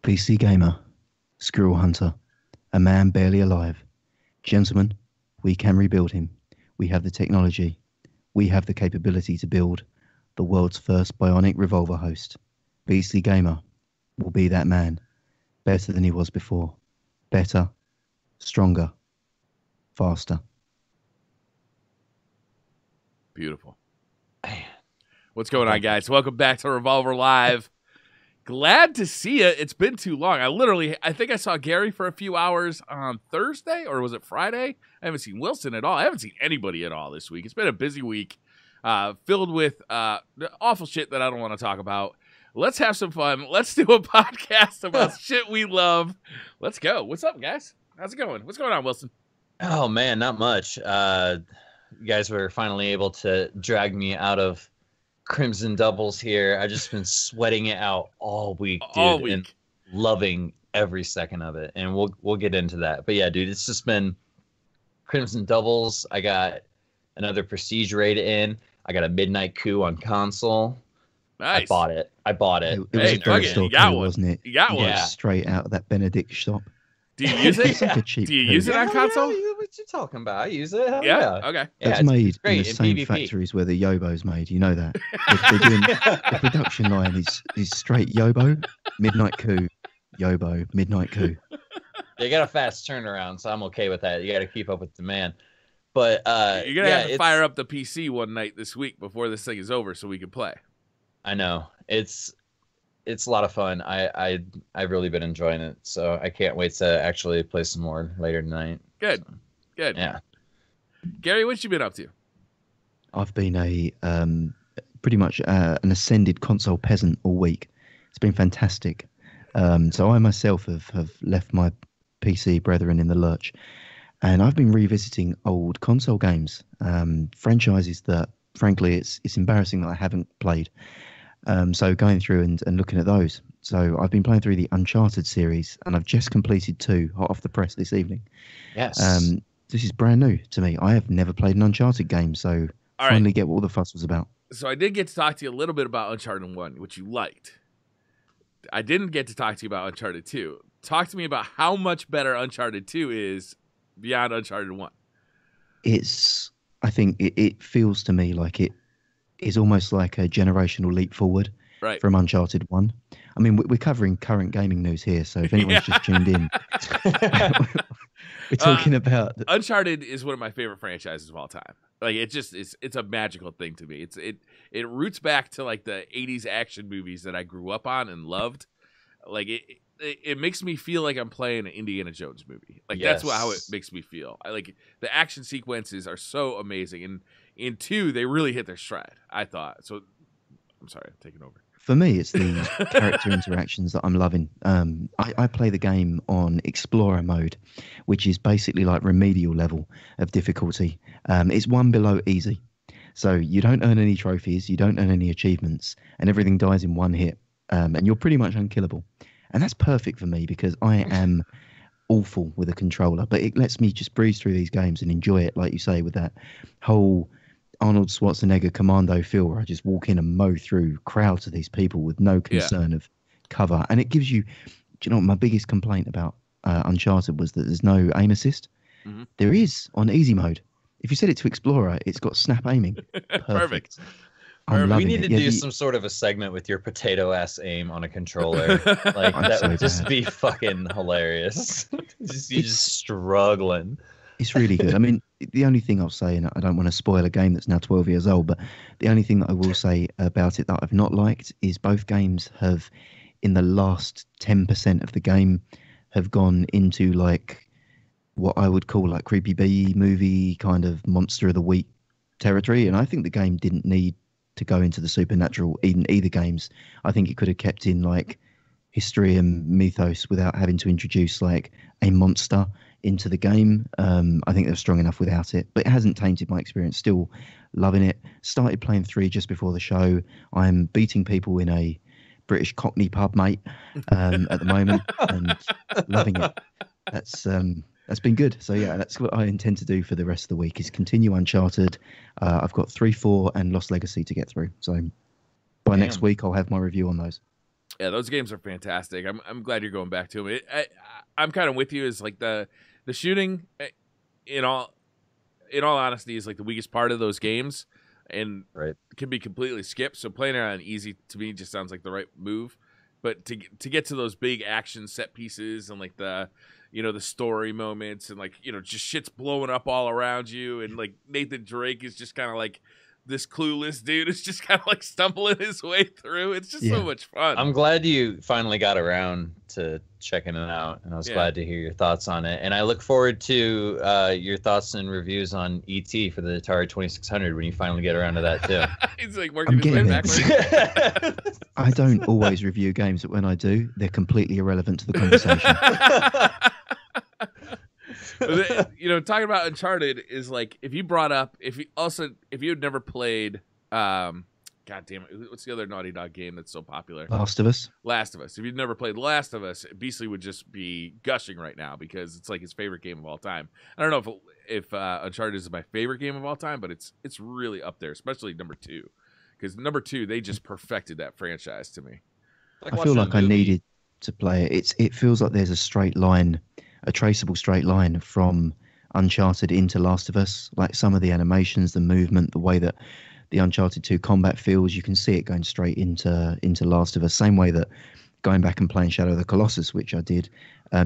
PC gamer, squirrel hunter, a man barely alive. Gentlemen, we can rebuild him. We have the technology. We have the capability to build the world's first bionic revolver host. PC gamer will be that man, better than he was before. Better, stronger, faster. Beautiful. Man. What's going on, guys? Welcome back to Revolver Live. Glad to see you. It's been too long. I think I saw Gary for a few hours on Thursday, or was it Friday? I haven't seen Wilson at all. I haven't seen anybody at all this week. It's been a busy week, filled with awful shit that I don't want to talk about. Let's have some fun. Let's do a podcast about shit we love. Let's go. What's up, guys? How's it going? What's going on, Wilson? Oh, man, not much. You guys were finally able to drag me out of Crimson Doubles here. I've just been sweating it out all week, dude. All week. And loving every second of it. And we'll get into that. But yeah, dude, it's just been Crimson Doubles. I got another Prestige raid in. I got a Midnight Coup on console. Nice. I bought it. It was Hey, a great you story, got one. wasn't it? You got one. Yeah. Straight out of that Benedict shop. Do you use it? It's like a cheap Do you coup. use it on console? Yeah, what you talking about? I use it. Hell Yeah. yeah. Okay. Yeah, That's it's made in great the in same PvP. factories where the Yobo's made. You know that. They're doing, the production line is straight Yobo, Midnight Coup, Yobo, Midnight Coup. They got a fast turnaround, so I'm okay with that. You got to keep up with demand. But You're gonna yeah, have to fire up the PC one night this week before this thing is over, so we can play. I know it's a lot of fun. I've really been enjoying it, so I can't wait to actually play some more later tonight. Good. So, Good. yeah. Gary, what you been up to? I've been pretty much an ascended console peasant all week. It's been fantastic. So I myself have left my PC brethren in the lurch, and I've been revisiting old console games, franchises that, frankly, it's embarrassing that I haven't played. So going through and looking at those. So I've been playing through the Uncharted series, and I've just completed 2 hot off the press this evening. Yes. This is brand new to me. I have never played an Uncharted game, so All finally right. get what all the fuss was about. So I did get to talk to you a little bit about Uncharted 1, which you liked. I didn't get to talk to you about Uncharted 2. Talk to me about how much better Uncharted 2 is beyond Uncharted 1. I think it feels to me like it is almost like a generational leap forward Right. from Uncharted 1. I mean, we're covering current gaming news here, so if anyone's just tuned in, we're talking about... Uncharted is one of my favorite franchises of all time. Like it's a magical thing to me. It roots back to like the 80s action movies that I grew up on and loved. Like it makes me feel like I'm playing an Indiana Jones movie. Like that's how it makes me feel. I like the action sequences are so amazing, and in 2 they really hit their stride, I thought. So I'm sorry, I'm taking over. For me, it's the character interactions that I'm loving. I play the game on Explorer mode, which is basically like remedial level of difficulty. It's 1 below easy. So you don't earn any trophies, you don't earn any achievements, and everything dies in 1 hit. And you're pretty much unkillable. And that's perfect for me because I am awful with a controller, but it lets me just breeze through these games and enjoy it, like you say, with that whole Arnold Schwarzenegger commando feel where I just walk in and mow through crowds of these people with no concern of cover. And it gives you, do you know what my biggest complaint about Uncharted was that there's no aim assist? Mm-hmm. There is on easy mode. If you set it to Explorer, it's got snap aiming. Perfect. I'm we loving need it. to Yeah, do some sort of a segment with your potato ass aim on a controller. Like I'm that so would just bad. be fucking hilarious. You're just struggling. It's really good. I mean, the only thing I'll say, and I don't want to spoil a game that's now 12 years old, but the only thing that I will say about it that I've not liked is both games have, in the last 10% of the game, have gone into like what I would call like creepy B movie kind of monster of the week territory. And I think the game didn't need to go into the supernatural in either games. I think it could have kept in like history and mythos without having to introduce like a monster into the game. I think they're strong enough without it, but it hasn't tainted my experience. Still loving it. Started playing 3 just before the show. I'm beating people in a British Cockney pub, mate, at the moment, and loving it. That's been good. So yeah, that's what I intend to do for the rest of the week is continue Uncharted. I've got 3, 4, and Lost Legacy to get through. So by next week, I'll have my review on those. Yeah, those games are fantastic. I'm glad you're going back to them. I'm kind of with you. Is like the shooting, in all honesty, is like the weakest part of those games, and can be completely skipped. So playing it on easy to me just sounds like the right move. But to get to those big action set pieces and like the story moments and like just shit's blowing up all around you, and like Nathan Drake is just kind of like this clueless dude is just kind of like stumbling his way through. It's just so much fun. I'm glad you finally got around to checking it out, and I was glad to hear your thoughts on it. And I look forward to your thoughts and reviews on ET for the Atari 2600 when you finally get around to that too. He's like working his way backwards. I don't always review games, but when I do, they're completely irrelevant to the conversation. Talking about Uncharted is like if you had never played God damn it, what's the other Naughty Dog game that's so popular? Last of Us. If you'd never played Last of Us, Beasley would just be gushing right now because it's like his favorite game of all time. I don't know if Uncharted is my favorite game of all time, but it's really up there, especially number 2, because number 2 they just perfected that franchise to me. I feel like I needed to play it. It feels like there's a traceable straight line from Uncharted into Last of Us. Like some of the animations, the movement, the way that the Uncharted 2 combat feels, you can see it going straight into Last of Us. Same way that going back and playing Shadow of the Colossus, which I did,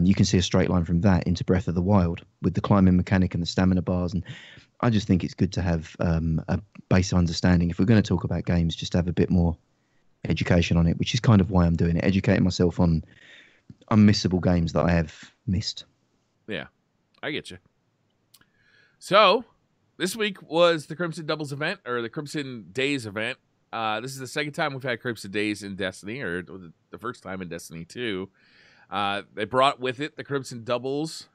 you can see a straight line from that into Breath of the Wild with the climbing mechanic and the stamina bars. And I just think it's good to have a base of understanding. If we're going to talk about games, just have a bit more education on it, which is kind of why I'm doing it, educating myself on unmissable games that I have missed. Yeah, I get you. So, this week was the Crimson Doubles event, or the Crimson Days event. This is the second time we've had Crimson Days in Destiny, or the first time in Destiny 2. They brought with it the Crimson Doubles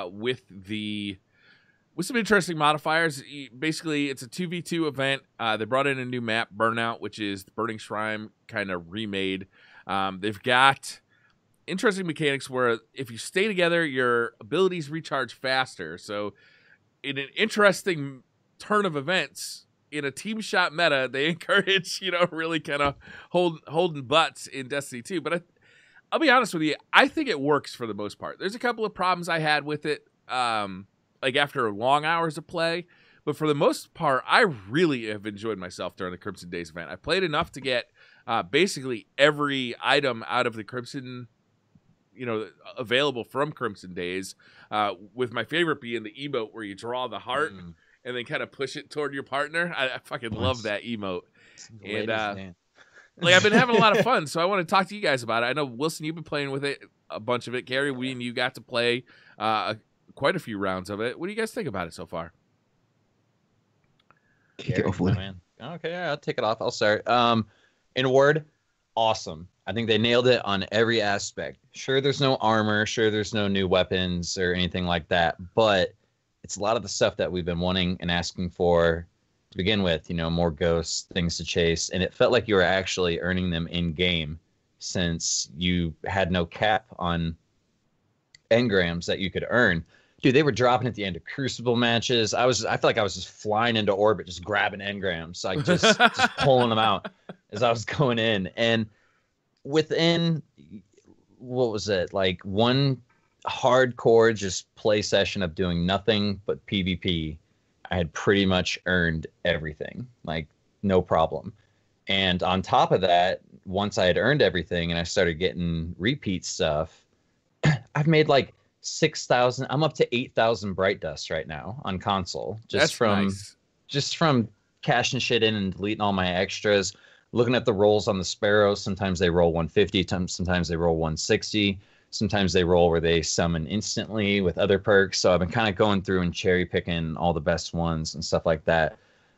with some interesting modifiers. Basically, it's a 2v2 event. They brought in a new map, Burnout, which is the Burning Shrine kind of remade. They've got interesting mechanics where if you stay together, your abilities recharge faster. So in an interesting turn of events, in a team shot meta, they encourage, really kind of holding butts in Destiny 2. But I'll be honest with you, I think it works for the most part. There's a couple of problems I had with it, like after long hours of play. But for the most part, I really have enjoyed myself during the Crimson Days event. I played enough to get basically every item out of the Crimson, available from Crimson Days, with my favorite being the emote where you draw the heart and then kind of push it toward your partner. I fucking love that emote. And I've been having a lot of fun, so I want to talk to you guys about it. I know, Wilson, you've been playing with it, a bunch of it. Gary, we and you got to play quite a few rounds of it. What do you guys think about it so far? Kick it off, Will. Okay, I'll take it off. I'll start. In a word, awesome. I think they nailed it on every aspect. Sure, there's no armor. Sure, there's no new weapons or anything like that. But it's a lot of the stuff that we've been wanting and asking for to begin with. More ghosts, things to chase. And it felt like you were actually earning them in-game since you had no cap on engrams that you could earn. Dude, they were dropping at the end of Crucible matches. I felt like I was just flying into orbit, just grabbing engrams, like just pulling them out as I was going in. And within, what was it, like one hardcore just play session of doing nothing but PvP, I had pretty much earned everything, like no problem. And on top of that, once I had earned everything and I started getting repeat stuff, I've made like 6,000. I'm up to 8,000 bright dust right now on console. Just from cashing shit in and deleting all my extras. Looking at the rolls on the Sparrows, sometimes they roll 150, sometimes they roll 160, sometimes they roll where they summon instantly with other perks. So I've been kind of going through and cherry picking all the best ones and stuff like that.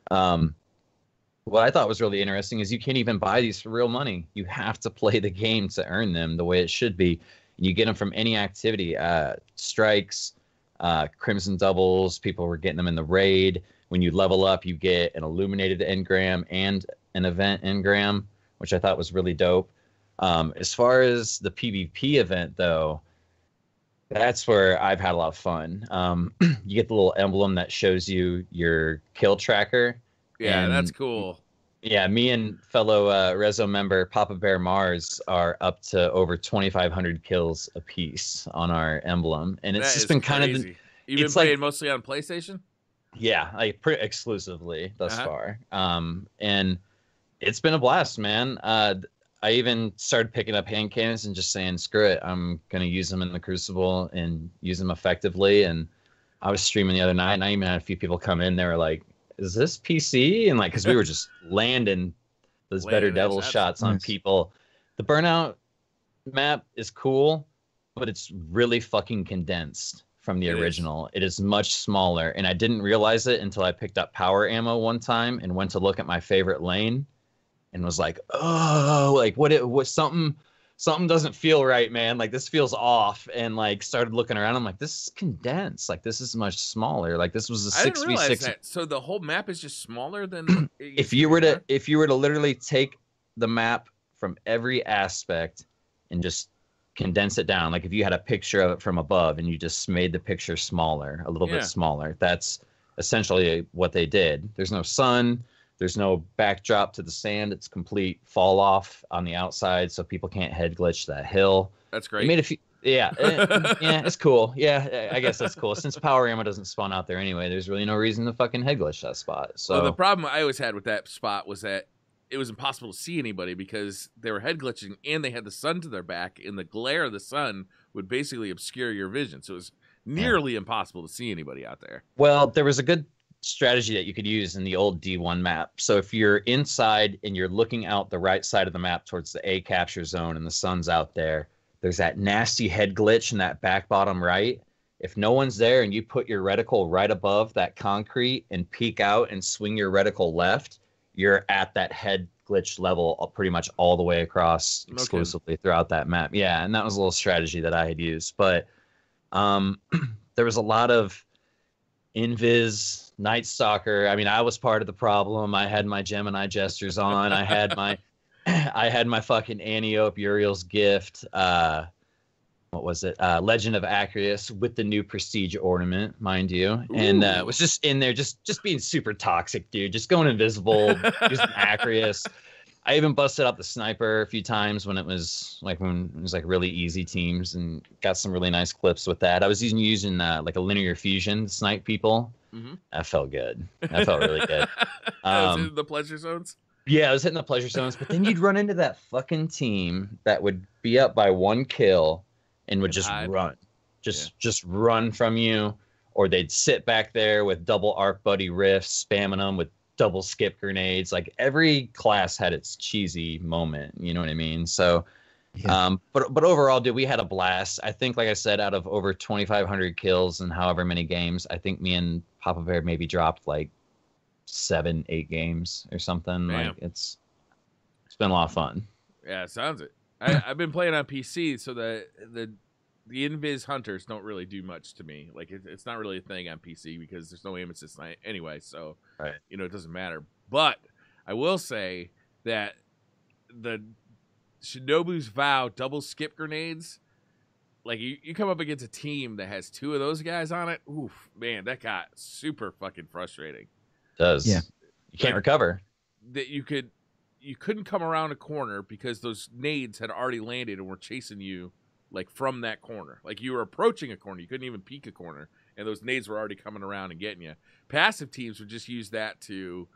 What I thought was really interesting is you can't even buy these for real money. You have to play the game to earn them the way it should be. You get them from any activity, strikes, Crimson Doubles. People were getting them in the raid. When you level up, you get an illuminated engram and an event engram, which I thought was really dope. As far as the PvP event, though, that's where I've had a lot of fun. You get the little emblem that shows you your kill tracker. Yeah, that's cool. Yeah, me and fellow Rezo member Papa Bear Mars are up to over 2,500 kills apiece on our emblem, and it's That just is been kind of crazy. You've been it's like playing mostly on PlayStation? yeah, like pretty exclusively thus Uh-huh. far. And it's been a blast, man. I even started picking up hand cannons and just saying, screw it, I'm gonna use them in the Crucible and use them effectively. And I was streaming the other night, and I even had a few people come in. They were like, "Is this PC?" And like, because we were just landing those better Landing devil shots. shots on Nice. people. The Burnout map is cool, but it's really fucking condensed from the It is. original. It is much smaller, and I didn't realize it until I picked up power ammo one time and went to look at my favorite lane, and was like, "Oh, like what something doesn't feel right, man. Like this feels off." And like started looking around. I'm like, this is condensed. Like this is much smaller. Like this was a I didn't realize 6v6. that. So the whole map is just smaller than it used If you were be, to huh? if you were to literally take the map from every aspect and just condense it down, like if you had a picture of it from above and you just made the picture smaller, a little Yeah. bit smaller, that's essentially what they did. There's no sun, there's no backdrop to the sand, it's complete fall off on the outside, so people can't head glitch that hill. That's They great. made a few. Yeah, yeah, it's cool. Yeah, I guess that's cool. Since power ammo doesn't spawn out there anyway, there's really no reason to fucking head glitch that spot. So Well, the problem I always had with that spot was that it was impossible to see anybody because they were head glitching and they had the sun to their back, and the glare of the sun would basically obscure your vision. So it was nearly impossible to see anybody out there. well, there was a good strategy that you could use in the old D1 map. So if you're inside and you're looking out the right side of the map towards the A capture zone and the sun's out there, there's that nasty head glitch in that back bottom right. If no one's there and you put your reticle right above that concrete and peek out and swing your reticle left, you're at that head glitch level pretty much all the way across No exclusively throughout that map. Yeah, and that was a little strategy that I had used. But there was a lot of Invis, Night Stalker. I mean, I was part of the problem. I had my Gemini gestures on. I had my I had my fucking Antiope Uriel's gift. What was it? Legend of Acreus with the new prestige ornament, mind you. And Ooh. was just in there just being super toxic, dude. Just going invisible, using Acreus. I even busted out the sniper a few times when it was like really easy teams, and got some really nice clips with that. I was using like a linear fusion to snipe people. Mhm. That felt good. That felt really good. That was in the pleasure zones. Yeah, I was hitting the pleasure zones, but then you'd run into that fucking team that would be up by one kill and would And just hide. run. Just run from you, or they'd sit back there with double arc buddy riffs, spamming them with double skip grenades. Like every class had its cheesy moment, you know what I mean? So Yeah. but overall, dude, we had a blast. I think, like I said, out of over 2,500 kills and however many games, I think me and Papa Bear maybe dropped like 7-8 games or something. Damn. Like it's been a lot of fun. Yeah, sounds it. I've been playing on PC, so the Invis hunters don't really do much to me. Like it's not really a thing on PC because there's no aim assist anyway. So Right. it doesn't matter. But I will say that the Shinobu's Vow double skip grenades, like you come up against a team that has two of those guys on it. Oof, man, that got super fucking frustrating. Does. Yeah. You can't Like, recover. that you couldn't come around a corner because those nades had already landed and were chasing you like from that corner. Like you were approaching a corner, you couldn't even peek a corner, and those nades were already coming around and getting you. Passive teams would just use that to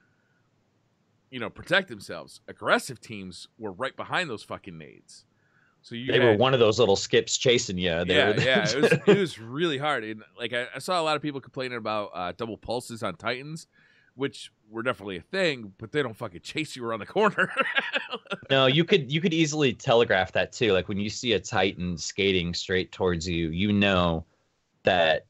protect themselves. Aggressive teams were right behind those fucking nades. So They were one of those little skips chasing you. yeah. It was really hard. And like I saw a lot of people complaining about double pulses on Titans, which were definitely a thing, but they don't fucking chase you around the corner. No, you could easily telegraph that too. Like when you see a Titan skating straight towards you, you know that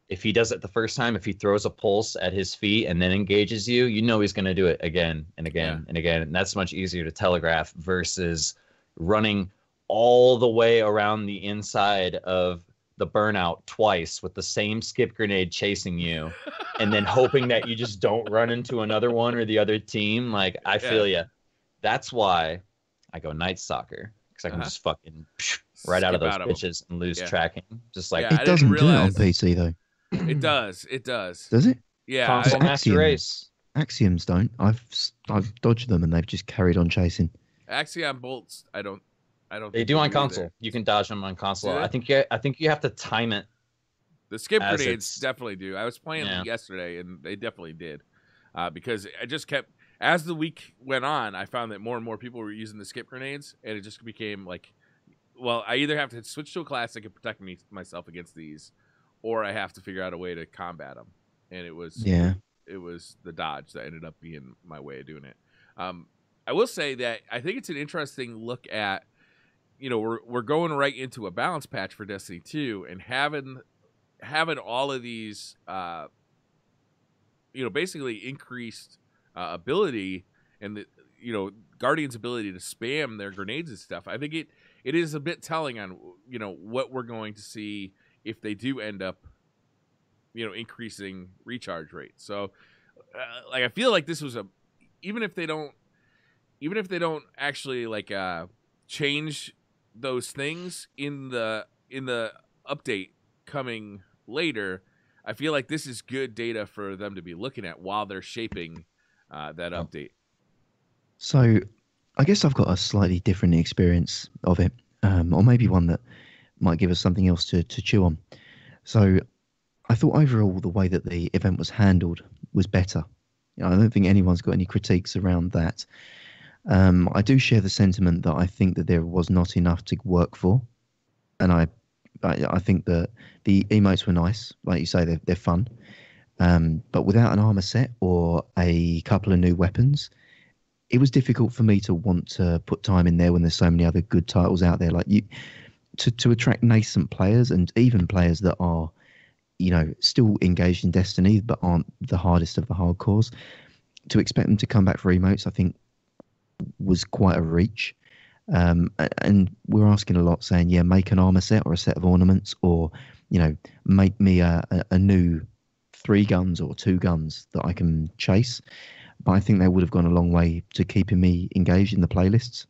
if he does it the first time, if he throws a pulse at his feet and then engages you, you know he's going to do it again and again and again. And that's much easier to telegraph versus running all the way around the inside of the burnout twice with the same skip grenade chasing you and then hoping that you just don't run into another one or the other team. Like, I feel you. That's why I go Night Stalker, because I can just fucking right out of those bitches and lose tracking. Just like Yeah, It doesn't do it on PC though. It does. It does. Does it? Yeah. console master Axiom. race. Axioms don't. I've dodged them and they've just carried on chasing. Axiom bolts, I don't. They think do on either. console. You can dodge them on console. Do they? I think you have to time it. The skip As grenades it's- definitely do. I was playing them yesterday, and they definitely did. Because I just kept, as the week went on, I found that more and more people were using the skip grenades, and it just became like, well, I either have to switch to a classic and protect myself against these, or I have to figure out a way to combat them. And it was the dodge that ended up being my way of doing it. I will say that I think it's an interesting look at, we're going right into a balance patch for Destiny 2, and having all of these, basically increased ability, and the Guardian's ability to spam their grenades and stuff. I think it is a bit telling on what we're going to see if they do end up increasing recharge rate. So I feel like this was even if they don't actually change those things in the update coming later, I feel like this is good data for them to be looking at while they're shaping that update. So I guess I've got a slightly different experience of it, or maybe one that might give us something else to chew on. So I thought overall the way that the event was handled was better. I don't think anyone's got any critiques around that. I do share the sentiment that I think that there was not enough to work for, and I think that the emotes were nice, like you say, they're fun, but without an armor set or a couple of new weapons, it was difficult for me to want to put time in there when there's so many other good titles out there. Like to attract nascent players and even players that are, still engaged in Destiny but aren't the hardest of the hardcores, to expect them to come back for emotes, I think was quite a reach. And we're asking a lot, saying, make an armor set or a set of ornaments, or make me a new 3 guns or 2 guns that I can chase. But I think they would have gone a long way to keeping me engaged in the playlists.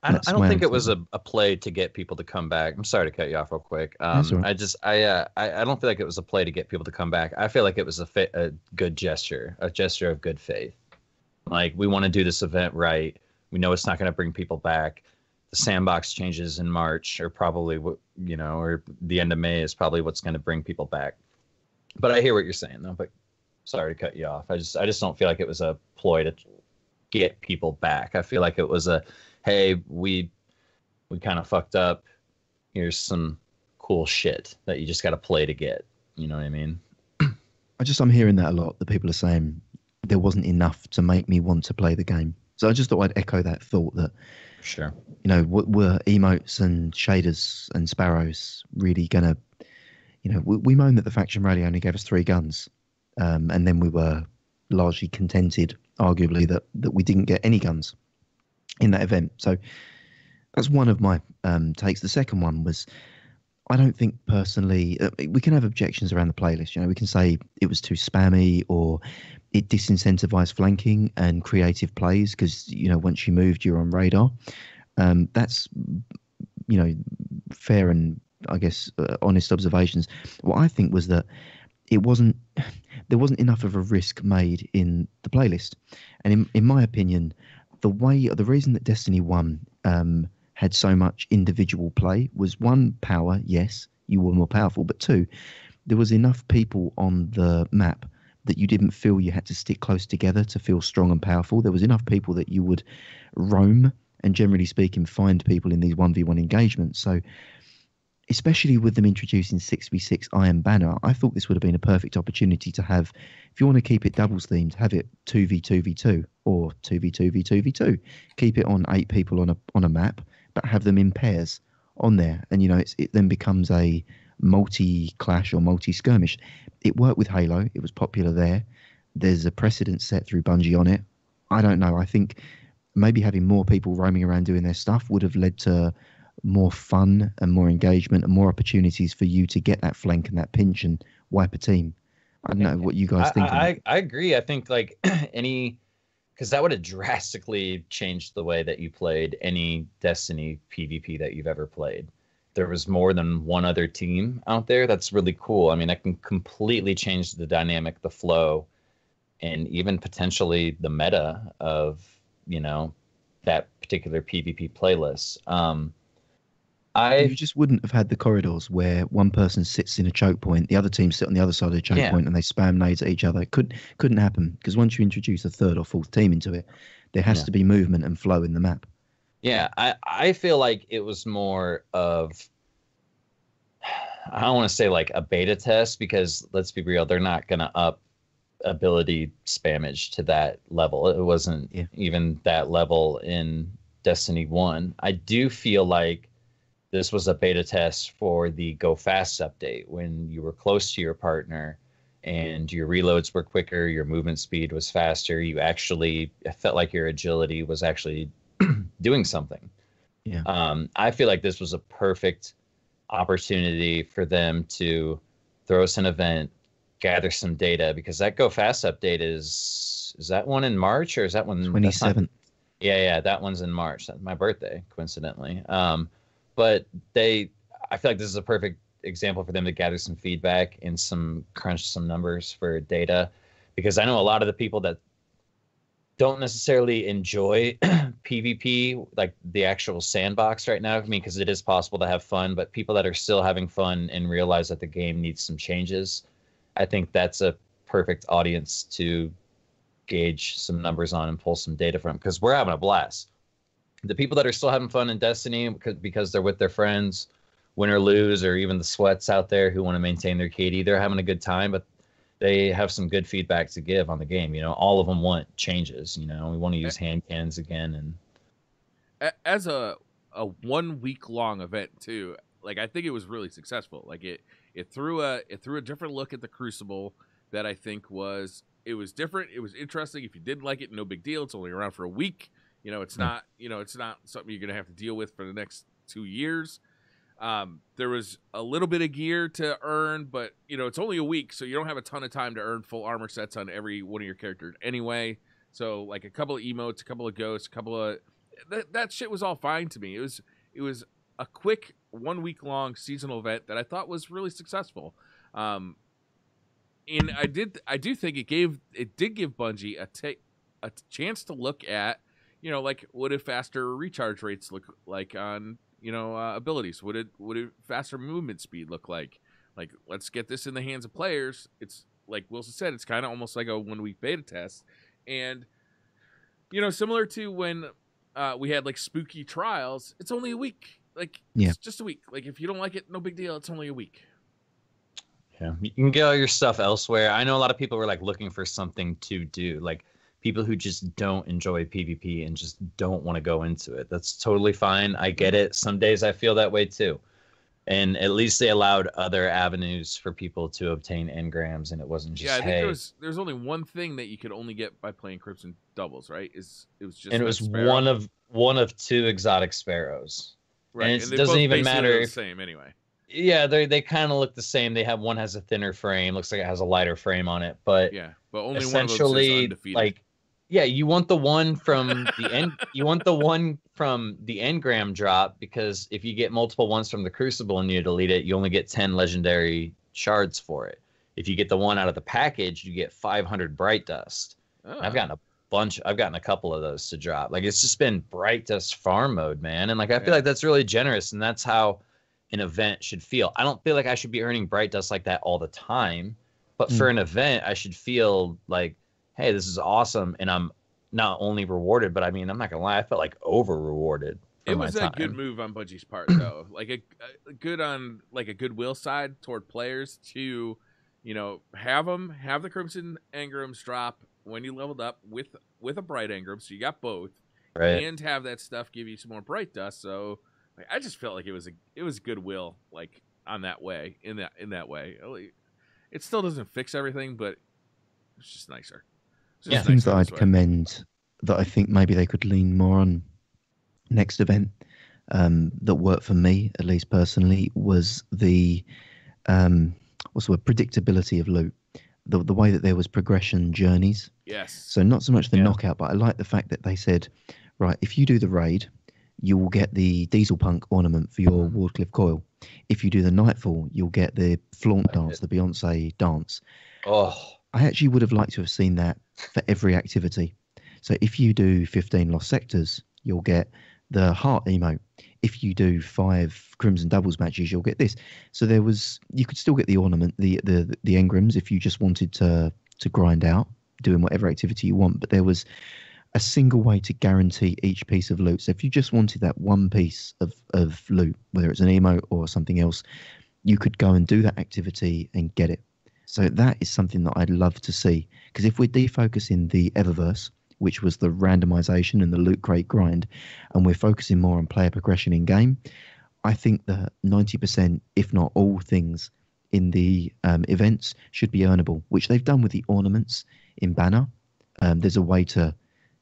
I don't think it was a play to get people to come back. I'm sorry to cut you off real quick. That's all right. I don't feel like it was a play to get people to come back. I feel like it was a good gesture, a gesture of good faith. Like, we want to do this event right. We know it's not going to bring people back. The sandbox changes in March, or probably, or the end of May is probably what's going to bring people back. But I hear what you're saying, though. But sorry to cut you off. I just don't feel like it was a ploy to get people back. I feel like it was hey, we kind of fucked up. Here's some cool shit that you just got to play to get. You know what I mean? I'm hearing that a lot. The people are saying there wasn't enough to make me want to play the game. So I just thought I'd echo that thought that, sure, were emotes and shaders and sparrows really going to, we moaned that the faction rally only gave us 3 guns. And then we were largely contented, arguably, that we didn't get any guns in that event. So that's one of my takes. The second one was, I don't think personally, we can have objections around the playlist. We can say it was too spammy, or it disincentivized flanking and creative plays because, once you moved, you're on radar. That's, fair and, I guess, honest observations. What I think was that there wasn't enough of a risk made in the playlist. And in my opinion, the reason that Destiny 1 had so much individual play was, 1, power, yes, you were more powerful, but 2, there was enough people on the map that you didn't feel you had to stick close together to feel strong and powerful. There was enough people that you would roam and, generally speaking, find people in these 1v1 engagements. So especially with them introducing 6v6 Iron Banner, I thought this would have been a perfect opportunity to have, if you want to keep it doubles themed, have it 2v2v2 or 2v2v2v2. Keep it on 8 people on a map, but have them in pairs on there. And, it then becomes a multi-clash or multi-skirmish. It worked with Halo. It was popular there. There's a precedent set through Bungie on it. I don't know. I think maybe having more people roaming around doing their stuff would have led to more fun and more engagement and more opportunities for you to get that flank and that pinch and wipe a team. I don't know what you guys think. I agree. I think because that would have drastically changed the way that you played any Destiny PvP that you've ever played. There was more than one other team out there. That's really cool. I mean, that can completely change the dynamic, the flow, and even potentially the meta of, that particular PvP playlist. You just wouldn't have had the corridors where one person sits in a choke point, the other team sit on the other side of the choke point, and they spam nades at each other. It couldn't happen, because once you introduce a third or fourth team into it, there has to be movement and flow in the map. Yeah, I feel like it was more of, I don't want to say like a beta test, because let's be real, they're not going to up ability spammage to that level. It wasn't even that level in Destiny 1. I do feel like this was a beta test for the Go Fast update, when you were close to your partner and your reloads were quicker, your movement speed was faster. You actually felt like your agility was actually doing something. Yeah. I feel like this was a perfect opportunity for them to throw us an event, gather some data, because that Go Fast update is that one in March, or is that one 27th? Yeah, that one's in March. That's my birthday, coincidentally. But I feel like this is a perfect example for them to gather some feedback and crunch some numbers for data, because I know a lot of the people that don't necessarily enjoy PvP, like the actual sandbox right now. I mean, because it is possible to have fun, but people that are still having fun and realize that the game needs some changes, I think that's a perfect audience to gauge some numbers on and pull some data from, because we're having a blast. The people that are still having fun in Destiny because they're with their friends, win or lose, or even the sweats out there who want to maintain their KD, they're having a good time, but they have some good feedback to give on the game. All of them want changes. We want to use hand cannons again. And as a 1 week long event too, like, I think it was really successful. Like, it threw a different look at the Crucible that I think was different. It was interesting. If you didn't like it, no big deal. It's only around for a week. It's not something you're gonna have to deal with for the next 2 years. There was a little bit of gear to earn, but it's only a week, so you don't have a ton of time to earn full armor sets on every one of your characters anyway. So, like, a couple of emotes, a couple of ghosts, a couple of that shit was all fine to me. It was a quick 1 week long seasonal event that I thought was really successful. And I do think it did give Bungie a chance to look at, like, what if faster recharge rates look like on abilities? Would it faster movement speed look like? Like, let's get this in the hands of players. It's like Wilson said, it's kind of almost like a 1 week beta test, and similar to when we had like spooky trials. It's only a week. Like, it's just a week. Like, if you don't like it, no big deal. It's only a week. Yeah, you can get all your stuff elsewhere. I know a lot of people were like looking for something to do, like people who just don't enjoy PvP and just don't want to go into it. That's totally fine. I get it. Some days I feel that way too. And at least they allowed other avenues for people to obtain engrams, and it wasn't just, I think there's only one thing that you could only get by playing Crimson doubles, right? It was just, and it was Sparrow. one of 2 exotic sparrows. Right. And And it doesn't even matter the same anyway. Yeah, they kind of look the same. One has a thinner frame, looks like it has a lighter frame on it, but but only essentially, one of them says undefeated. like, yeah, you want the one from the end. You want the one from the engram drop, because if you get multiple ones from the Crucible and you delete it, you only get 10 legendary shards for it. If you get the one out of the package, you get 500 bright dust. I've gotten a couple of those to drop. Like, it's just been bright dust farm mode, man, and like I feel like that's really generous, and that's how an event should feel. I don't feel like I should be earning bright dust like that all the time, but for an event, I should feel like, hey, this is awesome, and I'm not only rewarded, but I mean, I'm not gonna lie, I felt like over rewarded. It was a good move on Bungie's part, though. Like, a good on like a goodwill side toward players to, have the Crimson Engrams drop when you leveled up with a bright engram, so you got both, right? And have that stuff give you some more bright dust. So, like, I just felt like it was goodwill, like, on that way, in that way. It still doesn't fix everything, but it's just nicer. Things that I'd commend that I think maybe they could lean more on next event, that worked for me, at least personally, was the what's the word, predictability of loot. The way that there was progression journeys. Yes. So not so much the knockout, but I like the fact that they said, right, if you do the raid, you will get the Diesel Punk ornament for your Wardcliff coil. If you do the Nightfall, you'll get the Flaunt dance, the Beyonce dance. Oh. I actually would have liked to have seen that for every activity. So if you do 15 lost sectors, you'll get the heart emote. If you do 5 crimson doubles matches, you'll get this. So you could still get the ornament, the engrams if you just wanted to grind out, doing whatever activity you want. But there was a single way to guarantee each piece of loot. So if you just wanted that one piece of loot, whether it's an emote or something else, you could go and do that activity and get it. So that is something that I'd love to see. Because if we're defocusing the Eververse, which was the randomization and the loot crate grind, and we're focusing more on player progression in game, I think that 90%, if not all things in the events should be earnable, which they've done with the ornaments in Banner. There's a way to,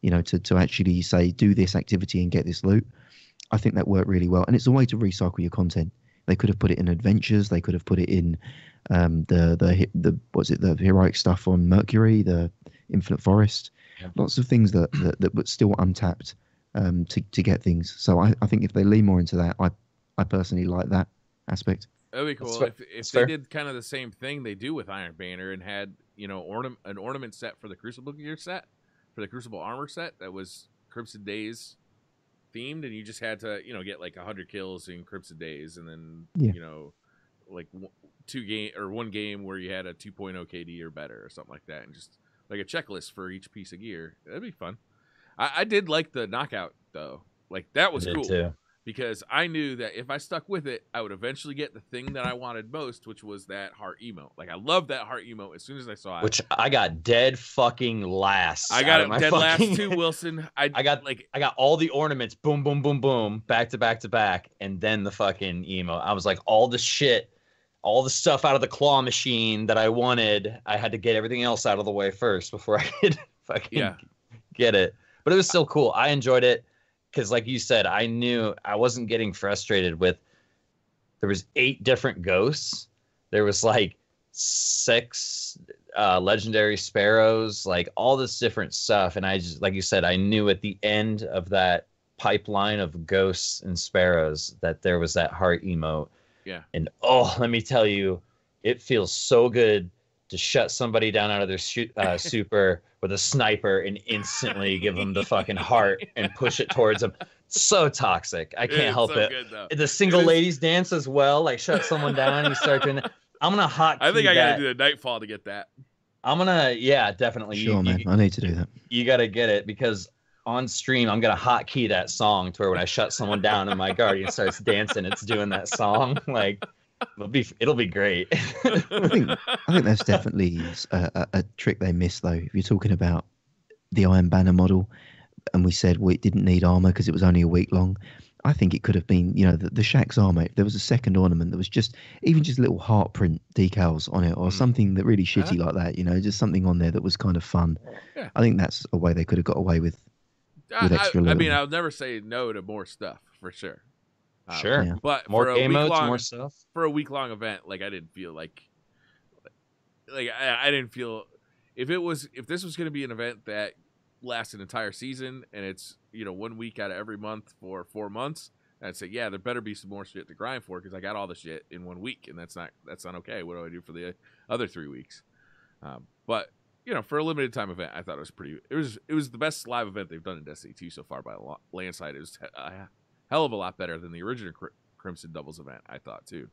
to actually say, do this activity and get this loot. I think that worked really well. And it's a way to recycle your content. They could have put it in adventures. They could have put it in the heroic stuff on Mercury, the Infinite Forest. Yeah. Lots of things that were still untapped to get things. So I think if they lean more into that, I personally like that aspect. That'd be cool if they did kind of the same thing they do with Iron Banner and had an ornament set for the Crucible gear set, for the Crucible armor set that was Crimson Days themed, and you just had to get like 100 kills in Crimson Days, and then like one game where you had a 2.0 KD or better or something like that, and just like a checklist for each piece of gear. That'd be fun. I did like the knockout though. Like that was cool too. Because I knew that if I stuck with it, I would eventually get the thing that I wanted most, which was that heart emote. Like I loved that heart emote as soon as I saw it. Which I got dead fucking last. I got it dead last too, Wilson. I got all the ornaments, boom, boom, boom, boom, back to back to back, and then the fucking emote. I was like, all the shit, all the stuff out of the claw machine that I wanted, I had to get everything else out of the way first before I could fucking get it. But it was still cool. I enjoyed it. Because like you said, I knew I wasn't getting frustrated with, there was 8 different ghosts. There was like 6 legendary sparrows, like all this different stuff. And I just, like you said, I knew at the end of that pipeline of ghosts and sparrows that there was that heart emote. Yeah. And let me tell you, it feels so good to shut somebody down out of their super with a sniper and instantly give them the fucking heart and push it towards them. So toxic. I can't help it. Good, the single ladies dance as well. Like shut someone down and you start doing that. I'm going to hotkey I think I got to do the Nightfall to get that. I'm going to, definitely. Sure, man. I need to do that. You got to get it because on stream, I'm going to hotkey that song to where when I shut someone down and my guardian starts dancing, it's doing that song. Like, it'll be great. I think that's definitely a trick they missed, though. If you're talking about the Iron Banner model, and we said it didn't need armor because it was only a week long, I think it could have been, the Shaxx armor. If there was a second ornament that was just little heart print decals on it, or something that really shitty like that, just something on there that was kind of fun. Yeah. I think that's a way they could have got away with extra. I mean, I'll never say no to more stuff for sure. Sure, yeah. But more game modes, more stuff for a week-long event. Like I didn't feel like I didn't feel if this was going to be an event that lasts an entire season and it's 1 week out of every month for 4 months, I'd say there better be some more shit to grind for because I got all the shit in 1 week and that's not okay. What do I do for the other 3 weeks? But for a limited time event, I thought it was the best live event they've done in Destiny 2 so far by a landslide. It was hell of a lot better than the original Crimson Doubles event, I thought too.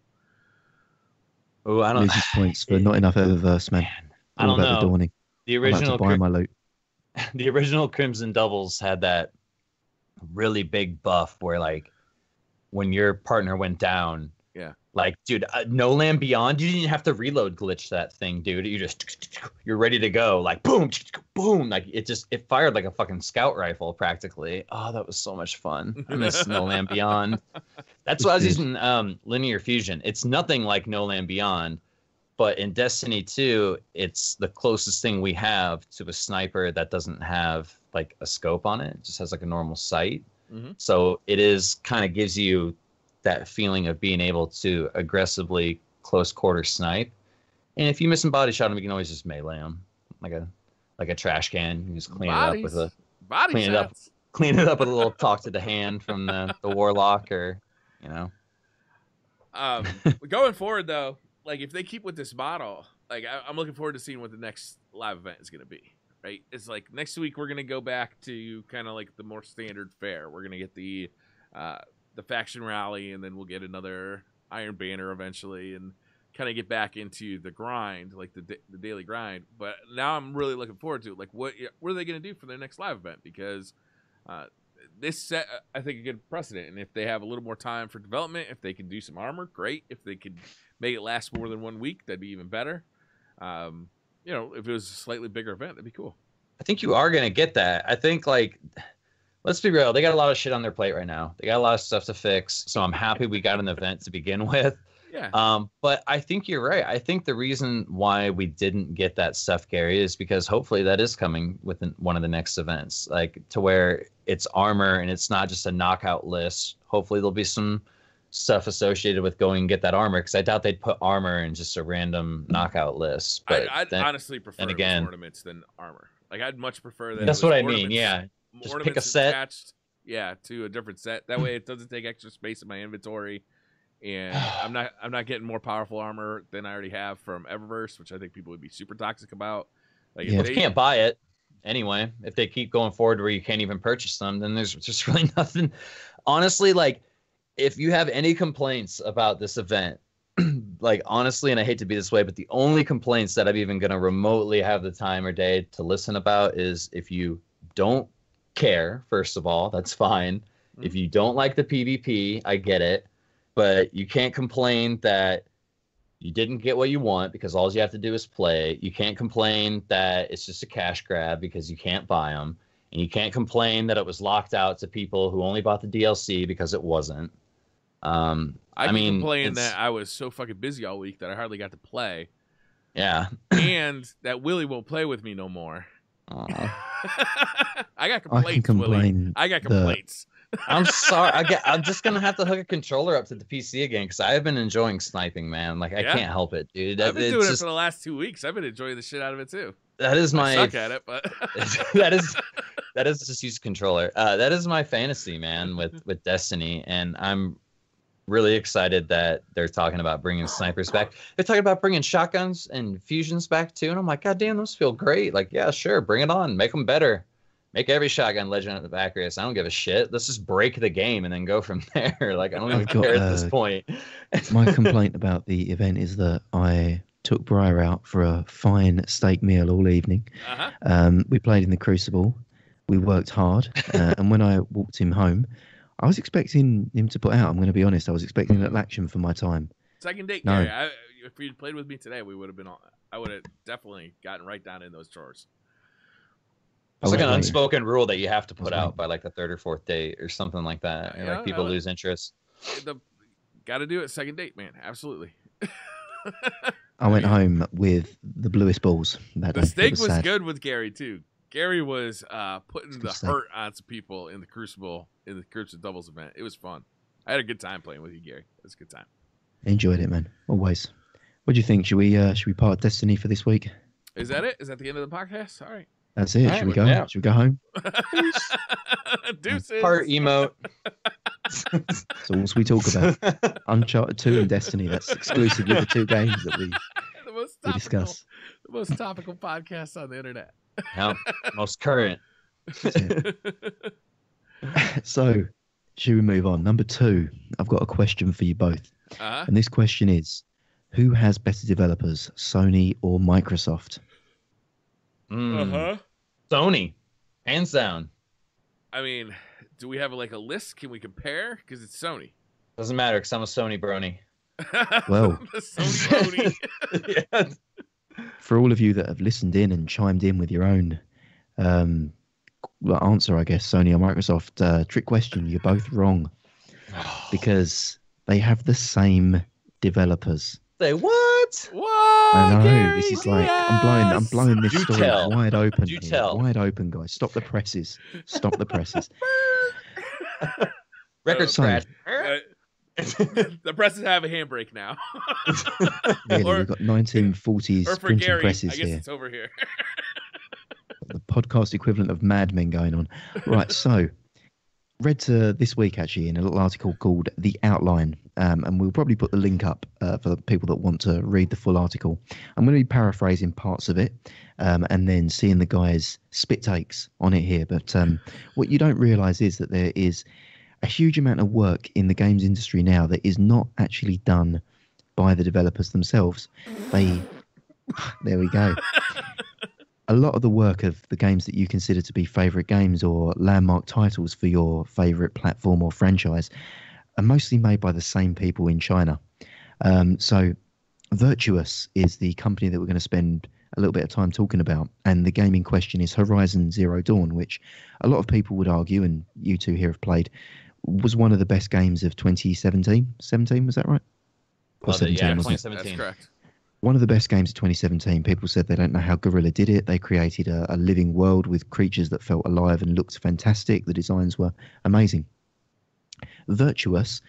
Oh, I don't losing points for not enough Eververse, man. I don't know. The dawning. The original buy my loot. The original Crimson Doubles had that really big buff where like when your partner went down, like dude, No Land Beyond, you didn't have to reload glitch that thing, dude. You're ready to go, like boom, boom, like it fired like a fucking scout rifle practically. Oh, that was so much fun. I miss No Land Beyond. That's why I was using Linear Fusion. It's nothing like No Land Beyond, but in Destiny 2, it's the closest thing we have to a sniper that doesn't have like a scope on it. It just has like a normal sight. Mm-hmm. So it is kind of gives you that feeling of being able to aggressively close quarter snipe. And if you miss some body shot him, you can always just melee him like a trash can. You can just clean it up with a clean it up with a little talk to the hand from the warlock or Going forward though, like if they keep with this model, like I'm looking forward to seeing what the next live event is going to be. Right? It's like next week we're going to go back to kind of like the more standard fare. We're going to get the faction rally, and then we'll get another Iron Banner eventually, and kind of get back into the grind, like the daily grind. But now I'm really looking forward to it. Like, what are they going to do for their next live event? Because this set, I think, a good precedent. And if they have a little more time for development, if they can do some armor, great. If they could make it last more than 1 week, that'd be even better. You know, if it was a slightly bigger event, that'd be cool. I think you are going to get that. I think, like, let's be real. They got a lot of shit on their plate right now. They got a lot of stuff to fix. So I'm happy we got an event to begin with. Yeah. But I think you're right. I think the reason why we didn't get that stuff, Gary, is because hopefully that is coming within one of the next events, like to where it's armor and it's not just a knockout list. Hopefully there'll be some stuff associated with going and get that armor, because I doubt they'd put armor in just a random knockout list. But I'd honestly prefer and again, ornaments than armor. Like, I'd much prefer that. That's what I mean. Yeah. Just pick a set. Attached, yeah, to a different set. That way it doesn't take extra space in my inventory. And I'm not getting more powerful armor than I already have from Eververse, which I think people would be super toxic about. Like, if you can't buy it anyway, if they keep going forward where you can't even purchase them, then there's just really nothing. Honestly, like, if you have any complaints about this event, like, honestly, and I hate to be this way, but the only complaints that I'm even going to remotely have the time or day to listen about is if you don't care, first of all, that's fine. Mm-hmm. If you don't like the PvP, I get it. But you can't complain that you didn't get what you want because all you have to do is play. You can't complain that it's just a cash grab because you can't buy them. And you can't complain that it was locked out to people who only bought the DLC because it wasn't. I mean, complain that I was so fucking busy all week that I hardly got to play. Yeah. And that Willie won't play with me no more. I got complaints, Willie. I got complaints. I'm sorry. I'm just gonna have to hook a controller up to the PC again because I've been enjoying sniping, man. Like, I can't help it, dude. I've been doing it for the last 2 weeks. I've been enjoying the shit out of it too. That is my. I suck at it, but that is just use a controller. That is my fantasy, man, with Destiny, and I'm really excited that they're talking about bringing snipers back. They're talking about bringing shotguns and fusions back too, and I'm like, God damn, those feel great. Like, yeah, sure, bring it on, make them better. Make every shotgun legend at the Bacchus. I don't give a shit. Let's just break the game and then go from there. Like, I don't even care at this point. My complaint about the event is that I took Briar out for a fine steak meal all evening. We played in the Crucible. We worked hard. And when I walked him home, I was expecting him to put out. I'm going to be honest. I was expecting a little action for my time. Second date, no. Gary. If you'd played with me today, we would have been. I would have definitely gotten right down in those chores. It's like an unspoken rule that you have to put out by like the third or fourth date or something like that. Yeah, like people lose interest. Got to do it second date, man. Absolutely. I went home with the bluest balls. The steak was good with Gary too. Gary was putting the hurt on some people in the Crucible doubles event. It was fun. I had a good time playing with you, Gary. It was a good time. Enjoyed it, man. Always. What do you think? Should we part Destiny for this week? Is that it? Is that the end of the podcast? All right. That's it. Should we go? Yeah. Should we go home? Deuces. Part emote. That's all we talk about. Uncharted 2 and Destiny. That's exclusively the two games that we discuss. The most topical podcast on the internet. Yeah, most current. So, should we move on? Number 2, I've got a question for you both. And this question is, who has better developers, Sony or Microsoft? Sony, hands down. I mean, do we have like a list? Can we compare? Because it's Sony. Doesn't matter because I'm a Sony brony. Well, Sony brony. Yeah. For all of you that have listened in and chimed in with your own answer, I guess, Sony or Microsoft, trick question, you're both wrong. Because they have the same developers. Say what? What? I know. Gary, this is like I'm blowing this story wide open. Do tell. Wide open, guys. Stop the presses. Stop the presses. Record scratch. The presses have a handbrake now. Really, we've got 1940s or for printing Gary, presses I guess here. it's over here. The podcast equivalent of Mad Men going on. Right, so read this week actually in a little article called The Outline, and we'll probably put the link up for the people that want to read the full article. I'm going to be paraphrasing parts of it and then seeing the guys' spit takes on it here. But what you don't realise is that there is a huge amount of work in the games industry now that is not actually done by the developers themselves. There we go. A lot of the work of the games that you consider to be favourite games or landmark titles for your favourite platform or franchise are mostly made by the same people in China. So Virtuous is the company that we're going to spend a little bit of time talking about, and the game in question is Horizon Zero Dawn, which a lot of people would argue, and you two here have played, was one of the best games of 2017. 17, was that right? Or 17, yeah, wasn't it? 2017. That's correct. One of the best games of 2017. People said they don't know how Guerrilla did it. They created a living world with creatures that felt alive and looked fantastic. The designs were amazing. Virtuous,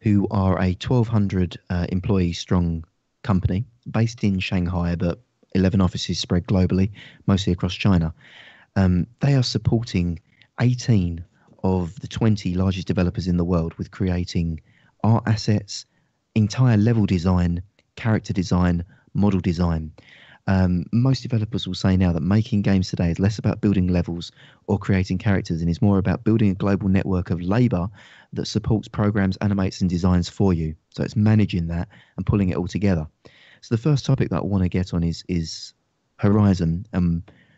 who are a 1,200 employee strong company based in Shanghai, but 11 offices spread globally, mostly across China. They are supporting 18 of the 20 largest developers in the world with creating art assets, entire level design, character design, model design. Most developers will say now that making games today is less about building levels or creating characters and is more about building a global network of labor that supports programs, animates and designs for you. So it's managing that and pulling it all together. So the first topic that I want to get on is Horizon,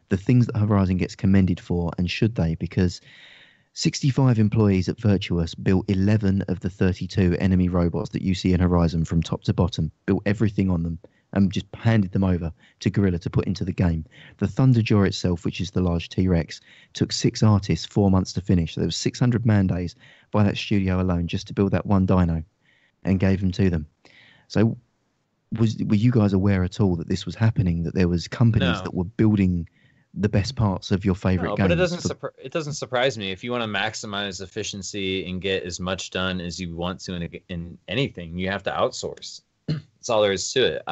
the things that Horizon gets commended for, and should they, because 65 employees at Virtuous built 11 of the 32 enemy robots that you see in Horizon from top to bottom, built everything on them, and just handed them over to Guerrilla to put into the game. The Thunderjaw itself, which is the large T-Rex, took 6 artists 4 months to finish. So there was 600 man days by that studio alone just to build that one dino and gave them to them. So were you guys aware at all that this was happening, that there was companies that were building the best parts of your favorite games? But it doesn't surprise me. If you want to maximize efficiency and get as much done as you want to in anything, you have to outsource. That's all there is to it.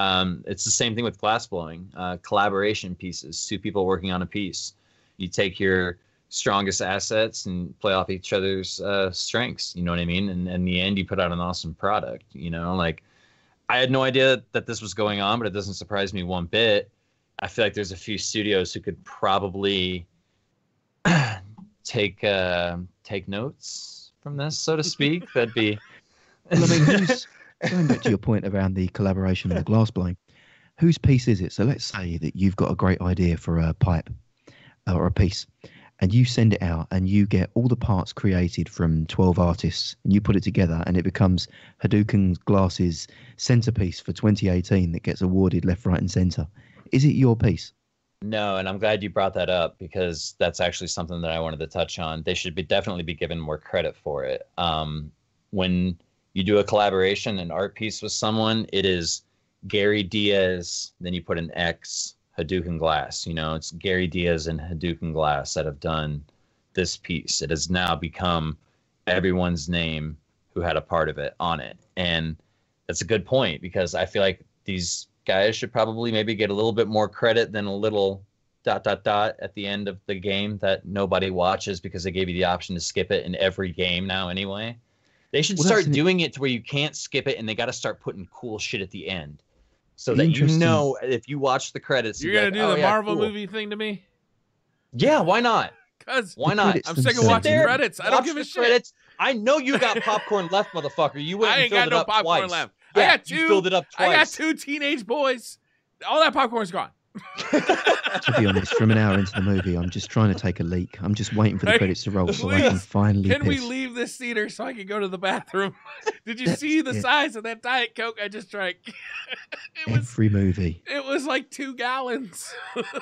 It's the same thing with glass blowing, collaboration pieces, 2 people working on a piece. You take your strongest assets and play off each other's strengths. You know what I mean? And in the end, you put out an awesome product. You know, like, I had no idea that this was going on, but it doesn't surprise me one bit. I feel like there's a few studios who could probably take notes from this, so to speak. That'd be. Well, I mean, going back to your point around the collaboration and the glass blowing, whose piece is it? So let's say that you've got a great idea for a pipe or a piece, and you send it out and you get all the parts created from 12 artists and you put it together and it becomes Hadouken Glass's centerpiece for 2018 that gets awarded left, right and center. Is it your piece? No, and I'm glad you brought that up because that's actually something that I wanted to touch on. They should definitely be given more credit for it. When you do a collaboration, an art piece with someone, it is Gary Diaz, then you put an X, Hadouken Glass. You know, it's Gary Diaz and Hadouken Glass that have done this piece. It has now become everyone's name who had a part of it on it. And that's a good point because I feel like these guys should probably maybe get a little bit more credit than a little ... at the end of the game that nobody watches because they gave you the option to skip it in every game now anyway. They should start doing it to where you can't skip it and they got to start putting cool shit at the end. So that you know if you watch the credits... You're going to do the Marvel movie thing to me? Yeah, why not? Because why not? I'm sick of watching credits. I don't give a shit. Credits. I know you got popcorn left, motherfucker. You went and filled it up twice. I ain't got no popcorn left. Yeah, I got 2. You filled it up twice. I got 2 teenage boys. All that popcorn's gone. To be honest, from an hour into the movie, I'm just trying to take a leak. I'm just waiting for the credits to roll so I can finally Can we leave this theater so I can go to the bathroom? Did you see the size of that Diet Coke I just drank? Every movie. It was like 2 gallons.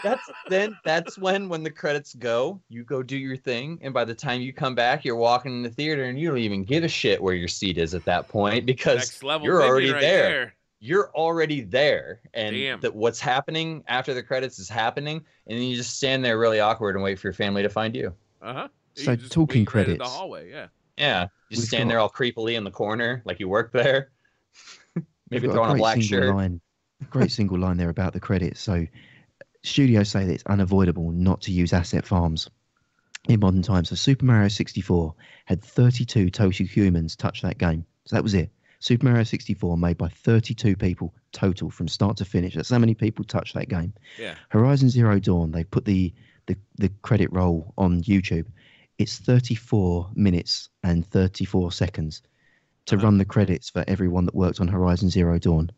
That's when the credits go, you go do your thing, and by the time you come back, you're walking in the theater and you don't even give a shit where your seat is at that point because you're already there. You're already there, and what's happening after the credits is happening, and then you just stand there really awkward and wait for your family to find you. So talking credits, right in the hallway, just stand there all creepily in the corner like you work there. Maybe throw on a black shirt. Great single line there about the credits. So studios say that it's unavoidable not to use asset farms. in modern times. So Super Mario 64 had 32 total humans touch that game. So that was it. Super Mario 64 made by 32 people total from start to finish. That's how many people touched that game. Yeah. Horizon Zero Dawn, they put the credit roll on YouTube. It's 34 minutes and 34 seconds to run the credits for everyone that worked on Horizon Zero Dawn.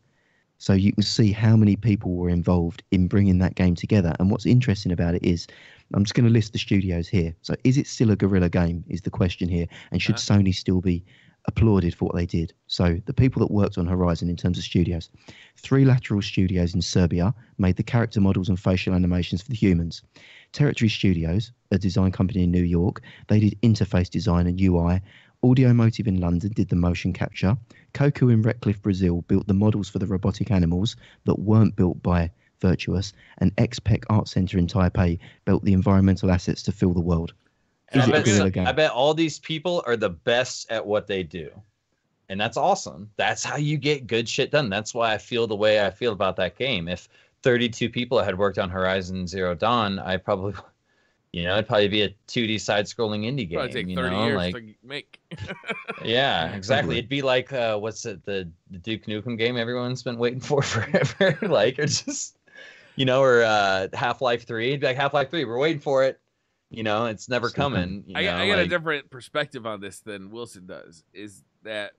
So you can see how many people were involved in bringing that game together. And what's interesting about it is, I'm just going to list the studios here. So is it still a guerrilla game is the question here. And should Sony still be applauded for what they did? So the people that worked on Horizon in terms of studios, 3 Lateral Studios in Serbia made the character models and facial animations for the humans. Territory Studios, a design company in New York, they did interface design and UI. Audio Motive in London did the motion capture. Coco in Redcliffe, Brazil built the models for the robotic animals that weren't built by Virtuous. And XPEC Art Center in Taipei built the environmental assets to fill the world. I bet all these people are the best at what they do. And that's awesome. That's how you get good shit done. That's why I feel the way I feel about that game. If 32 people had worked on Horizon Zero Dawn, I probably... it'd probably be a 2D side-scrolling indie game. Probably take 30 years to make. Yeah, exactly. It'd be like, what's it, the Duke Nukem game everyone's been waiting for forever? Or just, or Half-Life 3. It'd be like Half-Life 3. We're waiting for it. It's never coming. I got a different perspective on this than Wilson does. Is that,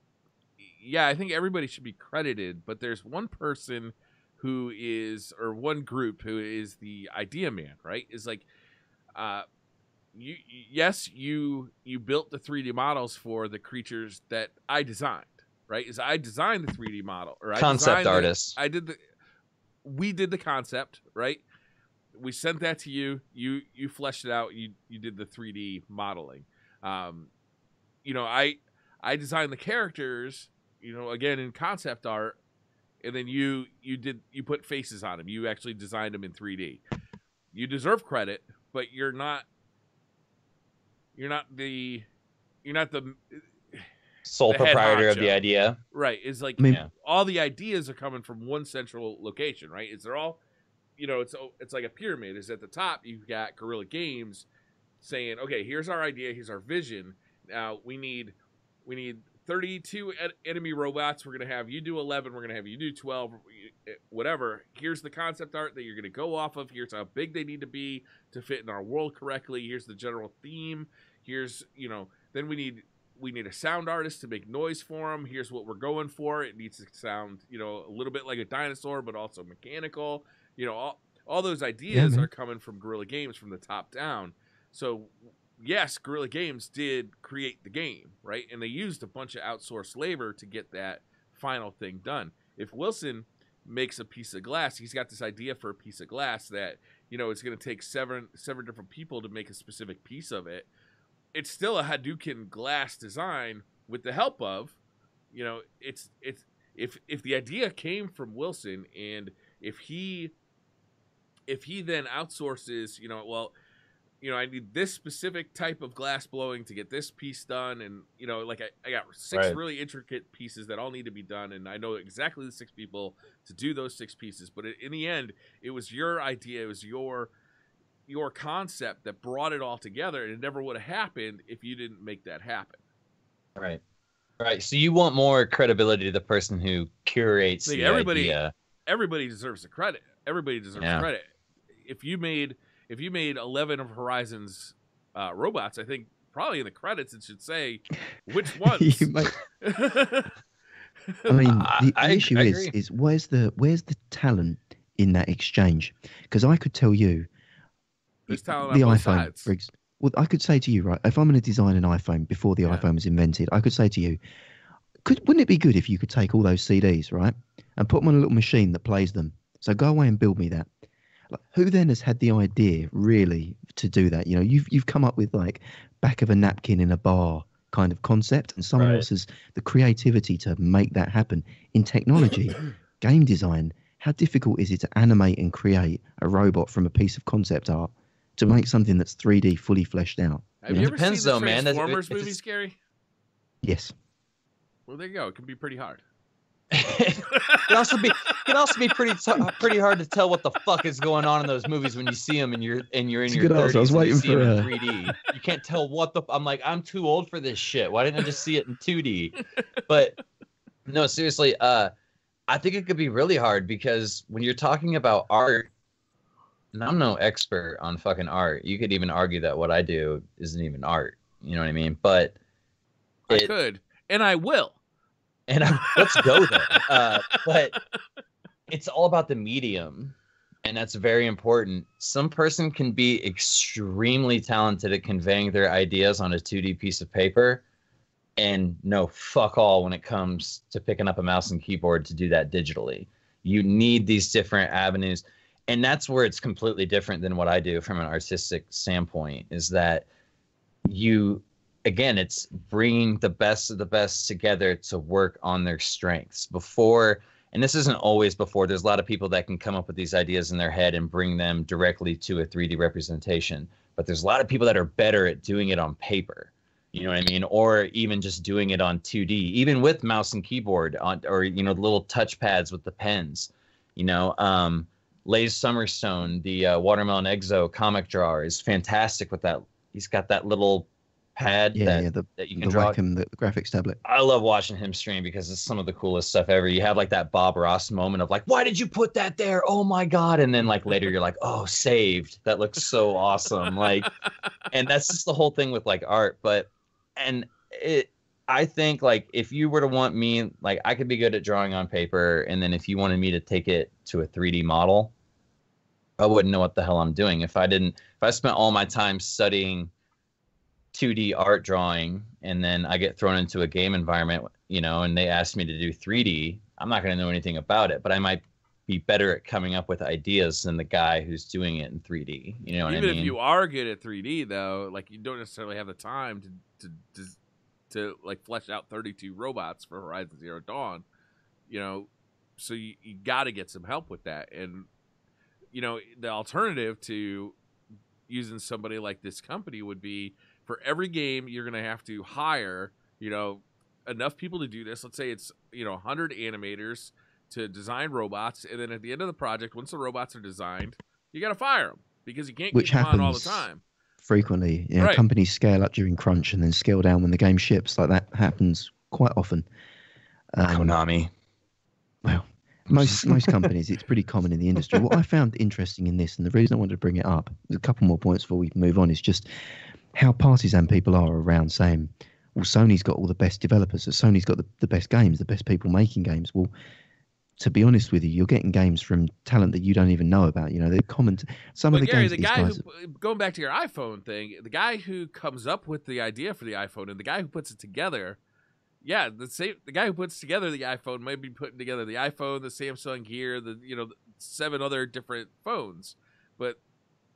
I think everybody should be credited, but there's one person who is, or one group who is the idea man, right? Is like, you built the 3D models for the creatures that I designed, right? Is I designed the 3D model, or concept artist. We did the concept, right? We sent that to you. You fleshed it out. You did the 3D modeling. I designed the characters, again in concept art, and then you put faces on them. You actually designed them in 3D. You deserve credit, but you're not the sole proprietor of the idea. Right. It's like all the ideas are coming from one central location, right? They're all, it's like a pyramid. Is at the top you've got Guerrilla Games saying, okay, here's our idea, here's our vision. Now we need 32 enemy robots. We're going to have you do 11. We're going to have you do 12, whatever. Here's the concept art that you're going to go off of. Here's how big they need to be to fit in our world correctly. Here's the general theme. Here's, then we need a sound artist to make noise for them. Here's what we're going for. It needs to sound, a little bit like a dinosaur, but also mechanical. All those ideas are coming from Guerrilla Games from the top down. So yes, Guerrilla Games did create the game, right? And they used a bunch of outsourced labor to get that final thing done. If Wilson makes a piece of glass, he's got this idea for a piece of glass that, it's going to take seven different people to make a specific piece of it. It's still a Hadouken glass design with the help of, it's if the idea came from Wilson, and if he then outsources, I need this specific type of glass blowing to get this piece done. And, I got 6 really intricate pieces that all need to be done. And I know exactly the 6 people to do those 6 pieces. But in the end, it was your idea. It was your concept that brought it all together. And it never would have happened if you didn't make that happen. Right. Right. So you want more credibility to the person who curates the idea. Everybody deserves the credit. Everybody deserves credit. If you made 11 of Horizon's robots, I think probably in the credits it should say which ones. I mean, the issue is where's the talent in that exchange? Because I could tell you, there's talent on both sides. Well, I could say to you, right, if I'm going to design an iPhone before the iPhone was invented, I could say to you, wouldn't it be good if you could take all those CDs, right, and put them on a little machine that plays them? So go away and build me that. Like, who then has had the idea really to do that? You've come up with like back of a napkin in a bar kind of concept, and someone else has the creativity to make that happen. In technology, game design, how difficult is it to animate and create a robot from a piece of concept art to make something that's 3D fully fleshed out? Have you ever seen the Transformers movie, Scary? Yes. Well, there you go. It can be pretty hard. it can also be pretty hard to tell what the fuck is going on in those movies when you see them and you're in your 30s. I was waiting for in 3D. You can't tell what the. I'm like, I'm too old for this shit. Why didn't I just see it in 2D? But no, seriously, I think it could be really hard because when you're talking about art, and I'm no expert on fucking art. You could even argue that what I do isn't even art. You know what I mean? But I could, and I will. And let's go there. But it's all about the medium, and that's very important. Some person can be extremely talented at conveying their ideas on a 2D piece of paper and know fuck all when it comes to picking up a mouse and keyboard to do that digitally. You need these different avenues. And that's where it's completely different than what I do from an artistic standpoint, is that again, it's bringing the best of the best together to work on their strengths before. And this isn't always before. There's a lot of people that can come up with these ideas in their head and bring them directly to a 3D representation. But there's a lot of people that are better at doing it on paper. You know what I mean? Or even just doing it on 2D, even with mouse and keyboard or, the little touch pads with the pens, Lay's Summerstone, the Watermelon Exo comic drawer, is fantastic with that. He's got that little pad that you can draw. The graphics tablet. I love watching him stream because it's some of the coolest stuff ever. You have like that Bob Ross moment of like, why did you put that there? Oh my God. And then like later you're like, oh, saved. That looks so awesome. Like, and that's just the whole thing with like art. I think like if you were to want me, like I could be good at drawing on paper, and then if you wanted me to take it to a 3D model, I wouldn't know what the hell I'm doing. If I spent all my time studying 2D art drawing and then I get thrown into a game environment, and they ask me to do 3D, I'm not going to know anything about it, but I might be better at coming up with ideas than the guy who's doing it in 3D. You know what I mean? Even if you are good at 3D though, like you don't necessarily have the time to like flesh out 32 robots for Horizon Zero Dawn, so you got to get some help with that. And, the alternative to using somebody like this company would be for every game, you're going to have to hire, enough people to do this. Let's say it's, 100 animators to design robots. And then at the end of the project, once the robots are designed, you got to fire them because you can't keep them on all the time. Frequently, right. Companies scale up during crunch and then scale down when the game ships. Like that happens quite often. Konami. Well, most companies, it's pretty common in the industry. What I found interesting in this, and the reason I wanted to bring it up, a couple more points before we move on, is just how partisan people are around saying, well, Sony's got all the best developers, so Sony's got the best games, the best people making games. Well, to be honest with you, you're getting games from talent that you don't even know about. They're common. Some of the Gary, games. The guy who, going back to your iPhone thing, the guy who comes up with the idea for the iPhone and the guy who puts it together, the guy who puts together the iPhone might be putting together the iPhone, the Samsung Gear, the 7 other different phones, but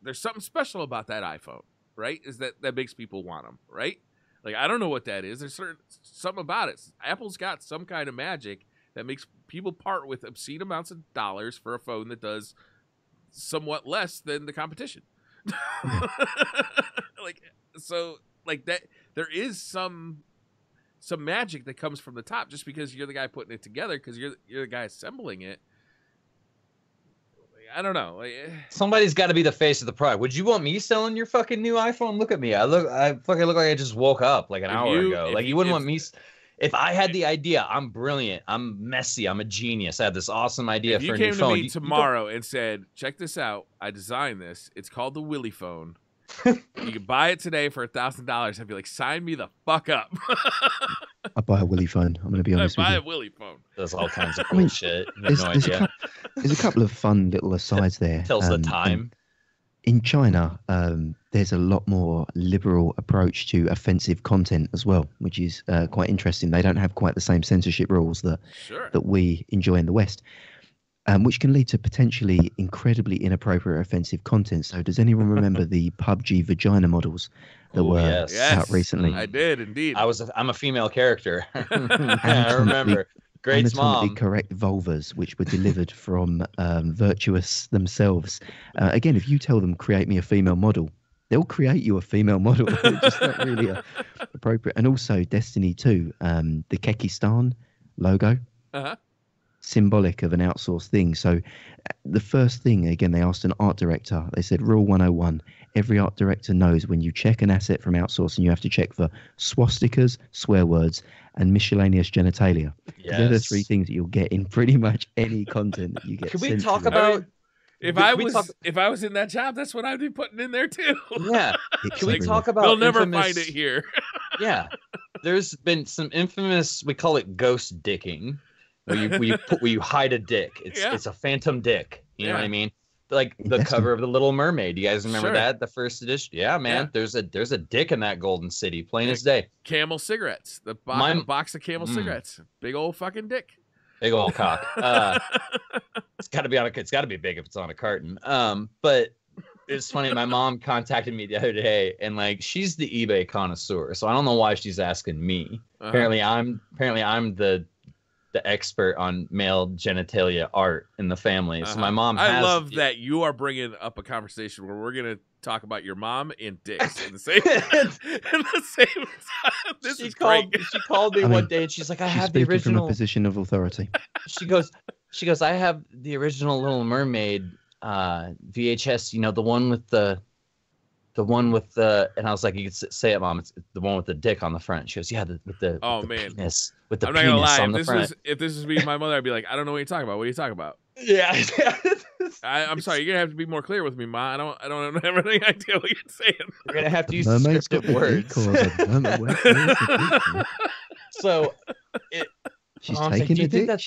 there's something special about that iPhone, right? Is that makes people want them, right? Like I don't know what that is. There's something about it. Apple's got some kind of magic that makes people part with obscene amounts of dollars for a phone that does somewhat less than the competition. That there is some magic that comes from the top just because you're the guy putting it together, because you're the guy assembling it. I don't know. Somebody's got to be the face of the product. Would you want me selling your fucking new iPhone? Look at me. I fucking look like I just woke up like an hour ago. Like you wouldn't want me. If I had the idea, I'm brilliant, I'm messy, I'm a genius. I have this awesome idea for a new phone. If you came to me tomorrow and said, check this out, I designed this. It's called the Willy phone. You can buy it today for $1,000. I'd be like, sign me the fuck up. I'd buy a Willy phone. I'm going to be honest with you. Buy a Willy phone. There's all kinds of cool shit. You have no idea. There's a couple of fun little asides there. Tells the time. In China, there's a lot more liberal approach to offensive content as well, which is quite interesting. They don't have quite the same censorship rules that we enjoy in the West, which can lead to potentially incredibly inappropriate offensive content. So does anyone remember the PUBG vagina models that were out recently? I did, indeed. I'm a female character. I remember. Great mom. Correct vulvas, which were delivered from Virtuous themselves. Again, if you tell them, create me a female model, they'll create you a female model. It's just not really appropriate. And also Destiny 2, the Kekistan logo. Uh-huh. symbolic of an outsourced thing. So the first thing, again, they asked an art director, they said, Rule 101, every art director knows when you check an asset from outsourcing, you have to check for swastikas, swear words, and miscellaneous genitalia. Yes. They're the three things that you'll get in pretty much any content that you get. Can we sent talk to you. about... If I was in that job, that's what I'd be putting in there too. Yeah. Can we talk about... They'll never find it here. Yeah. There's been some infamous, we call it ghost dicking, where you hide a dick. It's a phantom dick. You know what I mean? Like the cover of The Little Mermaid. You guys remember that? The first edition? Yeah, man. Yeah. There's a dick in that golden city, plain as day. Camel cigarettes. The box of Camel cigarettes. Big old fucking dick. Big old cock. It's got to be big if it's on a carton. But it's funny. My mom contacted me the other day, and like she's the eBay connoisseur, so I don't know why she's asking me. Apparently, I'm the expert on male genitalia art in the family. So my mom. I love that you are bringing up a conversation where we're gonna talk about your mom and dicks in the same time. This is great. She called me one day and she's like, I have the original from a position of authority. She goes, I have the original Little Mermaid VHS, you know, the one with the and I was like, you can say it, Mom. It's the one with the dick on the front. She goes, yeah, with the penis, with the I'm not penis gonna lie. on the front. If this was me and my mother, I'd be like, I don't know what you're talking about. What are you talking about? Yeah. I'm sorry. You're gonna have to be more clear with me, Ma. I don't have any idea what you're saying. You're gonna have to use scripted words. So, she's taking a dick.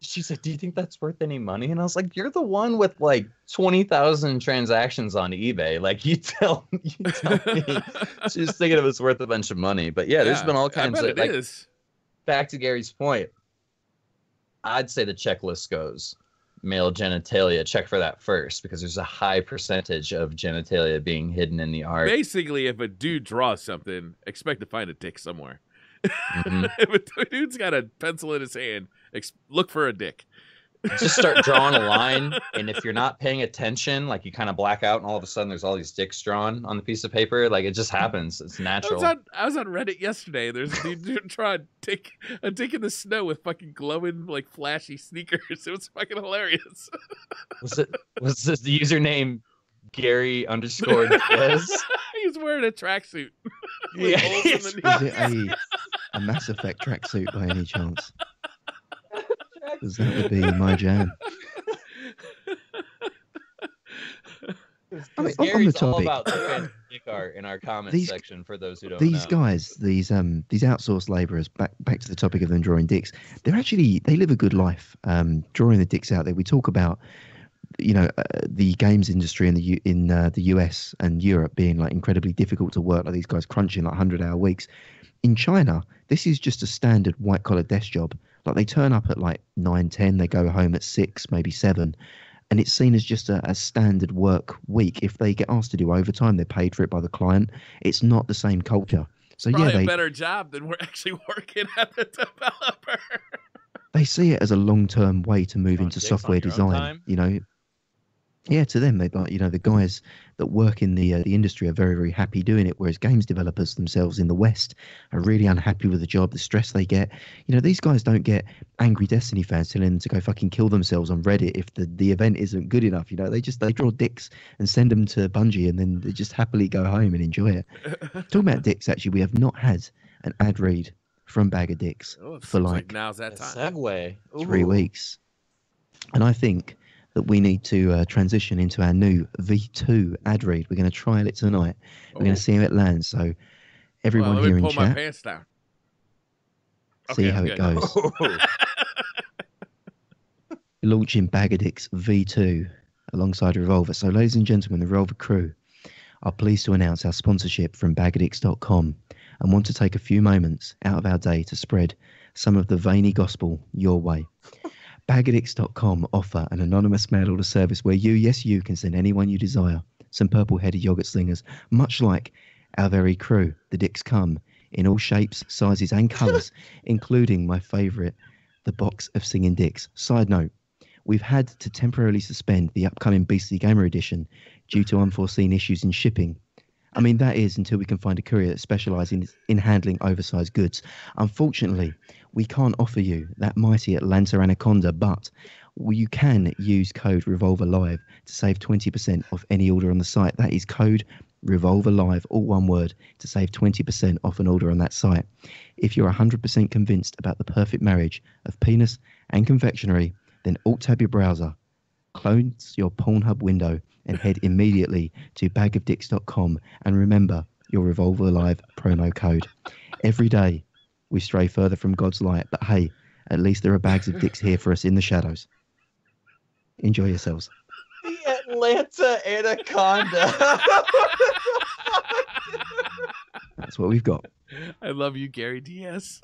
She's like, do you think that's worth any money? And I was like, you're the one with like 20,000 transactions on eBay. Like, you tell me. She's thinking it was worth a bunch of money. But yeah, there's been all kinds of like. Back to Gary's point, I'd say the checklist goes male genitalia. Check for that first, because there's a high percentage of genitalia being hidden in the art. Basically, if a dude draws something, expect to find a dick somewhere. If a dude's got a pencil in his hand, look for a dick. Just start drawing a line, and if you're not paying attention, like you kind of black out, and all of a sudden there's all these dicks drawn on the piece of paper. Like, it just happens. It's natural. I was on Reddit yesterday. There's a dude trying to take a dick in the snow with fucking glowing, like, flashy sneakers. It was fucking hilarious. Was this the username Gary_Diaz? He's wearing a tracksuit. Yeah. Is it a Mass Effect tracksuit by any chance? Because that would be my jam. I mean, on the topic, all about the dick art in our comments section for those who don't know. These guys, these outsourced labourers, back to the topic of them drawing dicks, they live a good life drawing the dicks out there. We talk about, you know, the games industry in the US and Europe being like incredibly difficult to work, like these guys crunching like 100-hour weeks. In China, this is just a standard white-collar desk job. Like, they turn up at like 9, 10, they go home at 6, maybe 7, and it's seen as just a standard work week. If they get asked to do overtime, they're paid for it by the client. It's not the same culture. So probably a better job than we're actually working at the developer. They see it as a long-term way to move into software design. You know, yeah, to them, they like, you know, the guys that work in the industry are very, very happy doing it, whereas games developers themselves in the West are really unhappy with the job, the stress they get. You know, these guys don't get angry Destiny fans telling them to go fucking kill themselves on Reddit if the event isn't good enough. You know, they draw dicks and send them to Bungie, and then they just happily go home and enjoy it. Talking about dicks, actually, we have not had an ad read from Bag of Dicks for like now's that time. Segue. 3 weeks, and I think that we need to transition into our new V2 ad read. We're going to trial it tonight. We're going to see how it lands. So everyone here in chat, pull my pants down. See how it goes. Launching Bag of Dicks V2 alongside Revolver. So, ladies and gentlemen, the Revolver crew are pleased to announce our sponsorship from bagadicks.com and want to take a few moments out of our day to spread some of the veiny gospel your way. Bagadicks.com offer an anonymous mail order service where you can send anyone you desire some purple-headed yogurt slingers, much like our very crew. The dicks come in all shapes, sizes and colours, including my favourite, the box of singing dicks. Side note, we've had to temporarily suspend the upcoming Beastly Gamer edition due to unforeseen issues in shipping. I mean, that is until we can find a courier that specialises in handling oversized goods. Unfortunately, we can't offer you that mighty Atlanta Anaconda, but you can use code Revolver Live to save 20% off any order on the site. That is code Revolver Live, all one word, to save 20% off an order on that site. If you're 100% convinced about the perfect marriage of penis and confectionery, then alt-tab your browser, close your Pornhub window, and head immediately to bagofdicks.com and remember your Revolver Live promo code. Every day we stray further from God's light, but hey, at least there are bags of dicks here for us in the shadows. Enjoy yourselves. The Atlanta Anaconda. That's what we've got. I love you, Gary Diaz.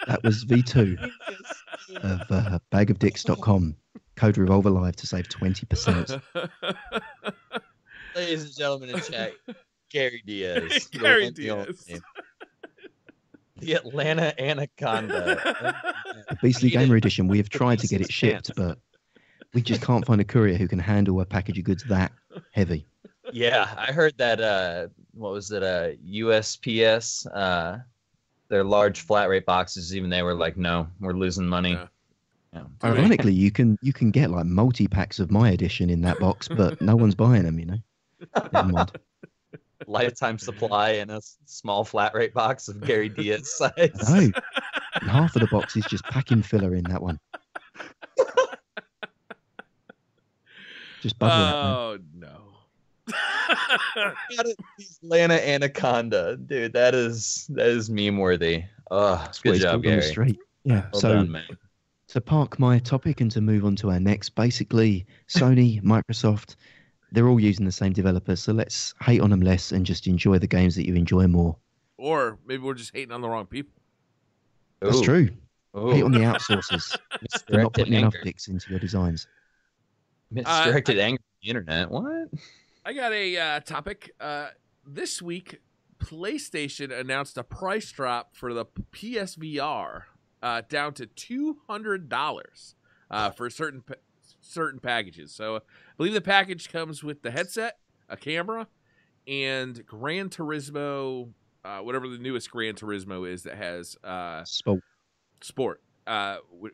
That was V2 of bagofdicks.com. Code Revolver Live to save 20%. Ladies and gentlemen in chat, Gary Diaz. Gary Diaz. The Atlanta Anaconda. The Beastly Gamer Edition, we have tried to get it shipped, but we just can't find a courier who can handle a package of goods that heavy. Yeah, I heard that, what was it, USPS, their large flat rate boxes, even they were like, no, we're losing money. Yeah. Yeah. Ironically, you can get like multi-packs of my edition in that box, but no one's buying them, you know? Never mind. Lifetime supply in a small flat rate box of Gary Diaz size. No. And half of the box is just packing filler in that one. Just bubble wrap, man. Oh, no. Atlanta Anaconda. Dude, that is meme worthy. Oh, That's what good it's job, called on the Gary. street. Yeah. Well So done, man. to park my topic and to move on to our next, basically Sony, Microsoft, they're all using the same developers. So let's hate on them less and just enjoy the games that you enjoy more. Or maybe we're just hating on the wrong people. That's Ooh. true. Ooh. Hate on the outsourcers for not Misdirected putting enough anger. dicks into your designs. Misdirected anger on the internet. What? I got a topic. This week, PlayStation announced a price drop for the PSVR down to $200 for certain packages. So I believe the package comes with the headset, a camera, and Gran Turismo, whatever the newest Gran Turismo is that has Sport,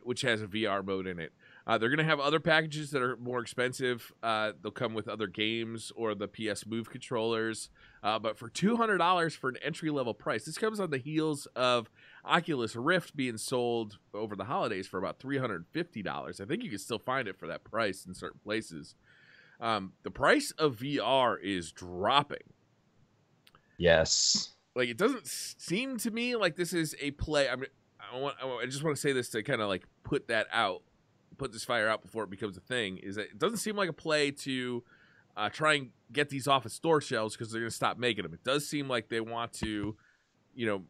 which has a VR mode in it. They're going to have other packages that are more expensive. They'll come with other games or the PS Move controllers. But for $200 for an entry-level price, this comes on the heels of Oculus Rift being sold over the holidays for about $350. I think you can still find it for that price in certain places. The price of VR is dropping. Yes. Like, it doesn't seem to me like this is a play. I just want to say this to kind of like put this fire out before it becomes a thing, is that it doesn't seem like a play to try and get these off of store shelves because they're going to stop making them. It does seem like they want to,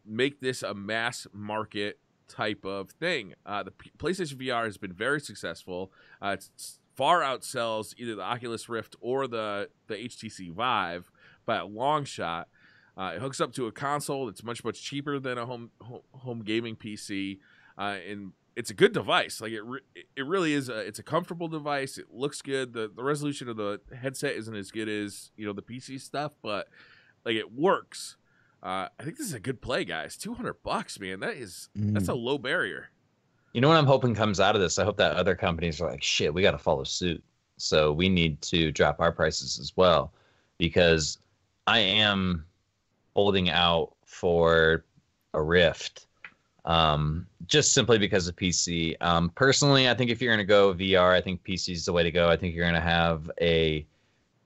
make this a mass market type of thing. The PlayStation VR has been very successful. It far outsells either the Oculus Rift or the HTC Vive by a long shot. It hooks up to a console that's much, much cheaper than a home gaming PC, and it's a good device. Like it really is. It's a comfortable device. It looks good. The resolution of the headset isn't as good as the PC stuff, but like it works. I think this is a good play, guys. $200, man. That's a low barrier. You know what I'm hoping comes out of this? I hope that other companies are like, shit, we got to follow suit. So we need to drop our prices as well, because I am holding out for a Rift. Just simply because of PC. Personally, I think if you're going to go VR, I think PC is the way to go. I think you're going to have a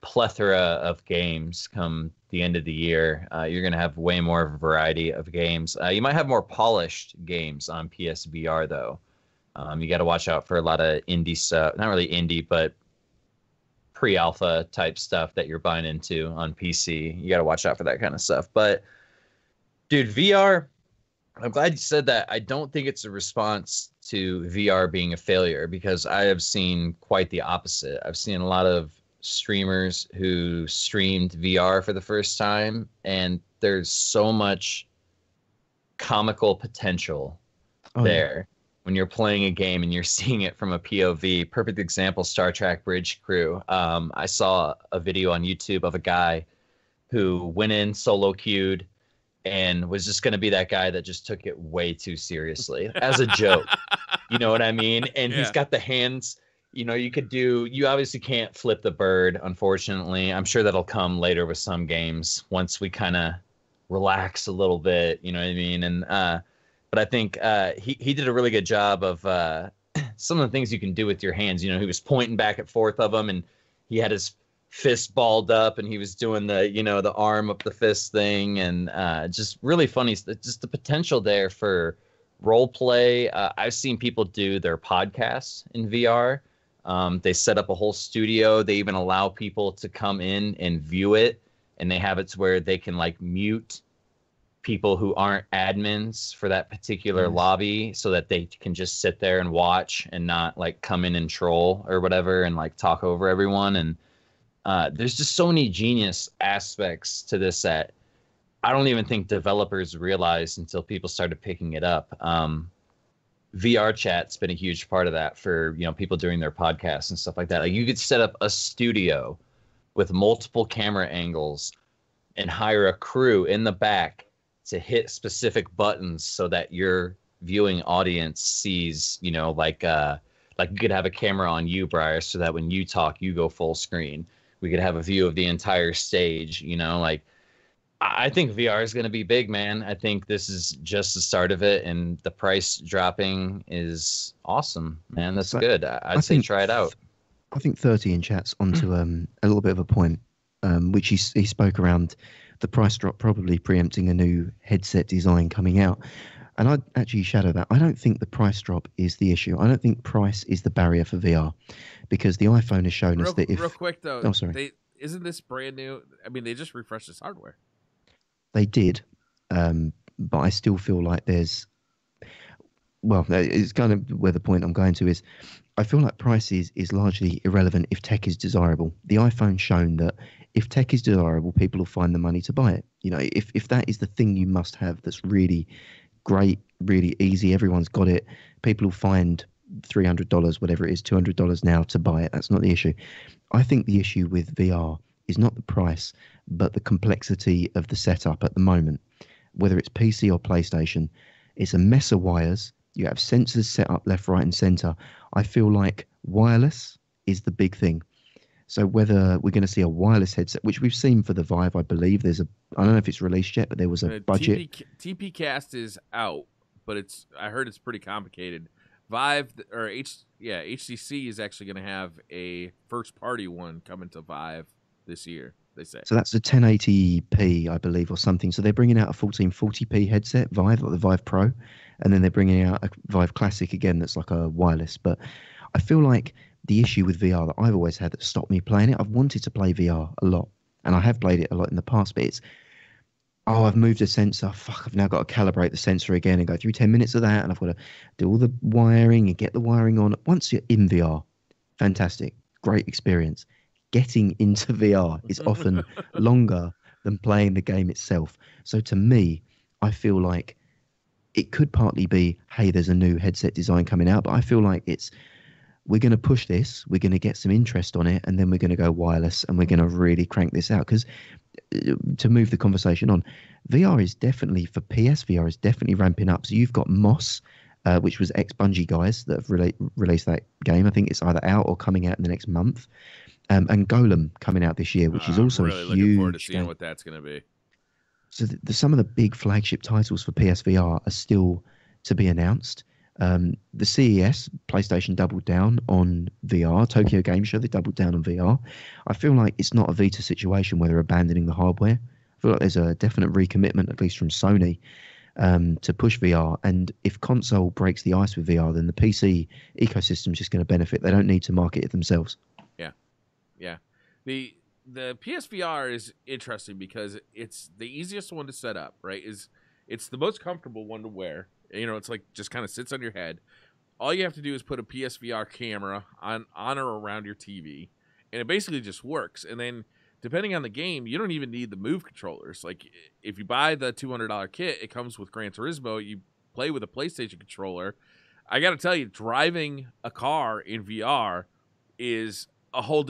plethora of games come the end of the year. You're going to have way more of a variety of games. You might have more polished games on PSVR, though. You got to watch out for a lot of indie stuff. Not really indie, but pre-alpha type stuff that you're buying into on PC. You got to watch out for that kind of stuff. But, dude, VR... I'm glad you said that. I don't think it's a response to VR being a failure, because I have seen quite the opposite. I've seen a lot of streamers who streamed VR for the first time, and there's so much comical potential there when you're playing a game and you're seeing it from a POV. Perfect example, Star Trek Bridge Crew. I saw a video on YouTube of a guy who went in solo queued and was just going to be that guy that just took it way too seriously as a joke. You know what I mean? And he's got the hands, you obviously can't flip the bird, unfortunately. I'm sure that'll come later with some games once we kind of relax a little bit, you know what I mean? And, but I think he did a really good job of some of the things you can do with your hands. He was pointing back and forth of them, and he had his fist balled up, and he was doing the arm up the fist thing, and just really funny. Just the potential there for role play. I've seen people do their podcasts in VR. They set up a whole studio. They even allow people to come in and view it, and they have it to where they can like mute people who aren't admins for that particular lobby, so that they can just sit there and watch and not like come in and troll or whatever and like talk over everyone. And there's just so many genius aspects to this that I don't even think developers realized until people started picking it up. VR chat's been a huge part of that for people doing their podcasts and stuff like that. Like, you could set up a studio with multiple camera angles and hire a crew in the back to hit specific buttons so that your viewing audience sees, like you could have a camera on you, Briar, so that when you talk, you go full screen. We could have a view of the entire stage, like I think VR is going to be big, man. I think this is just the start of it, and the price dropping is awesome, man. That's good. I'd say try it out. I think 30 in chat's onto a little bit of a point, which he spoke around the price drop probably preempting a new headset design coming out. And I'd actually shadow that. I don't think the price drop is the issue. I don't think price is the barrier for VR, because the iPhone has shown us that if... Real quick, though. Oh, sorry. Isn't this brand new? I mean, they just refreshed this hardware. They did, but I still feel like there's... Well, it's kind of where the point I'm going to is, I feel like price is largely irrelevant if tech is desirable. The iPhone's shown that if tech is desirable, people will find the money to buy it. If that is the thing you must have that's really great, really easy, everyone's got it, people will find $300, whatever it is, $200 now to buy it. That's not the issue. I think the issue with VR is not the price, but the complexity of the setup at the moment. Whether it's PC or PlayStation, it's a mess of wires. You have sensors set up left, right, and center. I feel like wireless is the big thing. So whether we're going to see a wireless headset, which we've seen for the Vive, I believe I don't know if it's released yet, but there was a budget. TP-Cast is out, but I heard it's pretty complicated. Vive or HTC is actually going to have a first-party one coming to Vive this year, they say. So that's a 1080p, I believe, or something. So they're bringing out a 1440p headset, Vive, like the Vive Pro, and then they're bringing out a Vive Classic again that's like a wireless. But I feel like the issue with VR that I've always had that stopped me playing it, I've wanted to play VR a lot, and I have played it a lot in the past, but it's, I've moved a sensor, I've now got to calibrate the sensor again and go through 10 minutes of that, and I've got to do all the wiring and get the wiring on. Once you're in VR, fantastic, great experience. Getting into VR is often longer than playing the game itself. So to me, I feel like it could partly be, hey, there's a new headset design coming out, but I feel like we're going to push this, we're going to get some interest on it, and then we're going to go wireless, and we're going to really crank this out. Because to move the conversation on, VR is definitely, for PSVR, is definitely ramping up. So you've got Moss, which was ex-Bungie guys that have released that game. I think it's either out or coming out in the next month. And Golem coming out this year, which is also really a huge looking forward to seeing game. what that's going to be. So some of the big flagship titles for PSVR are still to be announced. The CES, PlayStation doubled down on VR. Tokyo Game Show, they doubled down on VR. I feel like it's not a Vita situation where they're abandoning the hardware. I feel like there's a definite recommitment, at least from Sony, to push VR. And if console breaks the ice with VR, then the PC ecosystem is just going to benefit. They don't need to market it themselves. Yeah. The PSVR is interesting because it's the easiest one to set up, right? It's the most comfortable one to wear. It's like just kind of sits on your head. All you have to do is put a PSVR camera on or around your TV, and it basically just works. And then depending on the game, you don't even need the Move controllers. Like if you buy the $200 kit, it comes with Gran Turismo. You play with a PlayStation controller. I got to tell you, driving a car in VR is a whole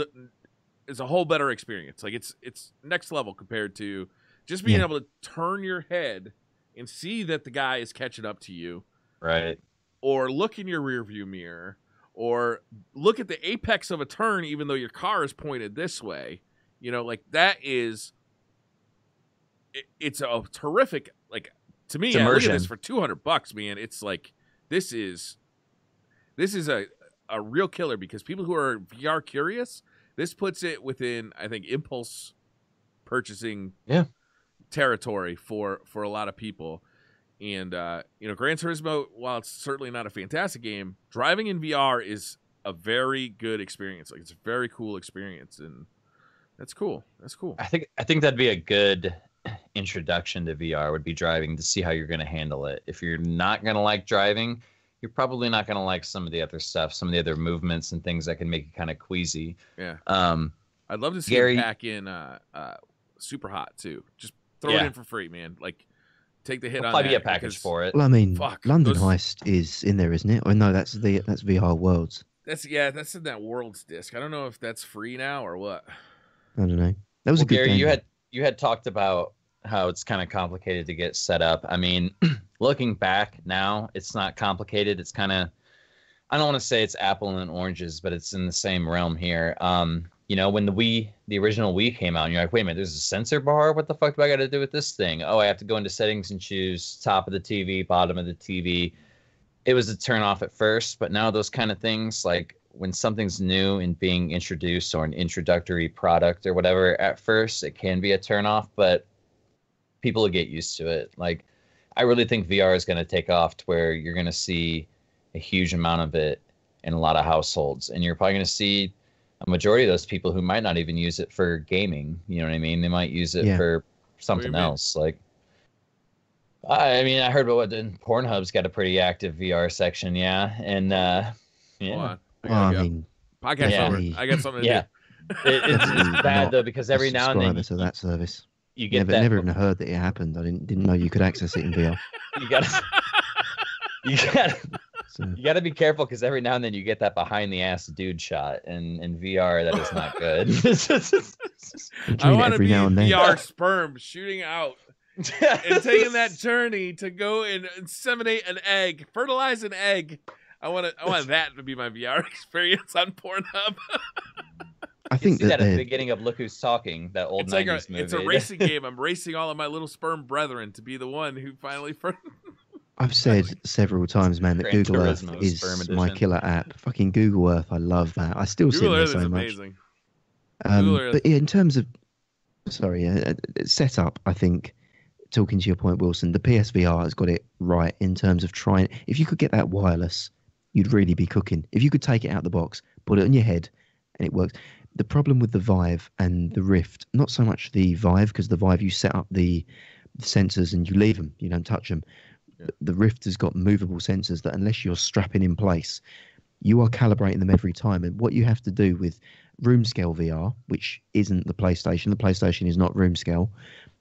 is a whole better experience. Like it's next level compared to just being able to turn your head and see that the guy is catching up to you, Right. or look in your rearview mirror, or look at the apex of a turn even though your car is pointed this way. You know, like that is it's a terrific, like, to me, I look at this for $200, man. It's like this is a real killer, because people who are VR curious, this puts it within, I think, impulse purchasing territory for a lot of people. And you know, Gran Turismo, while it's certainly not a fantastic game, driving in VR is a very good experience. Like, it's a very cool experience, and that's cool. That's cool. I think that'd be a good introduction to VR, would be driving, to see how you're going to handle it. If you're not going to like driving, you're probably not going to like some of the other stuff, some of the other movements and things that can make you kind of queasy. Yeah. I'd love to see it back in Super Hot too. Just throw it in for free, man. Like, take the hit on that. Probably be a package for it. Well, I mean, London Heist is in there, isn't it? Or no, that's VR Worlds. That's in that Worlds disc. I don't know if that's free now or what. I don't know. That was a good Gary, game. you had talked about how it's kind of complicated to get set up. I mean, looking back now, it's not complicated. It's kind of, I don't want to say it's apple and oranges, but it's in the same realm here. You know, when the original Wii came out, and you're like, wait a minute, there's a sensor bar? What the fuck do I got to do with this thing? Oh, I have to go into settings and choose top of the TV, bottom of the TV. It was a turn off at first, but now those kind of things, like when something's new and being introduced, or an introductory product or whatever, at first it can be a turn off, but people will get used to it. Like, I really think VR is going to take off to where you're going to see a huge amount of it in a lot of households, and you're probably going to see a majority of those people who might not even use it for gaming. You know what I mean? They might use it for something else. Like, I mean, I heard about Pornhub's got a pretty active VR section, and yeah. I mean, podcast over. I got something to do. It's bad though, because every now and then to that service. You get never even heard that it happened. I didn't know you could access it in VR. You gotta be careful, because every now and then you get that behind the ass dude shot, and in VR that is not good. I want to be VR sperm shooting out and taking that journey to go and inseminate an egg, fertilize an egg. I want that to be my VR experience on Pornhub. I think that at the beginning of Look Who's Talking, that old 90s movie. It's a racing game. I'm racing all of my little sperm brethren to be the one who finally. I've said several times, man, that Google Earth is my killer app. Fucking Google Earth, I love that. I still see it so much. Amazing. But in terms of setup, I think, talking to your point, Wilson, the PSVR has got it right in terms of trying. If you could get that wireless, you'd really be cooking. If you could take it out of the box, put it on your head, and it works. The problem with the Vive and the Rift, not so much the Vive, because the Vive, you set up the sensors and you leave them, you don't touch them. Yeah. The Rift has got movable sensors that, unless you're strapping in place, you are calibrating them every time. And what you have to do with room scale VR, which isn't the PlayStation is not room scale,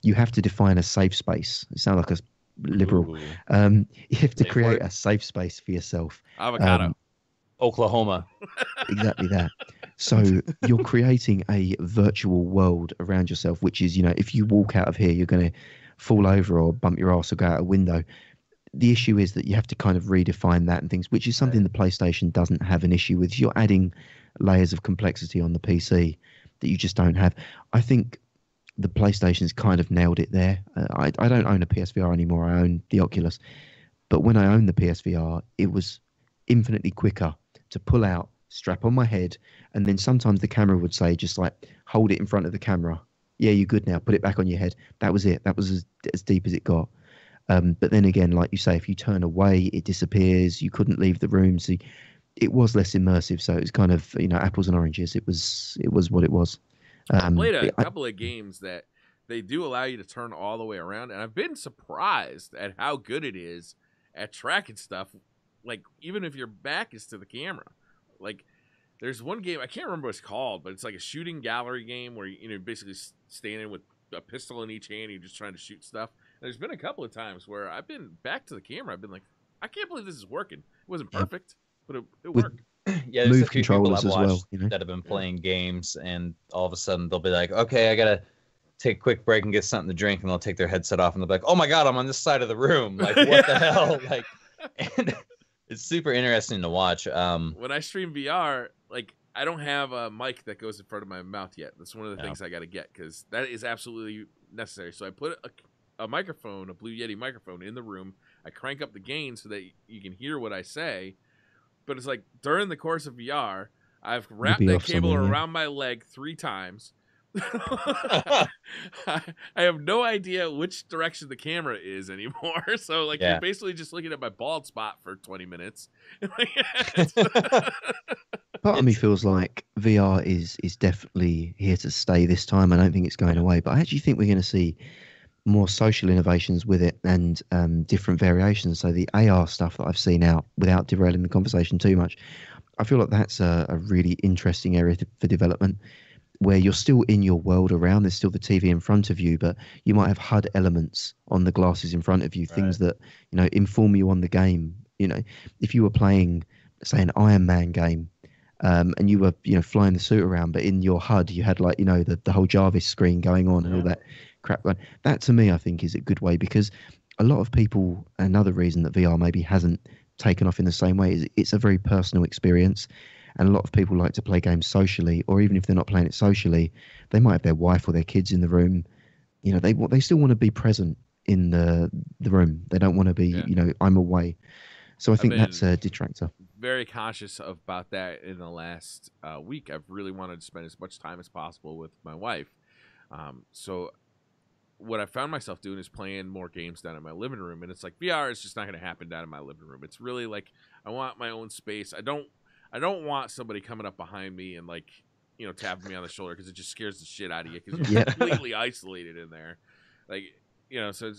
you have to define a safe space. It sounds like a liberal. You have to create a safe space for yourself. Avocado. Oklahoma. Exactly that. So you're creating a virtual world around yourself, which is, you know, if you walk out of here, you're going to fall over or bump your ass or go out a window. The issue is that you have to kind of redefine that and things, which is something the PlayStation doesn't have an issue with. You're adding layers of complexity on the PC that you just don't have. I think the PlayStation's kind of nailed it there. I don't own a PSVR anymore. I own the Oculus. But when I owned the PSVR, it was infinitely quicker to pull out, strap on my head, and then sometimes the camera would say, just like, hold it in front of the camera. Yeah, you're good now. Put it back on your head. That was it. That was as deep as it got. But then again, like you say, if you turn away, it disappears. You couldn't leave the room. So it was less immersive. So it was kind of, you know, apples and oranges. It was what it was. I played a couple of games that they do allow you to turn all the way around, and I've been surprised at how good it is at tracking stuff. Like, even if your back is to the camera. Like, there's one game, I can't remember what it's called, but it's like a shooting gallery game where you know, basically standing with a pistol in each hand, you're just trying to shoot stuff. And there's been a couple of times where I've been back to the camera. I've been like, I can't believe this is working. It wasn't perfect, but it worked. Yeah, there's a move few people controllers I've as watched well. You know, that have been playing games, and all of a sudden they'll be like, "Okay, I gotta take a quick break and get something to drink," and they'll take their headset off, and they'll be like, "Oh my god, I'm on this side of the room! Like, what the hell?" Like, and it's super interesting to watch. When I stream VR, like I don't have a mic that goes in front of my mouth yet. That's one of the No. things I got to get because that is absolutely necessary. So I put a microphone, a Blue Yeti microphone, in the room. I crank up the gain so that you can hear what I say. But it's like during the course of VR, I've wrapped be that off cable somewhere, yeah. around my leg 3 times. I have no idea which direction the camera is anymore. So like you're basically just looking at my bald spot for 20 minutes. Part of me feels like VR is definitely here to stay this time. I don't think it's going away, but I actually think we're going to see more social innovations with it and different variations. So the AR stuff that I've seen out, without derailing the conversation too much, I feel like that's a really interesting area for development, where you're still in your world around. There's still the TV in front of you, but you might have HUD elements on the glasses in front of you, things that, you know, inform you on the game. You know, if you were playing, say, an Iron Man game, and you were, you know, flying the suit around, but in your HUD you had, like, you know, the whole Jarvis screen going on and all that crap. That to me, I think, is a good way, because a lot of people, another reason that VR maybe hasn't taken off in the same way is it's a very personal experience. And a lot of people like to play games socially, or even if they're not playing it socially, they might have their wife or their kids in the room. You know, they still want to be present in the room. They don't want to be, you know, I'm away. So I think that's a detractor. Very conscious about that in the last week. I've really wanted to spend as much time as possible with my wife. So what I found myself doing is playing more games down in my living room. And it's like VR is just not going to happen down in my living room. It's really like I want my own space. I don't want somebody coming up behind me and, like, you know, tapping me on the shoulder, because it just scares the shit out of you, because you're completely isolated in there. Like, you know, so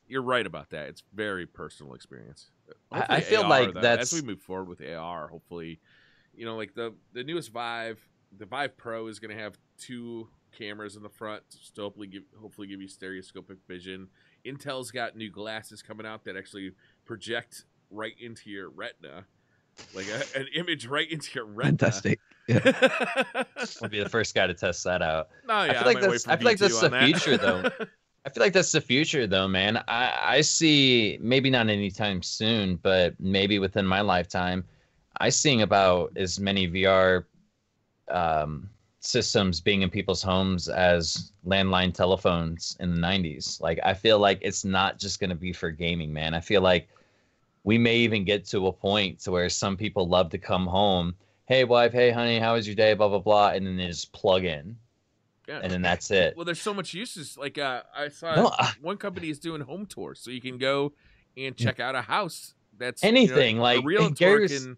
you're right about that. It's very personal experience. I feel AR, like as we move forward with AR, hopefully, you know, like the newest Vive, the Vive Pro is going to have 2 cameras in the front to hopefully give you stereoscopic vision. Intel's got new glasses coming out that actually project right into your retina. Like an image right into your retina. Fantastic. Yeah. I'll be the first guy to test that out. No, yeah, I feel like that's the future, though. I feel like that's the future, though, man. I see, maybe not anytime soon, but maybe within my lifetime, I seeing about as many VR systems being in people's homes as landline telephones in the 90s. Like, I feel like it's not just going to be for gaming, man. I feel like we may even get to a point to where some people love to come home, hey wife, hey honey, how was your day, blah blah blah, and then they just plug in, and then that's it. Well, there's so much uses. Like I saw one company is doing home tours, so you can go and check out a house that's anything, you know, like a realtor can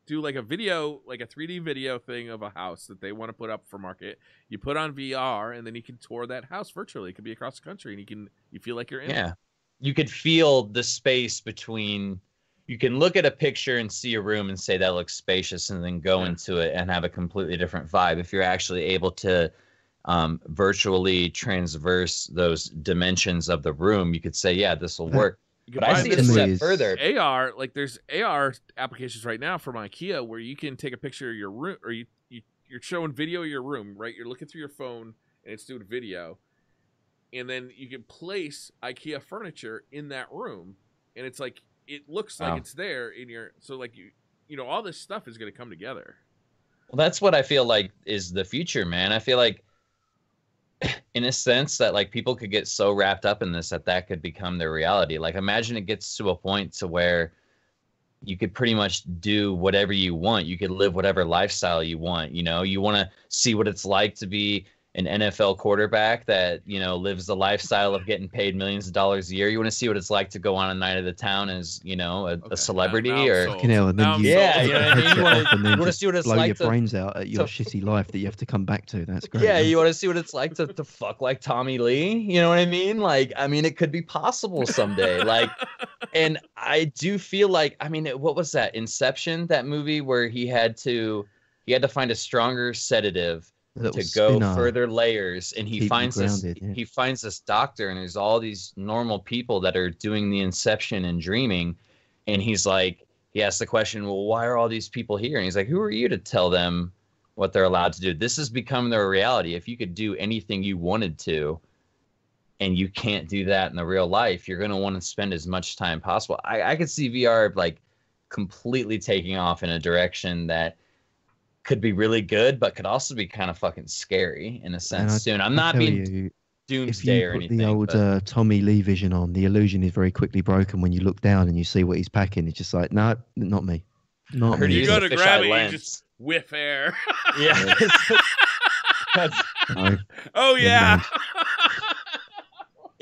do like a video, like a 3D video thing of a house that they want to put up for market. You put on VR, and then you can tour that house virtually. It could be across the country, and you feel like you're in it. You could feel the space between. You can look at a picture and see a room and say that looks spacious, and then go into it and have a completely different vibe. If you're actually able to virtually transverse those dimensions of the room, you could say, yeah, this will work. But I see it a step further. AR, like there's AR applications right now from IKEA where you can take a picture of your room, or you're showing video of your room, right? You're looking through your phone and it's doing video. And then you can place IKEA furniture in that room, and it's like, it looks like it's there in your, so like you know, all this stuff is going to come together. Well, that's what I feel like is the future, man. I feel like, in a sense, that like people could get so wrapped up in this that could become their reality. Like, imagine it gets to a point to where you could pretty much do whatever you want. You could live whatever lifestyle you want. You know, you want to see what it's like to be an NFL quarterback that, you know, lives the lifestyle of getting paid millions of dollars a year. You want to see what it's like to go on a night of the town as, you know, a celebrity, or you know, and then you want to see what it's blow like your to brains out at your shitty life that you have to come back to. That's great. Yeah, you want to see what it's like to fuck like Tommy Lee. You know what I mean? Like, I mean, it could be possible someday. Like, and I do feel like, I mean, what was that? Inception, that movie where he had to find a stronger sedative to go further layers, and he finds this doctor, and there's all these normal people that are doing the inception and dreaming, and he's like, he asked the question, well, why are all these people here? And he's like, who are you to tell them what they're allowed to do? This has become their reality. If you could do anything you wanted to, and you can't do that in the real life, you're going to want to spend as much time possible. I could see VR like completely taking off in a direction that could be really good, but could also be kind of fucking scary in a sense soon. I'm not being doomsday or anything. If you put the old Tommy Lee vision on, the illusion is very quickly broken when you look down and you see what he's packing. It's just like, no, not me. Not me. You go to grab it, you just whiff air. Yeah. No. Oh, yeah.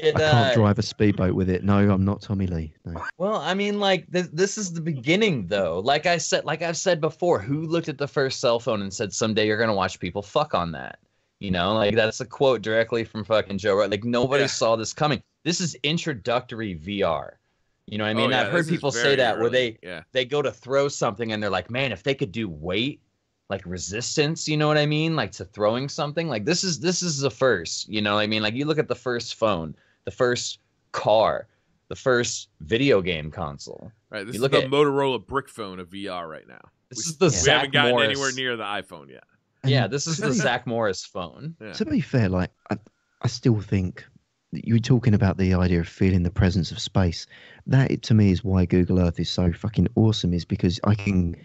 I can't drive a speedboat with it. No, I'm not Tommy Lee. No. Well, I mean, like this is the beginning, though. Like I've said before, who looked at the first cell phone and said, "Someday you're gonna watch people fuck on that"? You know, like that's a quote directly from fucking Joe. Right? Like nobody saw this coming. This is introductory VR. You know what I mean? I've heard people say that where they go to throw something and they're like, "Man, if they could do weight, like resistance, you know what I mean? Like to throwing something. Like this is the first. You know what I mean? Like you look at the first phone, the first car, the first video game console. Right. This is the Motorola brick phone of VR right now. This is the we haven't gotten anywhere near the iPhone yet. Yeah, this is the Zach Morris phone. Yeah. To be fair, like I still think that you were talking about the idea of feeling the presence of space. That to me is why Google Earth is so fucking awesome. Is because I can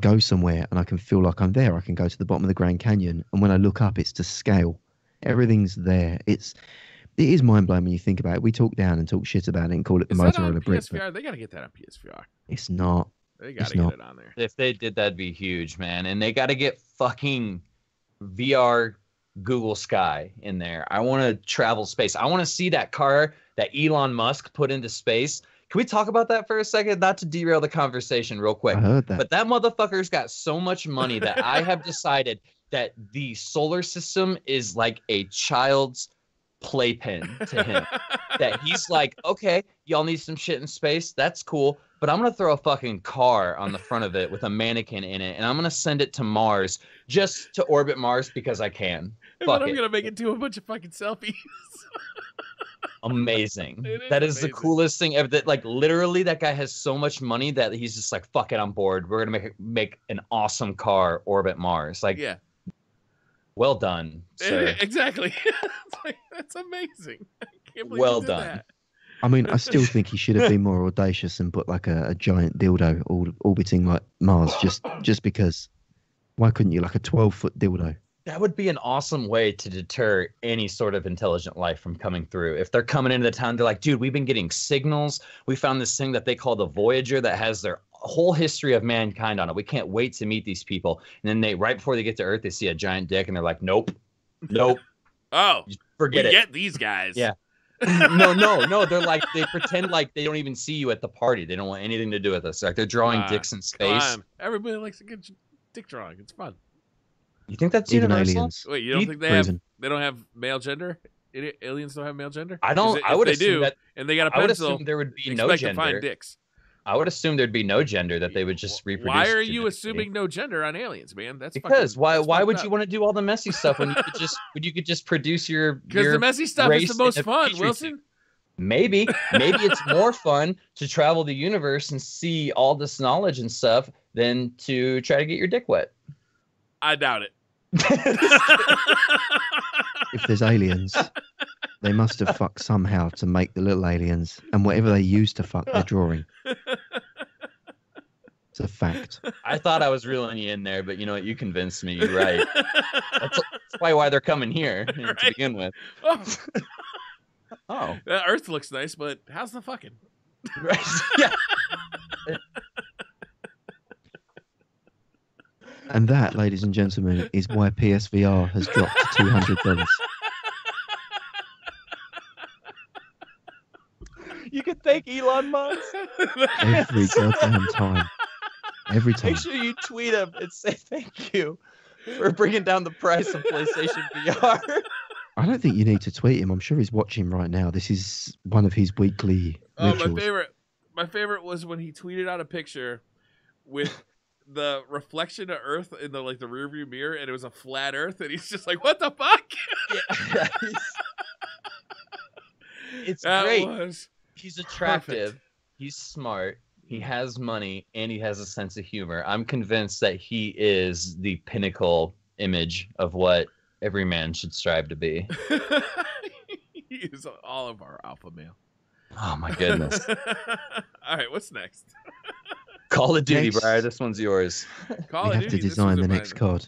go somewhere and I can feel like I'm there. I can go to the bottom of the Grand Canyon, and when I look up, it's to scale. Everything's there. It is mind blowing when you think about it. We talk down and talk shit about it and call it the Motorola brick. PSVR? They got to get that on PSVR. It's not. They got to get it on there. If they did, that'd be huge, man. And they got to get fucking VR Google Sky in there. I want to travel space. I want to see that car that Elon Musk put into space. Can we talk about that for a second? Not to derail the conversation real quick. I heard that. But that motherfucker's got so much money that I have decided that the solar system is like a child's playpen to him. That he's like, okay, y'all need some shit in space. That's cool. But I'm going to throw a fucking car on the front of it with a mannequin in it, and I'm going to send it to Mars just to orbit Mars because I can. But I'm going to make it do a bunch of fucking selfies. Amazing. That is amazing. The coolest thing ever. That, like, literally, that guy has so much money that he's just like, fuck it, I'm bored. We're going to make an awesome car orbit Mars. Like, yeah. Well done, sir. Exactly. It's like, that's amazing. I can't believe well you did done. That. I mean, I still think he should have been more audacious and put like a giant dildo orbiting like Mars just because. Why couldn't you, like a 12-foot dildo? That would be an awesome way to deter any sort of intelligent life from coming through. If they're coming into the town, they're like, dude, we've been getting signals. We found this thing that they call the Voyager that has their whole history of mankind on it. We can't wait to meet these people. And then right before they get to Earth, they see a giant dick and they're like, nope. Oh, forget it. Get these guys. Yeah. No. They're like, they pretend like they don't even see you at the party. They don't want anything to do with us. Like they're drawing dicks in space. Everybody likes a good dick drawing. It's fun. You think that's even universal? aliens? Wait, you don't think they don't have male gender? Aliens don't have male gender? I don't. I would assume that, and they got a pencil. I would assume there would be no gender. To find dicks. I would assume there'd be no gender, that they would just reproduce. Why are you assuming no gender on aliens, man? That's because why would you want to do all the messy stuff when you could just produce your because the messy stuff is the most fun, Wilson. Maybe it's more fun to travel the universe and see all this knowledge and stuff than to try to get your dick wet. I doubt it. If there's aliens, they must have fucked somehow to make the little aliens, and whatever they used to fuck, they're drawing. It's a fact. I thought I was reeling you in there, but you know what? You convinced me. You're right. That's why they're coming here to begin with. Oh. The Earth looks nice, but how's the fucking? Right. Yeah. And that, ladies and gentlemen, is why PSVR has dropped to $200. You can thank Elon Musk. Every goddamn time. Every time. Make sure you tweet him and say thank you for bringing down the price of PlayStation VR. I don't think you need to tweet him. I'm sure he's watching right now. This is one of his weekly rituals. My favorite was when he tweeted out a picture with the reflection of Earth in the rearview mirror, and it was a flat Earth, and he's just like, "What the fuck?" Yeah. It's great. He's attractive. Perfect. He's smart. He has money and he has a sense of humor. I'm convinced that he is the pinnacle image of what every man should strive to be. He is all of our alpha male. Oh my goodness. All right, what's next? Call of Duty, Next. Briar. This one's yours. Call We of have Duty. to This design was the in next mine. card.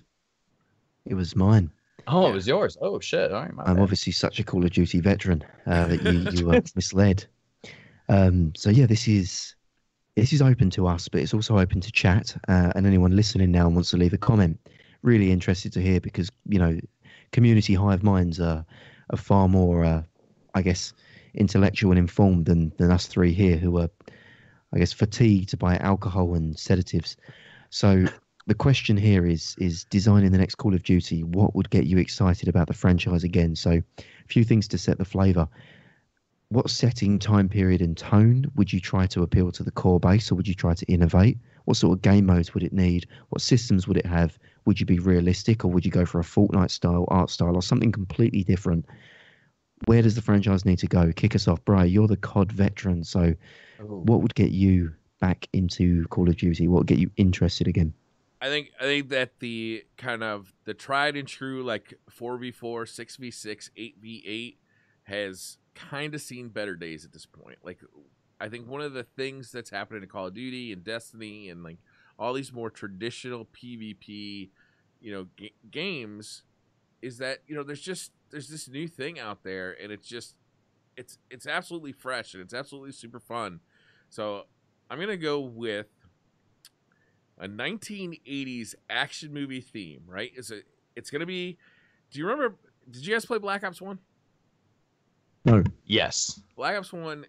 It was mine. Oh, Yeah. it was yours. Oh shit! All right, my I'm bad. obviously such a Call of Duty veteran that you were misled. So yeah, this is open to us, but it's also open to chat and anyone listening now and wants to leave a comment. Really interested to hear because community hive minds are far more, I guess, intellectual and informed than us three here who are, I guess, fatigued by alcohol and sedatives. So the question here is designing the next Call of Duty. What would get you excited about the franchise again? So a few things to set the flavour. What setting, time period, and tone would you try to appeal to the core base, or would you try to innovate? What sort of game modes would it need? What systems would it have? Would you be realistic, or would you go for a Fortnite style, art style, or something completely different? Where does the franchise need to go? Kick us off, Briar. You're the COD veteran, so what would get you back into Call of Duty? What would get you interested again? I think that the kind of the tried and true like 4v4, 6v6, 8v8 has kind of seen better days at this point. Like I think one of the things that's happening in Call of Duty and Destiny and like all these more traditional PvP, games is that, there's this new thing out there and it's absolutely fresh and it's absolutely super fun. So I'm going to go with a 1980s action movie theme, right? It's going to be, do you remember, did you guys play Black Ops 1? No. Yes. Black Ops 1,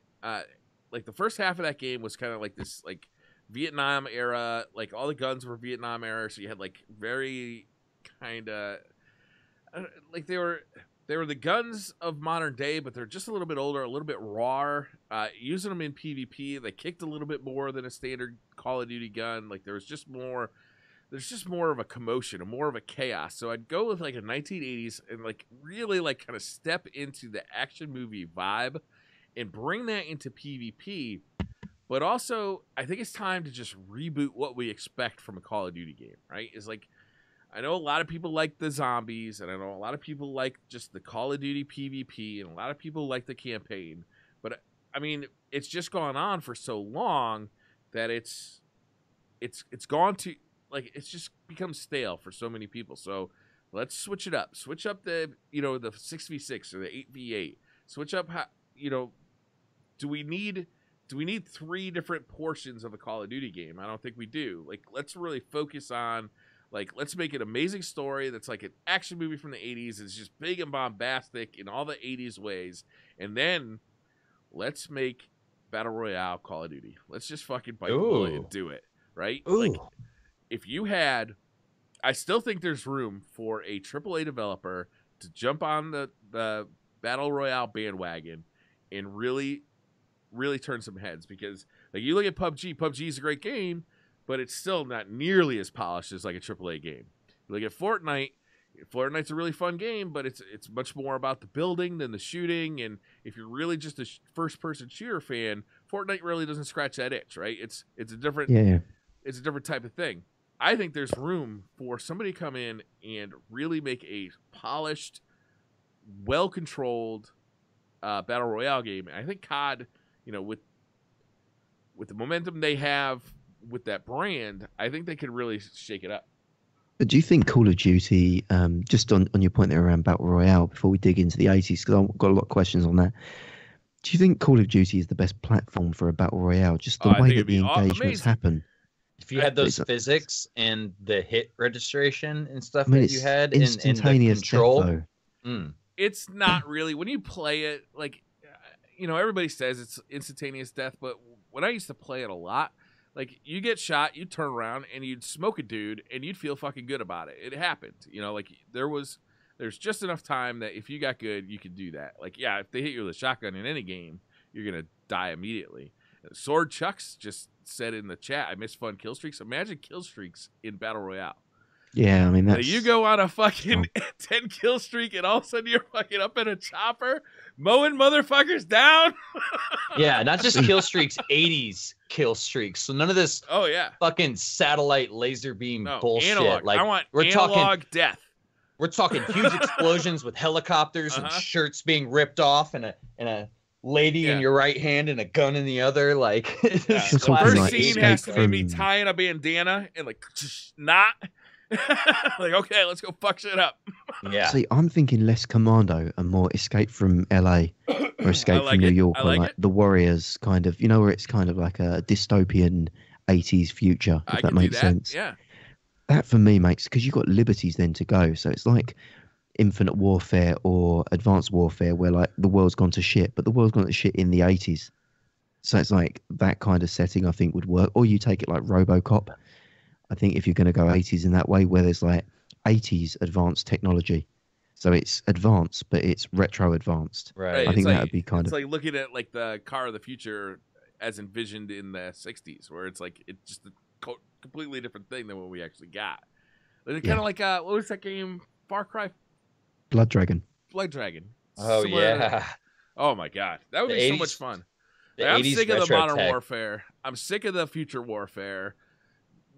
like the first half of that game was kind of like this, like Vietnam era, like all the guns were Vietnam era. So you had like very kind of, like they were the guns of modern day, but they're just a little bit older, a little bit raw. Using them in PvP, they kicked a little bit more than a standard Call of Duty gun. Like there's just more of a commotion and more of a chaos. So I'd go with like a 1980s and like really like kind of step into the action movie vibe and bring that into PvP. But also, I think it's time to just reboot what we expect from a Call of Duty game, right? Is like, I know a lot of people like the zombies, and I know a lot of people like just the Call of Duty PvP, and a lot of people like the campaign. But I mean, it's just gone on for so long that it's gone to, like, it's just become stale for so many people. So let's switch it up. Switch up the the 6v6 or the 8v8. Switch up how do we need 3 different portions of a Call of Duty game? I don't think we do. Like, let's really focus on, like, let's make an amazing story that's like an action movie from the 80s. It's just big and bombastic in all the 80s ways. And then let's make Battle Royale Call of Duty. Let's just fucking bite the bullet and do it, right? Ooh. Like, if you had, I still think there's room for a AAA developer to jump on the Battle Royale bandwagon and really turn some heads, because like you look at PUBG is a great game, but it's still not nearly as polished as like a AAA game. You look at Fortnite's a really fun game, but it's much more about the building than the shooting. And if you're really just a first person shooter fan, Fortnite really doesn't scratch that itch, right? It's a different it's a different type of thing. I think there's room for somebody to come in and really make a polished, well controlled battle royale game. And I think COD, with the momentum they have with that brand, I think they could really shake it up. But do you think Call of Duty, just on your point there around Battle Royale, before we dig into the 80s, because I've got a lot of questions on that, do you think Call of Duty is the best platform for a Battle Royale? Just the way that the engagements happen? If you had those physics and the hit registration and stuff that you had, instantaneous and the control, death, it's not really, when you play it, like, everybody says it's instantaneous death, but when I used to play it a lot, like, you get shot, you'd turn around, and you'd smoke a dude, and you'd feel fucking good about it. It happened. Like, there's just enough time that if you got good, you could do that. Like, yeah, if they hit you with a shotgun in any game, you're going to die immediately. Sword Chucks just said in the chat, I miss fun kill streaks. Imagine kill streaks in Battle Royale. Yeah, I mean Now, that's you go on a fucking 10 kill streak and all of a sudden you're fucking up in a chopper mowing motherfuckers down. Yeah, not just kill streaks, 80s kill streaks. So none of this Oh yeah, fucking satellite laser beam no bullshit. analog. Like I want we're analog talking death. we're talking huge explosions with helicopters and shirts being ripped off and a lady in your right hand and a gun in the other. Like The something first like scene Escape has to be me from- tying a bandana and like not like okay, let's go fuck shit up. yeah. See, I'm thinking less Commando and more Escape from LA or Escape like from New it. York, I or like like it. the Warriors kind of, where it's kind of like a dystopian 80s future, if I that can do makes that. sense. Yeah. That for me makes, because you've got liberties then to go. So it's like Infinite Warfare or Advanced Warfare, where like the world's gone to shit, but the world's gone to shit in the 80s. So it's like that kind of setting I think would work. Or you take it like RoboCop. I think if you're going to go 80s in that way, where there's like 80s advanced technology. So it's advanced, but it's retro advanced. Right. I think It's that would be kind it's of... like looking at like the car of the future as envisioned in the 60s, where it's like it's just a completely different thing than what we actually got. It's kind of like what was that game? Far Cry Blood Dragon. Blood Dragon. Oh Similar- Oh my god, that would The be so 80s much fun. The Like, I'm 80s sick of the retro modern tech. warfare. I'm sick of the future warfare.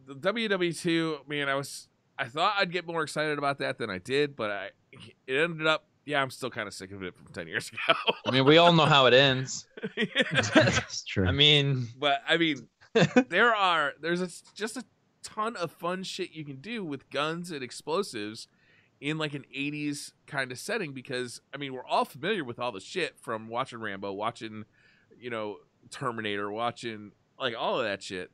The WW2, man, I thought I'd get more excited about that than I did, but it ended up, I'm still kind of sick of it from 10 years ago. I mean, we all know how it ends. That's true. I mean, there's just a ton of fun shit you can do with guns and explosives in like an 80s kind of setting, because I mean, we're all familiar with all the shit from watching Rambo, watching, Terminator, watching like all of that shit.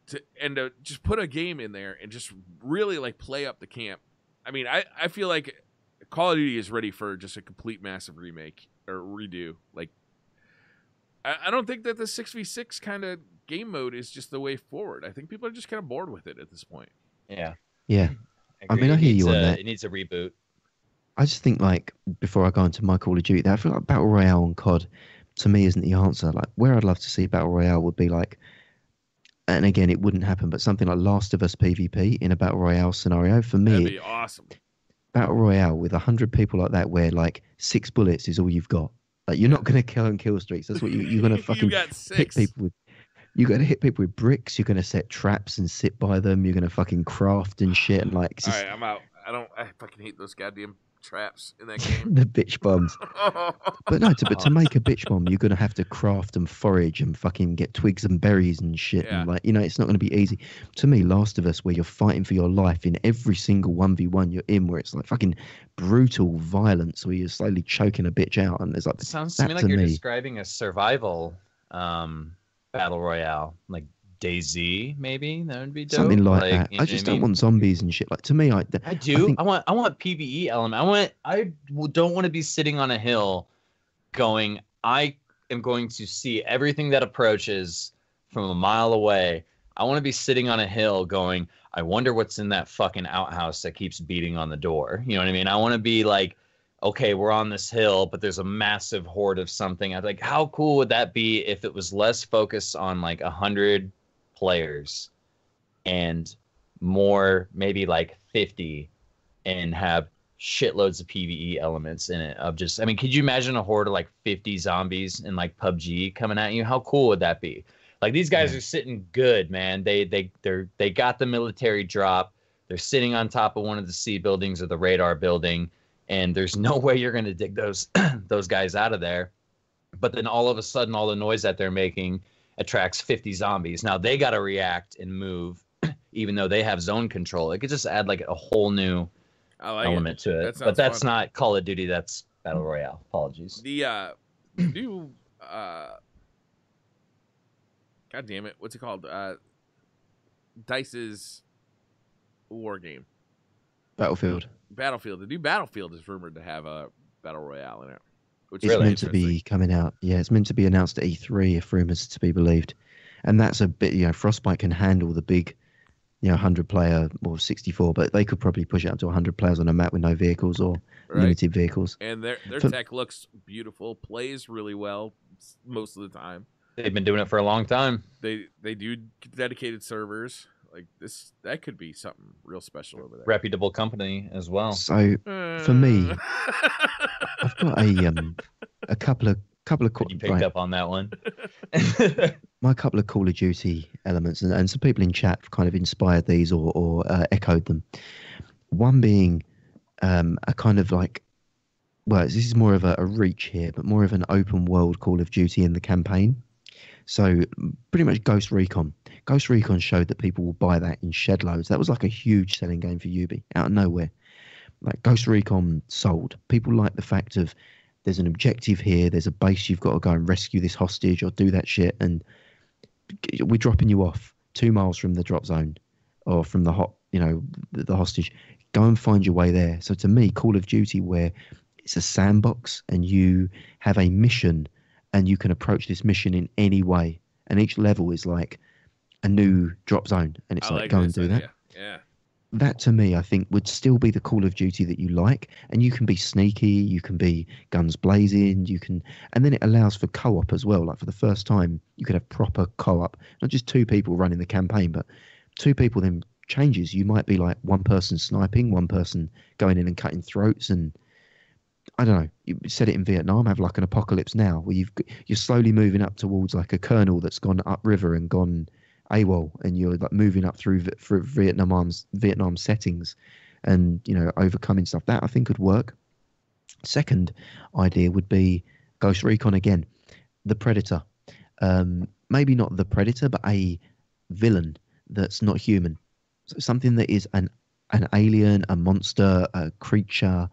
To just put a game in there and just really like play up the camp. I mean, I feel like Call of Duty is ready for just a complete massive remake or redo. Like, I don't think that the 6v6 kind of game mode is just the way forward. I think people are just kind of bored with it at this point. yeah. Yeah. I mean, agree. I hear It you needs on a- that. It needs a reboot. I just think, like, before I go into my Call of Duty, I feel like Battle Royale on COD, to me, isn't the answer. Like, where I'd love to see Battle Royale would be like, and again, it wouldn't happen, but something like Last of Us PvP in a Battle Royale scenario, for That'd me, be awesome. Battle Royale with 100 people like that, where like 6 bullets is all you've got. Like, you're not going to kill and kill streaks. That's what you're going to fucking You got hit 6. people with. You're going to hit people with bricks. You're going to set traps and sit by them. You're going to fucking craft and shit. And like, it's All just right, I'm out. I fucking hate those goddamn traps in that game. the bitch bombs. But no, to make a bitch bomb, you're going to have to craft and forage and fucking get twigs and berries and shit. Yeah. And like, it's not going to be easy. To me, Last of Us, where you're fighting for your life in every single 1v1 you're in, where it's like fucking brutal violence, where you're slowly choking a bitch out. And there's like, Sounds to that me like to you're me- describing a survival battle royale, like DayZ, maybe that would be dope. something like that. you I know just what don't want zombies and shit. Like, to me, I do. think- I want PVE element. Don't want to be sitting on a hill, going. I am going to see everything that approaches from a mile away. I want to be sitting on a hill, going. I wonder what's in that fucking outhouse that keeps beating on the door. You know what I mean? I want to be like, okay, we're on this hill, but there's a massive horde of something. I'd like, how cool would that be if it was less focused on like 100 players and more, maybe like 50, and have shitloads of PvE elements in it of just, I mean, could you imagine a horde of like 50 zombies in like PUBG coming at you? How cool would that be? Like, these guys are sitting good, man. They got the military drop. They're sitting on top of one of the C buildings or the radar building, and there's no way you're going to dig those those guys out of there. But then all of a sudden, all the noise that they're making attracts 50 zombies. Now they got to react and move, even though they have zone control. It could just add like a whole new I like element to That it. sounds But that's fun. not Call of Duty. That's Battle Royale. Apologies. The new God damn it, what's it called? Dice's war game. Battlefield. Battlefield. The new Battlefield is rumored to have a battle royale in it. Which It's is meant to interesting. be coming out. Yeah, it's meant to be announced at E3, if rumors to be believed. And that's a bit, Frostbite can handle the big, 100-player or 64, but they could probably push it up to 100 players on a map with no vehicles or Right. limited vehicles. And their For- tech looks beautiful, plays really well most of the time. They've been doing it for a long time. They do dedicated servers. Like that could be something real special over there. Reputable company as well. So for me, I've got a couple of You picked up on that one. my couple of Call of Duty elements, and some people in chat have kind of inspired these or echoed them. One being a kind of like, well, this is more of a reach here, but more of an open world Call of Duty in the campaign. So pretty much Ghost Recon. Ghost Recon showed that people will buy that in shed loads. That was like a huge selling game for Ubi out of nowhere. Like Ghost Recon sold. People like the fact of there's an objective here, there's a base, you've got to go and rescue this hostage or do that shit, and we're dropping you off 2 miles from the drop zone or from the the hostage. Go and find your way there. So to me, Call of Duty, where it's a sandbox and you have a mission and you can approach this mission in any way, and each level is like a new drop zone, and it's like go and do that. Yeah. That to me, I think, would still be the Call of Duty that you like, and you can be sneaky, you can be guns blazing, and then it allows for co-op as well. Like for the first time, you could have proper co-op, not just 2 people running the campaign, but 2 people then changes. You might be like one person sniping, one person going in and cutting throats, and I don't know. You said it in Vietnam, have like an apocalypse now, where you're slowly moving up towards like a colonel that's gone upriver and gone AWOL, and you're like moving up through Vietnam settings, and overcoming stuff. That I think could work. Second idea would be Ghost Recon again, the Predator. Maybe not the Predator, but a villain that's not human. So something that is an alien, a monster, a creature.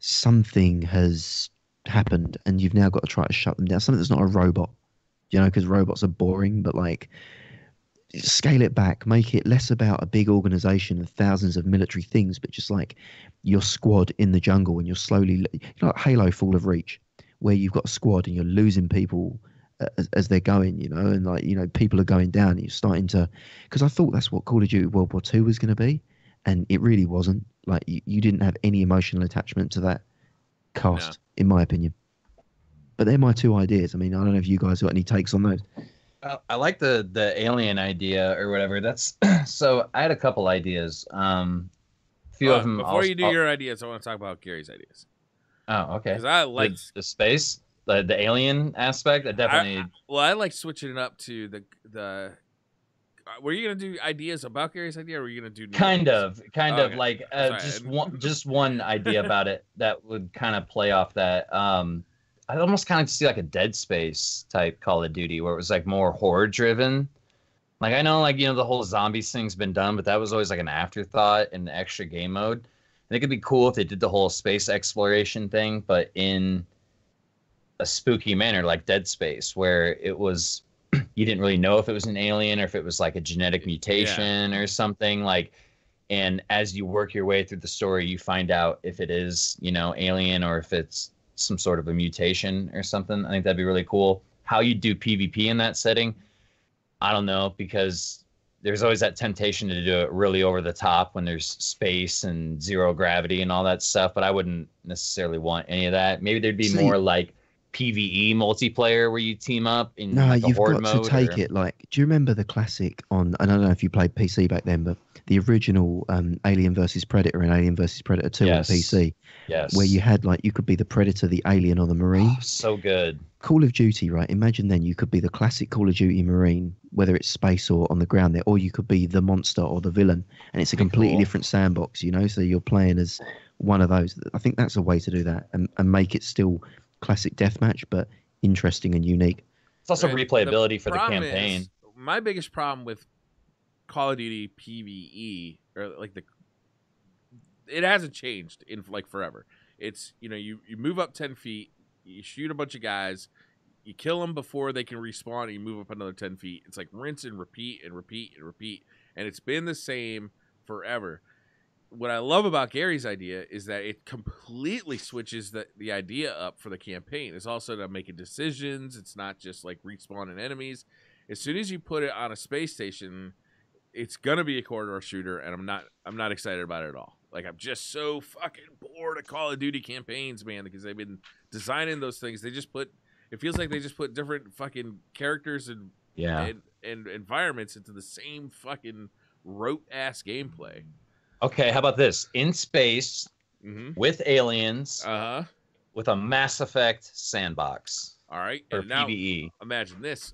Something has happened, and you've now got to try to shut them down. Something that's not a robot, because robots are boring, but like scale it back, make it less about a big organization of thousands of military things, but just like your squad in the jungle, and you're slowly, like Halo Fall of Reach, where you've got a squad and you're losing people as they're going, and like, people are going down, and you're starting to, because I thought that's what Call of Duty World War II was going to be, and it really wasn't. Like you didn't have any emotional attachment to that cast, in my opinion. But they're my 2 ideas. I mean, I don't know if you guys got any takes on those. I like the alien idea or whatever. That's so. I had a couple ideas. Few of them. Before you do your ideas, I want to talk about Gary's ideas. Oh, okay. Because I like the space, the alien aspect. I definitely. I like switching it up to the. Were you gonna do ideas about Gary's idea, or were you gonna do kind of okay. like just one idea about it that would kind of play off that. I almost kind of see like a Dead Space type Call of Duty, where it was like more horror driven. Like I know, like the whole zombies thing's been done, but that was always like an afterthought in the extra game mode. And it could be cool if they did the whole space exploration thing, but in a spooky manner, like Dead Space, where it was. You didn't really know if it was an alien or if it was like a genetic mutation or something like, and as you work your way through the story, you find out if it is, alien or if it's some sort of a mutation or something. I think that'd be really cool. How you do PvP in that setting, I don't know, because there's always that temptation to do it really over the top when there's space and zero gravity and all that stuff, but I wouldn't necessarily want any of that. Maybe there'd be more like PvE multiplayer where you team up in like you've horde got to take it like, do you remember the classic on, I don't know if you played PC back then, but the original Alien versus Predator and Alien versus Predator 2 on PC, where you had like, you could be the Predator, the Alien, or the Marine. So good. Call of Duty, right? Imagine then you could be the classic Call of Duty Marine, whether it's space or on the ground there, or you could be the monster or the villain, and it's a completely different sandbox, so you're playing as one of those. I think that's a way to do that and make it still classic deathmatch, but interesting and unique. It's also replayability for the campaign. My biggest problem with Call of Duty PvE, or like it hasn't changed in like forever. It's you move up 10 feet, you shoot a bunch of guys, you kill them before they can respawn, and you move up another 10 feet. It's like rinse and repeat and repeat and repeat, and it's been the same forever. What I love about Gary's idea is that it completely switches the idea up for the campaign. It's also to making decisions. It's not just like respawning enemies. As soon as you put it on a space station, it's gonna be a corridor shooter, and I'm not excited about it at all. Like, I'm just so fucking bored of Call of Duty campaigns, man, because they've been designing those things. It feels like they just put different fucking characters and environments into the same fucking rote ass gameplay. Okay, how about this? In space with aliens with a Mass Effect sandbox. All right, or and now PvE. imagine this.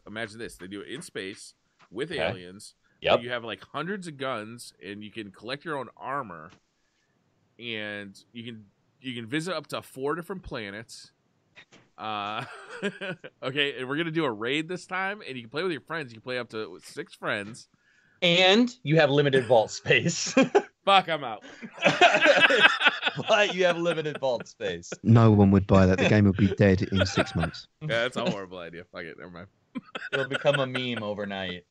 They do it in space with aliens. Yep. You have like hundreds of guns, and you can collect your own armor, and you can visit up to 4 different planets. Okay, and we're gonna do a raid this time, and you can play with your friends. You can play up to 6 friends, And you have limited vault space. Fuck, I'm out. But you have limited vault space. No one would buy that. The game would be dead in 6 months. Yeah, that's a horrible idea. Fuck it, never mind. It'll become a meme overnight.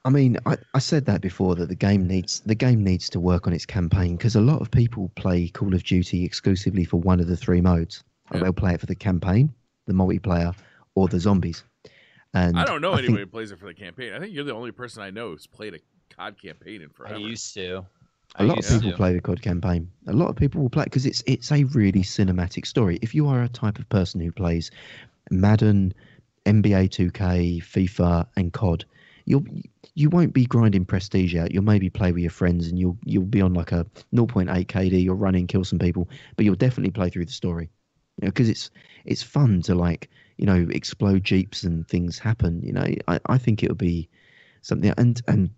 I mean, I said that before, that the game needs to work on its campaign, because a lot of people play Call of Duty exclusively for one of the 3 modes. Yeah. They'll play it for the campaign, the multiplayer, or the zombies. And I don't know anybody who plays it for the campaign. I think you're the only person I know who's played a COD campaign in forever. I used to. A lot of people play the COD campaign. A lot of people will play it because it's a really cinematic story. If you are a type of person who plays Madden, NBA 2K, FIFA, and COD, you won't be grinding prestige out. You'll maybe play with your friends, and you'll be on like a 0.8 KD. You'll run in, kill some people, but you'll definitely play through the story. Because it's fun to explode jeeps and things happen. I think it would be something. And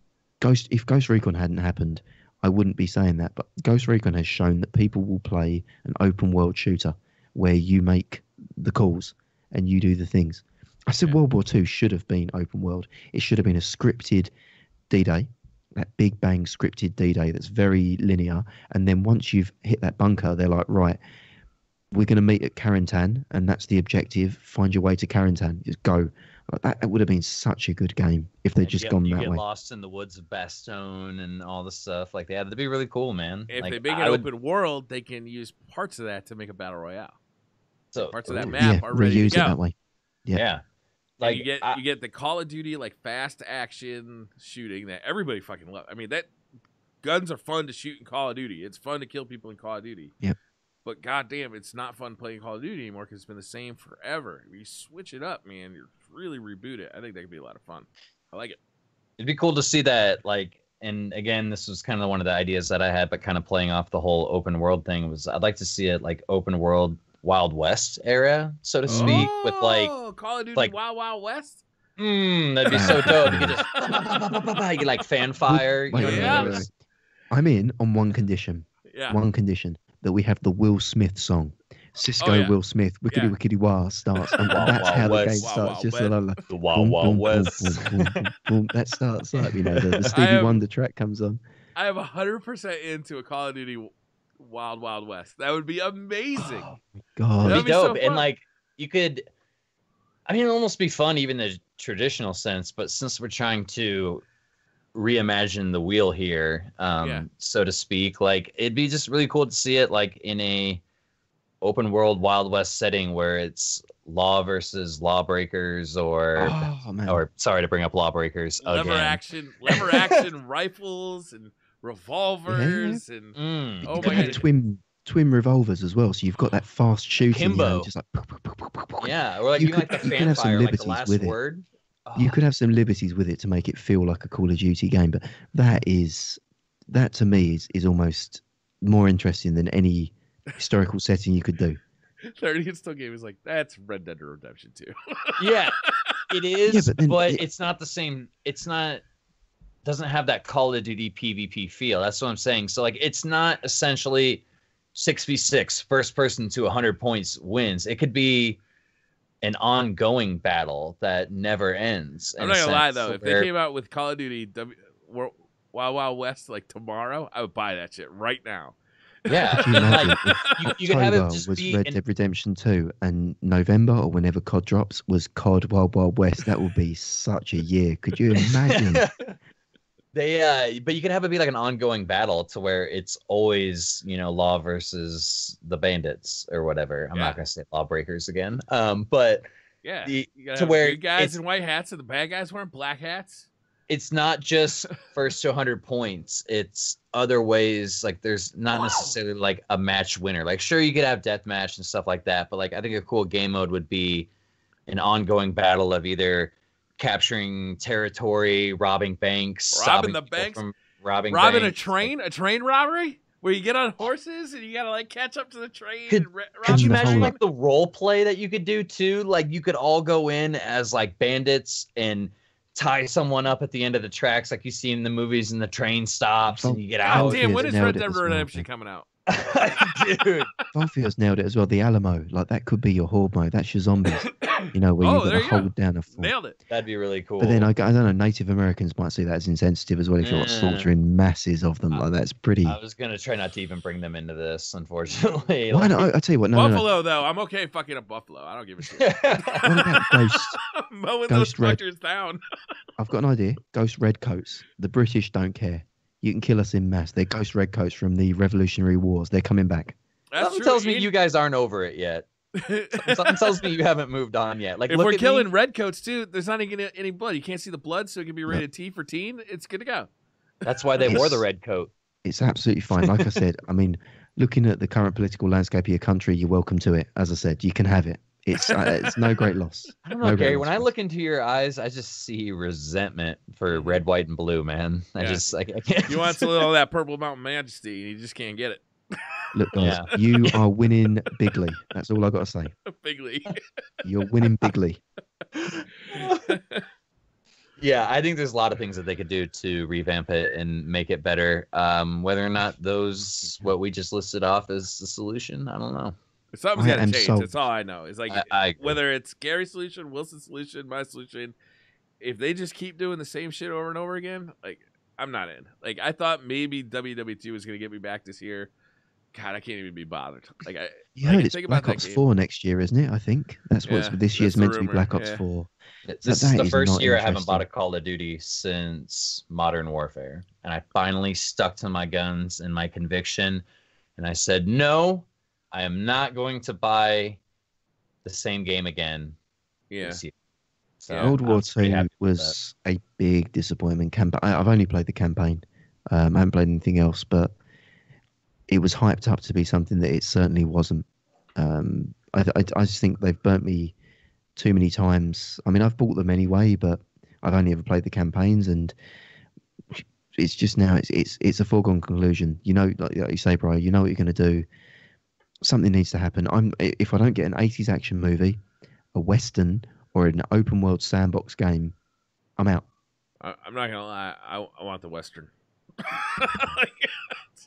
if Ghost Recon hadn't happened, I wouldn't be saying that. But Ghost Recon has shown that people will play an open world shooter where you make the calls and you do the things. I said World War II should have been open world. It should have been a scripted D-Day, that big bang scripted D-Day that's very linear. And then once you've hit that bunker, they're like, right, we're going to meet at Carentan, and that's the objective. Find your way to Carentan. Just go. That would have been such a good game if they'd just gone that way. You get lost in the woods of Bastogne and all the stuff like that. That'd be really cool, man. If they make it open world, they can use parts of that to make a battle royale. So parts of that map are ready to reuse go. it that way. Yeah. Like you get the Call of Duty fast action shooting that everybody fucking loves. I mean, that guns are fun to shoot in Call of Duty. It's fun to kill people in Call of Duty. Yep. But goddamn, it's not fun playing Call of Duty anymore because it's been the same forever. If you switch it up, man, you really reboot it. I think that could be a lot of fun. I like it. It'd be cool to see that, and again, this was kind of one of the ideas that I had, but kind of playing off the whole open world thing was I'd like to see it open world Wild West era, so to speak, with Call of Duty Wild Wild West. That'd be so dope. You could just you get fanfire. Wait. I'm in on one condition. Yeah. One condition. That we have the Will Smith song. Cisco Will Smith, Wickedy Wickedy Wah starts, and that's how the game starts. Just the Wild Wild West. That starts the Stevie Wonder track comes on. I am 100% into a Call of Duty Wild Wild West. That would be amazing. Oh my God, that'd be dope. So and you could, it'd almost be fun even in the traditional sense. But since we're trying to reimagine the wheel here, so to speak, it'd be just really cool to see it in a open world Wild West setting where it's law versus lawbreakers, or sorry to bring up lawbreakers lever again. action rifles and revolvers and oh my God, twin revolvers as well, so you've got that fast shooting, Kimbo. Just or you can the fanfire, the last word. You could have some liberties with it to make it feel like a Call of Duty game, but that to me is almost more interesting than any historical setting you could do. 30 still game is that's Red Dead Redemption 2. Yeah, it is, but it's not the same. Doesn't have that Call of Duty PvP feel. That's what I'm saying. So it's not essentially 6v6 first person to 100 points wins. It could be an ongoing battle that never ends. I'm not gonna lie though, if they came out with Call of Duty Wild Wild West tomorrow, I would buy that shit right now. Yeah, can you imagine you could have it just was be Red Dead Redemption 2, and November or whenever COD drops was COD Wild Wild West. That would be such a year. Could you imagine? But you could have it be an ongoing battle to where it's always, law versus the bandits or whatever. I'm not gonna say lawbreakers again. But you to where good guys in white hats and the bad guys wearing black hats. It's not just first to 100 points. It's other ways. There's not necessarily a match winner. Sure, you could have deathmatch and stuff like that, but I think a cool game mode would be an ongoing battle of either capturing territory, robbing banks, Robbing stopping the people banks? from robbing Robbing banks. a train robbery where you get on horses and you gotta like catch up to the train. Could- and rob Could you the imagine train? like the role play that you could do too? Like you could all go in as like bandits and tie someone up at the end of the tracks, like you see in the movies, and the train stops and you get God out. damn, when is nailed Red it Dead as well, Redemption man. coming out? Dude, Valfier's nailed it as well. The Alamo, like that could be your horde mode. That's your zombies. You know, where Oh, you've got there to you go. hold down a fort. Nailed it. that'd be really cool. But then I don't know. Native Americans might see that as insensitive as well. If you're Yeah. slaughtering masses of them, like that's pretty. I was gonna try not to even bring them into this, unfortunately. Why not? I tell you what. No, Buffalo, though, I'm okay fucking up Buffalo. I don't give a shit. What about Ghost? Mowing Ghost those Red. fuckers down. I've got an idea. Ghost redcoats. The British don't care. You can kill us in mass. They're ghost redcoats from the Revolutionary Wars. They're coming back. That's Something true. tells me you guys aren't over it yet. Something tells me you haven't moved on yet. Like, if look we're at killing me. redcoats too, there's not even any blood. You can't see the blood, so it can be rated T for teen. It's good to go. That's why they wore the red coat. It's absolutely fine. Like I said, I mean, looking at the current political landscape of your country, you're welcome to it. As I said, you can have it. It's no great loss. I don't know, No great Gary. loss When I for us. look into your eyes, I just see resentment for red, white, and blue, man. I Yeah. just like I can't. You want a little of that purple mountain majesty, and you just can't get it. Look, guys, Yeah. you are winning bigly. That's all I got to say. Big league. You're winning bigly. Yeah, I think there's a lot of things that they could do to revamp it and make it better. Whether or not those what we just listed off is the solution, I don't know. Something's I got to am change. so- That's all I know. It's like I agree. whether it's Gary's solution, Wilson's solution, my solution. If they just keep doing the same shit over and over again, like I'm not in. Like I thought maybe WW2 was gonna get me back this year. God, I can't even be bothered. Like You Like, heard it's think about Black that Ops game. 4 next year, isn't it? I think that's what's Yeah, this year's that's the meant to be rumor, Black Ops yeah. 4. This is that the is first not year I haven't interesting. bought a Call of Duty since Modern Warfare, and I finally stuck to my guns and my conviction, and I said, no, I am not going to buy the same game again. yeah. this year. So World War I'm pretty II happy with was a big disappointment. I've only played the campaign. I haven't played anything else, but it was hyped up to be something that it certainly wasn't. I just think they've burnt me too many times. I mean, I've bought them anyway, but I've only ever played the campaigns, and it's just now it's a foregone conclusion. You know, like you say, Briar, you know what you're going to do. Something needs to happen. If I don't get an 80s action movie, a western, or an open world sandbox game, I'm out. I'm not gonna lie. I want the Western.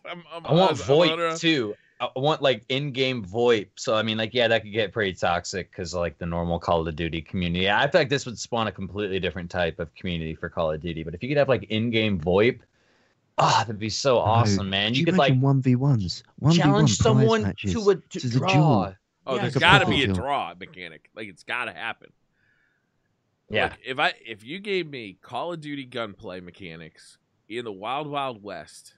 I want VoIP too. I want like in-game VoIP. So I mean, like, yeah, that could get pretty toxic because like the normal Call of Duty community. I feel like this would spawn a completely different type of community for Call of Duty. But if you could have like in-game VoIP, that'd be so awesome, man. You could like 1v1s, 1v1 challenge prize someone matches. to This is a draw. duel. Oh, Yeah, there's it's a got to proper be a deal. draw mechanic. Like it's got to happen. Yeah, Like, if you gave me Call of Duty gunplay mechanics in the Wild Wild West,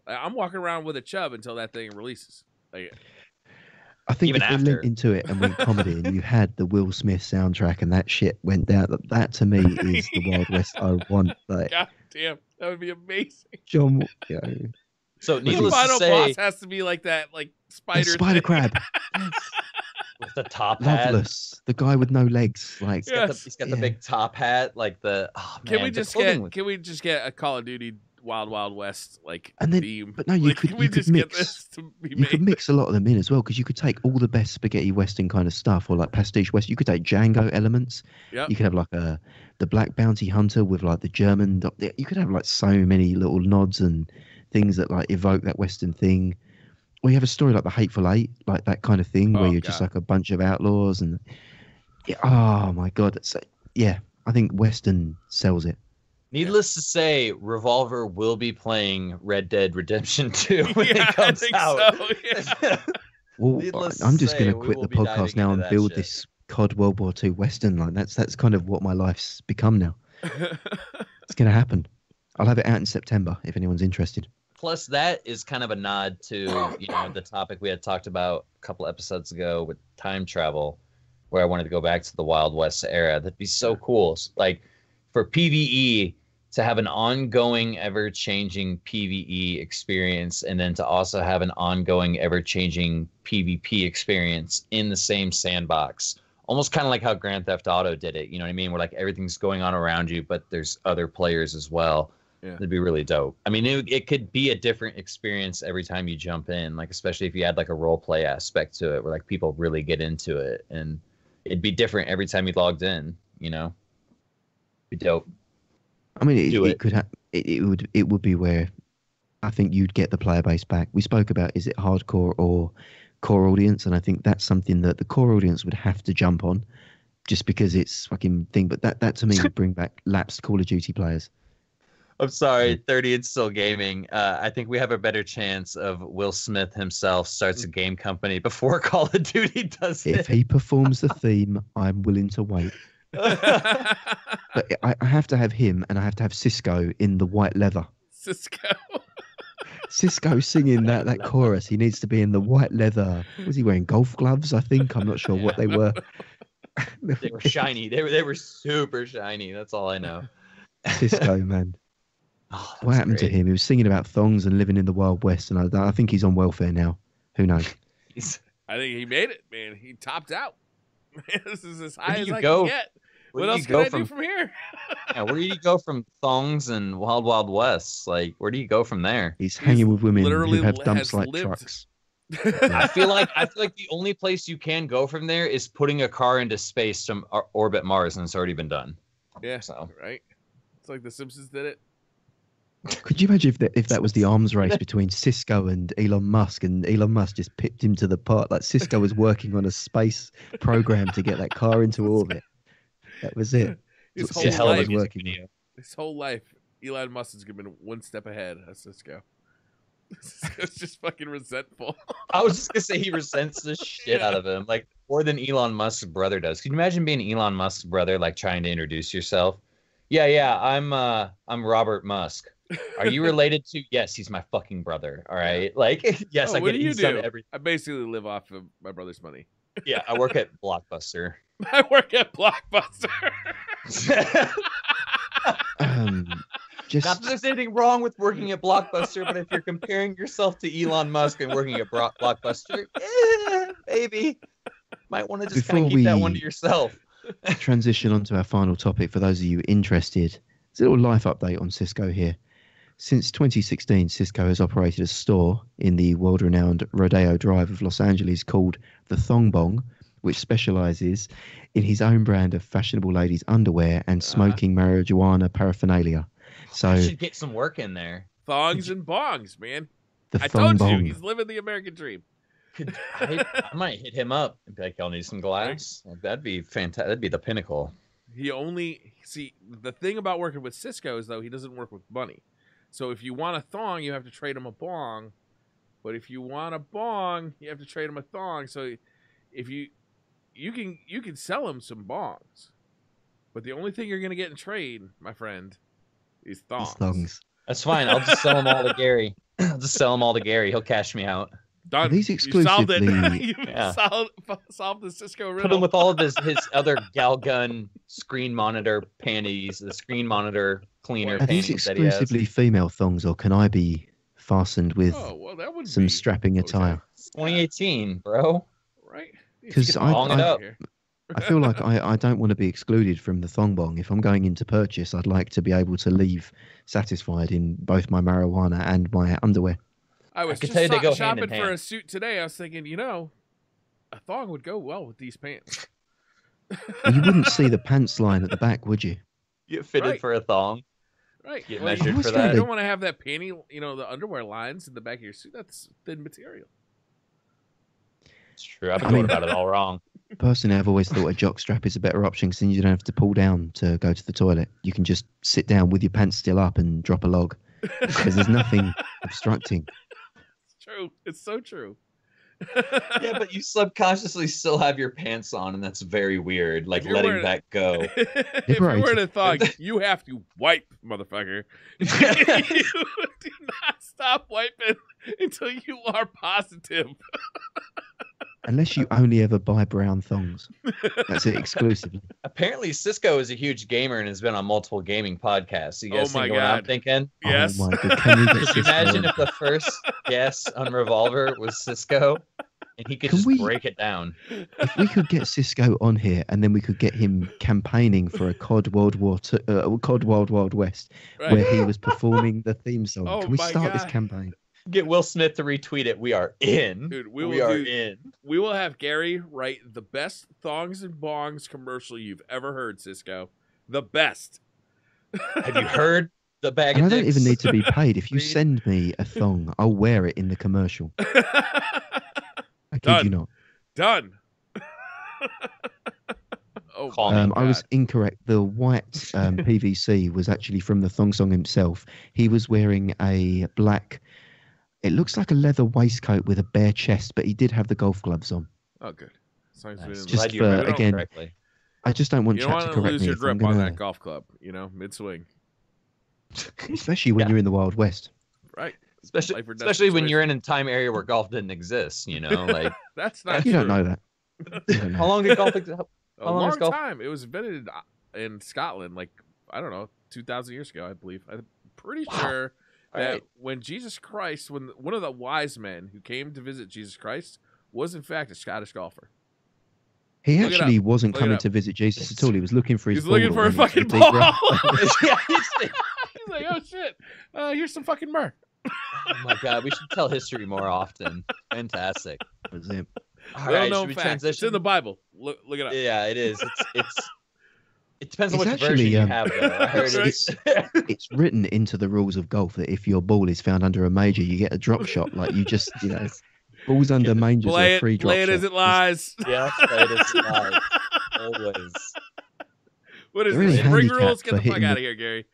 I'm walking around with a chub until that thing releases. Like, I think Even if we after. linked into it and went comedy and you had the Will Smith soundtrack and that shit went down, that to me is the Wild West I want. Like God damn, that would be amazing. John, yeah, so The needless to final say, boss has to be like that, like spider. spider thing. crab, with the top hat, Loveless, the guy with no legs. Like he's got, Yes. he's got the Yeah. big top hat, like the. Oh, Can man, we the just clothing get? was- Can we just get a Call of Duty Wild Wild West like And then- theme? but no, you Like, could- Can we you could just get mix. this to be you made? could mix a lot of them in as well because you could take all the best spaghetti western kind of stuff or like pastiche west. You could take Django elements. Yep. You could have like the Black Bounty Hunter with like the German. You could have like so many little nods and things that like evoke that western thing. Or you have a story like the Hateful Eight, like that kind of thing where Oh, you're just God. like a bunch of outlaws and yeah, oh my god, yeah. I think western sells it. Needless to say, Revolver will be playing Red Dead Redemption 2 when Yeah, it comes I think out. so. Yeah. Well, Needless I'm to just going say, to we quit will the be podcast diving now into and that build shit. this COD World War II Western line. That's kind of what my life's become now. It's going to happen. I'll have it out in September if anyone's interested. Plus, that is kind of a nod to the topic we had talked about a couple episodes ago with time travel, where I wanted to go back to the Wild West era. That'd be so cool. Like for PvE to have an ongoing, ever-changing PvE experience, and then to also have an ongoing, ever-changing PvP experience in the same sandbox, almost kind of like how Grand Theft Auto did it. You know what I mean? Where like everything's going on around you, but there's other players as well. Yeah. It'd be really dope. I mean, it could be a different experience every time you jump in, like especially if you had like a role play aspect to it, where like people really get into it, and it'd be different every time you logged in. You know, be dope. I mean, it could it would be where I think you'd get the player base back. We spoke about, is it hardcore or core audience, and I think that's something that the core audience would have to jump on, just because it's fucking thing. But that to me would bring back lapsed Call of Duty players. I'm sorry, 30 and Still Gaming. I think we have a better chance of Will Smith himself starts a game company before Call of Duty does it. If he performs the theme, I'm willing to wait. But I have to have him, and I have to have Cisco in the white leather. Cisco singing that chorus. He needs to be in the white leather. Was he wearing golf gloves? I think. I'm not sure what they were. They were shiny. They were super shiny. That's all I know. Cisco, man. Oh, what happened to him? He was singing about thongs and living in the Wild West, and I think he's on welfare now. Who knows? I think he made it, man. He topped out. Man, this is as high as I go? can get. What else can I do from here? Yeah, where do you go from thongs and Wild Wild West? Like, where do you go from there? He's hanging with women who have dumps like lived. trucks. I feel like the only place you can go from there is putting a car into space to orbit Mars, and it's already been done. Yeah, so right. It's like The Simpsons did it. Could you imagine if that was the arms race between Cisco and Elon Musk, and Elon Musk just pipped him to the pot? Like Cisco was working on a space program to get that car into orbit. That was it. His whole life, Elon Musk has been one step ahead of Cisco. Cisco's just fucking resentful. I was just gonna say he resents the shit out of him, like more than Elon Musk's brother does. Can you imagine being Elon Musk's brother, like trying to introduce yourself? Yeah, I'm Robert Musk. Are you related to? Yes, he's my fucking brother. All right, like yes, I what get do you he's done do? everything. I basically live off of my brother's money. Yeah, I work at Blockbuster. I work at Blockbuster. Just Not that there's anything wrong with working at Blockbuster, but if you're comparing yourself to Elon Musk and working at Blockbuster, maybe might want to just kind of keep that one to yourself. Transition on to our final topic. For those of you interested, it's a little life update on Cisco here. Since 2016, Cisco has operated a store in the world-renowned Rodeo Drive of Los Angeles called the Thong Bong, which specializes in his own brand of fashionable ladies' underwear and smoking marijuana paraphernalia. So I should get some work in there. Thongs and bongs, man. The I Thong told you, Bong. he's living the American dream. I might hit him up and be like, "Y'all need some glass." Like, that'd be fantastic. That'd be the pinnacle. The thing about working with Cisco is though he doesn't work with money. So if you want a thong, you have to trade him a bong. But if you want a bong, you have to trade him a thong. So if you can sell him some bongs, but the only thing you're gonna get in trade, my friend, is thongs. That's fine. I'll just sell them all to Gary. He'll cash me out. Done. Are these You solved it. exclusively- You solved the Cisco riddle. Put him with all of his other Galgun screen monitor panties, the screen monitor cleaner Are these panties that he has. exclusively female thongs, or can I be fastened with that would some be strapping attire? It's 2018, bro. right? 'Cause Long it up. I feel like I don't want to be excluded from the thong bong. If I'm going into purchase, I'd like to be able to leave satisfied in both my marijuana and my underwear. I was could just tell you they go hand shopping in for hand. a suit today. I was thinking, a thong would go well with these pants. You wouldn't see the pants line at the back, would you? Get fitted Right. for a thong. Right. Get Well, measured for you that. don't want to have that panty, the underwear lines in the back of your suit. That's thin material. It's true. I've been going about it all wrong. Personally, I've always thought a jock strap is a better option because then you don't have to pull down to go to the toilet. You can just sit down with your pants still up and drop a log because there's nothing obstructing. It's true. It's so true. Yeah, but you subconsciously still have your pants on, and that's very weird. Like If you're letting wearing- that go. If you're Right. wearing a thong, you have to wipe, motherfucker. You do not stop wiping until you are positive. Unless you only ever buy brown thongs. That's it exclusively. Apparently, Cisco is a huge gamer and has been on multiple gaming podcasts. You guys Oh my think what I'm God. thinking? Yes. Oh my God. Can we get Could you Cisco imagine on? if the first guest on Revolver was Cisco? and he could Can just we- break it down. If we could get Cisco on here, and then we could get him campaigning for a COD COD Wild Wild West, Right. where he was performing the theme song. Oh Can we my start this God. campaign? Get Will Smith to retweet it. We are in. Dude, we are in. We will have Gary write the best thongs and bongs commercial you've ever heard, Cisco. The best. Have you heard the bag And of I don't dicks? even need to be paid. If you Read. send me a thong, I'll wear it in the commercial. I kid you Done. not. Done. Oh, Call me. I was incorrect. The white PVC was actually from the thong song himself. He was wearing a black. It looks like a leather waistcoat with a bare chest, but he did have the golf gloves on. Oh, good. As long as we Nice. didn't- Just Glad you for, remembered again, correctly. I just don't want you don't chat to want to correct lose me. your if I'm grip on gonna- that golf club, mid swing. Especially when Yeah. you're in the Wild West. Right. Especially, Life or death especially when situation. you're in a time area where golf didn't exist. Like That's not You true. don't know that. You don't how know. long did golf exist? A How long long is golf? time. It was invented in Scotland, like, I don't know, 2,000 years ago, I believe. I'm pretty Wow. sure All that right. when Jesus Christ, when one of the wise men who came to visit Jesus Christ was in fact a Scottish golfer. He Look it actually wasn't Look it coming up. to visit Jesus at all. He was looking for his He's looking ball for a and he was fucking deep breath. ball. Yeah, He's like, oh shit, here's some fucking myrrh. oh my god, we should tell history more often. Fantastic. That was it. All Little right, known should we fact. It's transition? in the Bible. Look it up. Yeah, it is. It depends on It's which version actually, you have, though. I heard That's It's written into the rules of golf that if your ball is found under a major, you get a drop shot. Like you just, balls under majors Play are it, free drop play it as shot. it lies. Yeah, it is live. Always. What is There is this? a Spring handicap rules? Get for the fuck hitting out the- of here, Gary.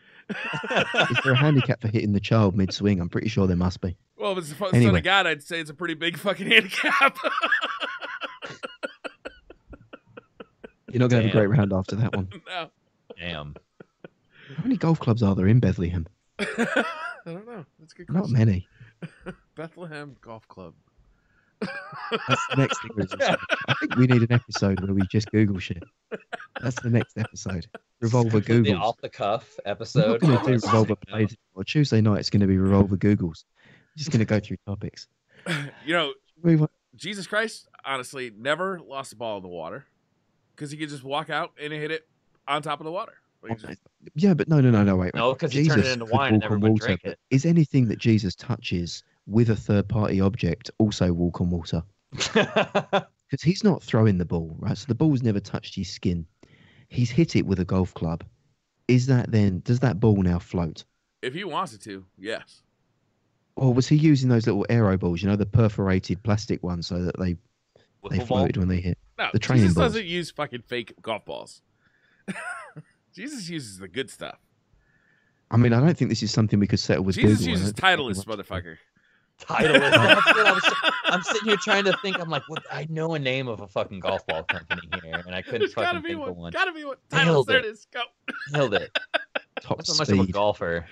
Is there a handicap for hitting the child mid swing? I'm pretty sure there must be. Well, if it's the son Anyway. of God, I'd say it's a pretty big fucking handicap. You're not going to have a Damn. great round after that one. No. Damn. How many golf clubs are there in Bethlehem? I don't know. That's a good Not question. many. Bethlehem Golf Club. That's the next thing. we just- I think we need an episode where we just Google shit. That's the next episode. Revolver The Googles. off the cuff We're episode. not going to do Let's Revolver see. Plays. Or Tuesday night, it's going to be Revolver Googles. We're just going to go through topics. Move on. Jesus Christ, honestly, never lost the ball in the water because he could just walk out and hit it on top of the water. Like, just- Yeah, but no, wait. No, because he turned it into could wine and walk on everyone water, drank but it. Is anything that Jesus touches with a third-party object also walk on water? Because he's not throwing the ball, right? So the ball's never touched his skin. He's hit it with a golf club. Does that ball now float? if he wants it to, yes. Or was he using those little aero balls, the perforated plastic ones, so that they Wiffle ball? floated when they hit? No, The training Jesus balls. doesn't use fucking fake golf balls. Jesus uses the good stuff. I mean, I don't think this is something we could settle with Jesus Google. I uses don't think Titleist, we want to. motherfucker. Titleist. That's what I'm sitting here trying to think. I'm like, what? I know a name of a fucking golf ball company here, and I couldn't There's gotta fucking be think one. of one. Gotta be one. Nailed Titleist, there it. it is. Go. Nailed it. Top Not so much of a speed. golfer.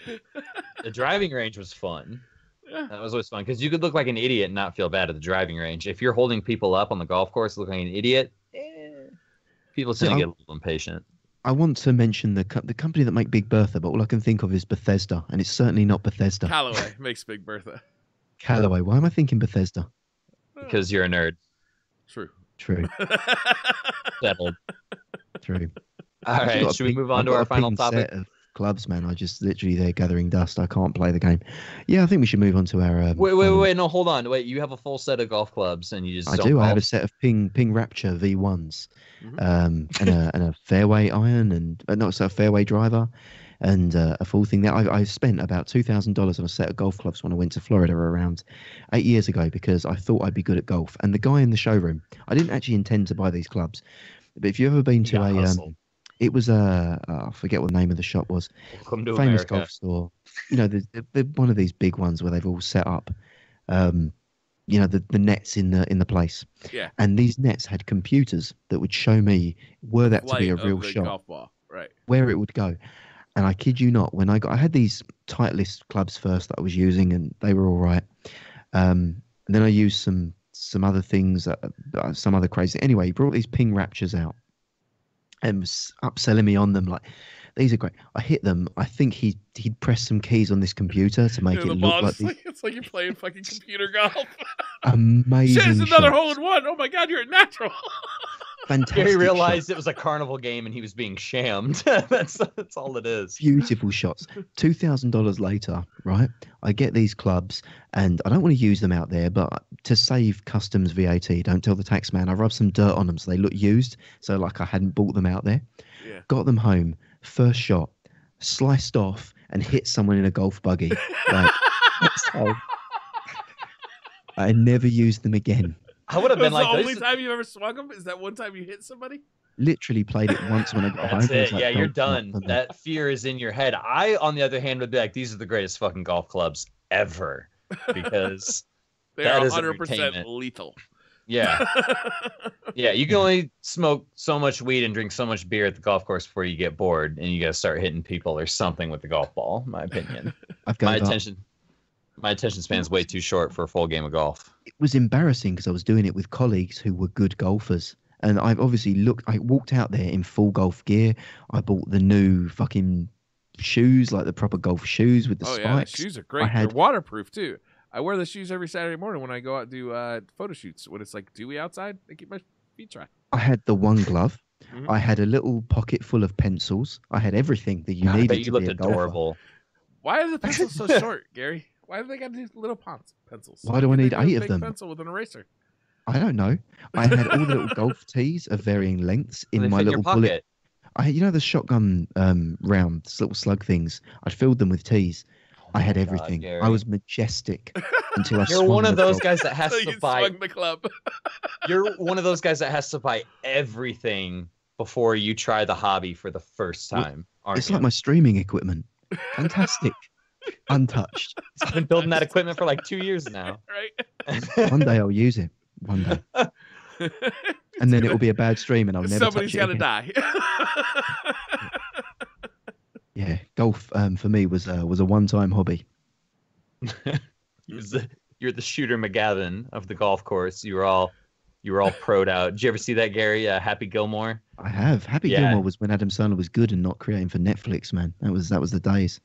The driving range was fun. Yeah. That was always fun because you could look like an idiot and not feel bad at the driving range. If you're holding people up on the golf course looking like an idiot, people tend to get a little impatient. I want to mention the company that make Big Bertha, but all I can think of is Bethesda, and it's certainly not Bethesda. Callaway makes Big Bertha. Callaway. Why am I thinking Bethesda? Because you're a nerd. True. True, Settled. true. All I've right, got a should we ping- move I've on to got our a final ping topic? set of clubs, man. I just literally they're gathering dust. I can't play the game. Yeah, I think we should move on to our. Wait, no, hold on. Wait, you have a full set of golf clubs and you just I don't do. I have a golf? set of Ping Rapture V1s, Mhm. and a fairway iron, and not so a fairway driver, and a full thing. There, I spent about $2,000 on a set of golf clubs when I went to Florida around 8 years ago because I thought I'd be good at golf. And the guy in the showroom, I didn't actually intend to buy these clubs, but if you've ever been to got a, hustled. it was a I forget what the name of the shop was. Welcome to Famous America. golf store. The one of these big ones where they've all set up. The nets in the place. Yeah. And these nets had computers that would show me were that to be a Flight real of the shot, golf ball. Right. where it would go. And I kid you not, when I had these Titleist clubs first that I was using, and they were all right. And then I used some other things, some other crazy. Anyway, he brought these Ping Raptures out and was upselling me on them like, these are great. I hit them. I think he'd pressed some keys on this computer to make Yeah, it the look ball like just these. like it's like you're playing fucking computer golf. Amazing Shit, it's another shots. hole in one. Oh my god, you're a natural. Fantastic. Gary realized shots. it was a carnival game and he was being shammed. that's all it is. Beautiful shots. $2,000 later, right? I get these clubs, and I don't want to use them out there, but to save customs VAT, don't tell the tax man. I rubbed some dirt on them so they look used, so like I hadn't bought them out there. Yeah. Got them home. First shot, sliced off and hit someone in a golf buggy. Like, so I never used them again. I would have been like, the only time you ever swung them is that one time you hit somebody. Literally played it once when I got home. that's it. Like, Yeah, you're don't done. That fear is in your head. I, on the other hand, would be like, these are the greatest fucking golf clubs ever, because They're that is 100% entertainment. lethal. Yeah. Yeah, you can only smoke so much weed and drink so much beer at the golf course before you get bored, and you got to start hitting people or something with the golf ball, in my opinion. My attention span's way too short for a full game of golf. It was embarrassing because I was doing it with colleagues who were good golfers. And I've obviously I walked out there in full golf gear. I bought the new fucking shoes, like the proper golf shoes with the spikes. Yeah, the shoes are great. They're waterproof, too. I wear the shoes every Saturday morning when I go out and do photo shoots. When it's like dewy outside, they keep my feet dry. I had the one glove. Mhm. I had a little pocket full of pencils. I had everything that you I needed bet to you be looked a golfer. adorable. Why are the pencils so short, Gary? Why do they got these little pencils? Why do I need They do a 8 of big them? pencil with an eraser. I don't know. I had all the little golf tees of varying lengths They in fit my in your little pocket. bullet. I had, the shotgun rounds, little slug things. I filled them with tees. I had God, everything. Gary. I was majestic until I You're swung one the of those golf. guys that has So to you buy. swung the club. You're one of those guys that has to buy everything before you try the hobby for the first time. Aren't It's you? like my streaming equipment. Fantastic. Untouched. I've been building that equipment for like 2 years now. Right? One day I'll use it. One day. And then it will be a bad stream and I'll never Somebody's touch it got to again. die. Yeah, golf for me was a one-time hobby. You're the shooter McGavin of the golf course. You were all pro'd out. Did you ever see that, Gary? Happy Gilmore? I have. Happy Yeah. Gilmore was when Adam Sandler was good and not creating for Netflix, man. That was the days.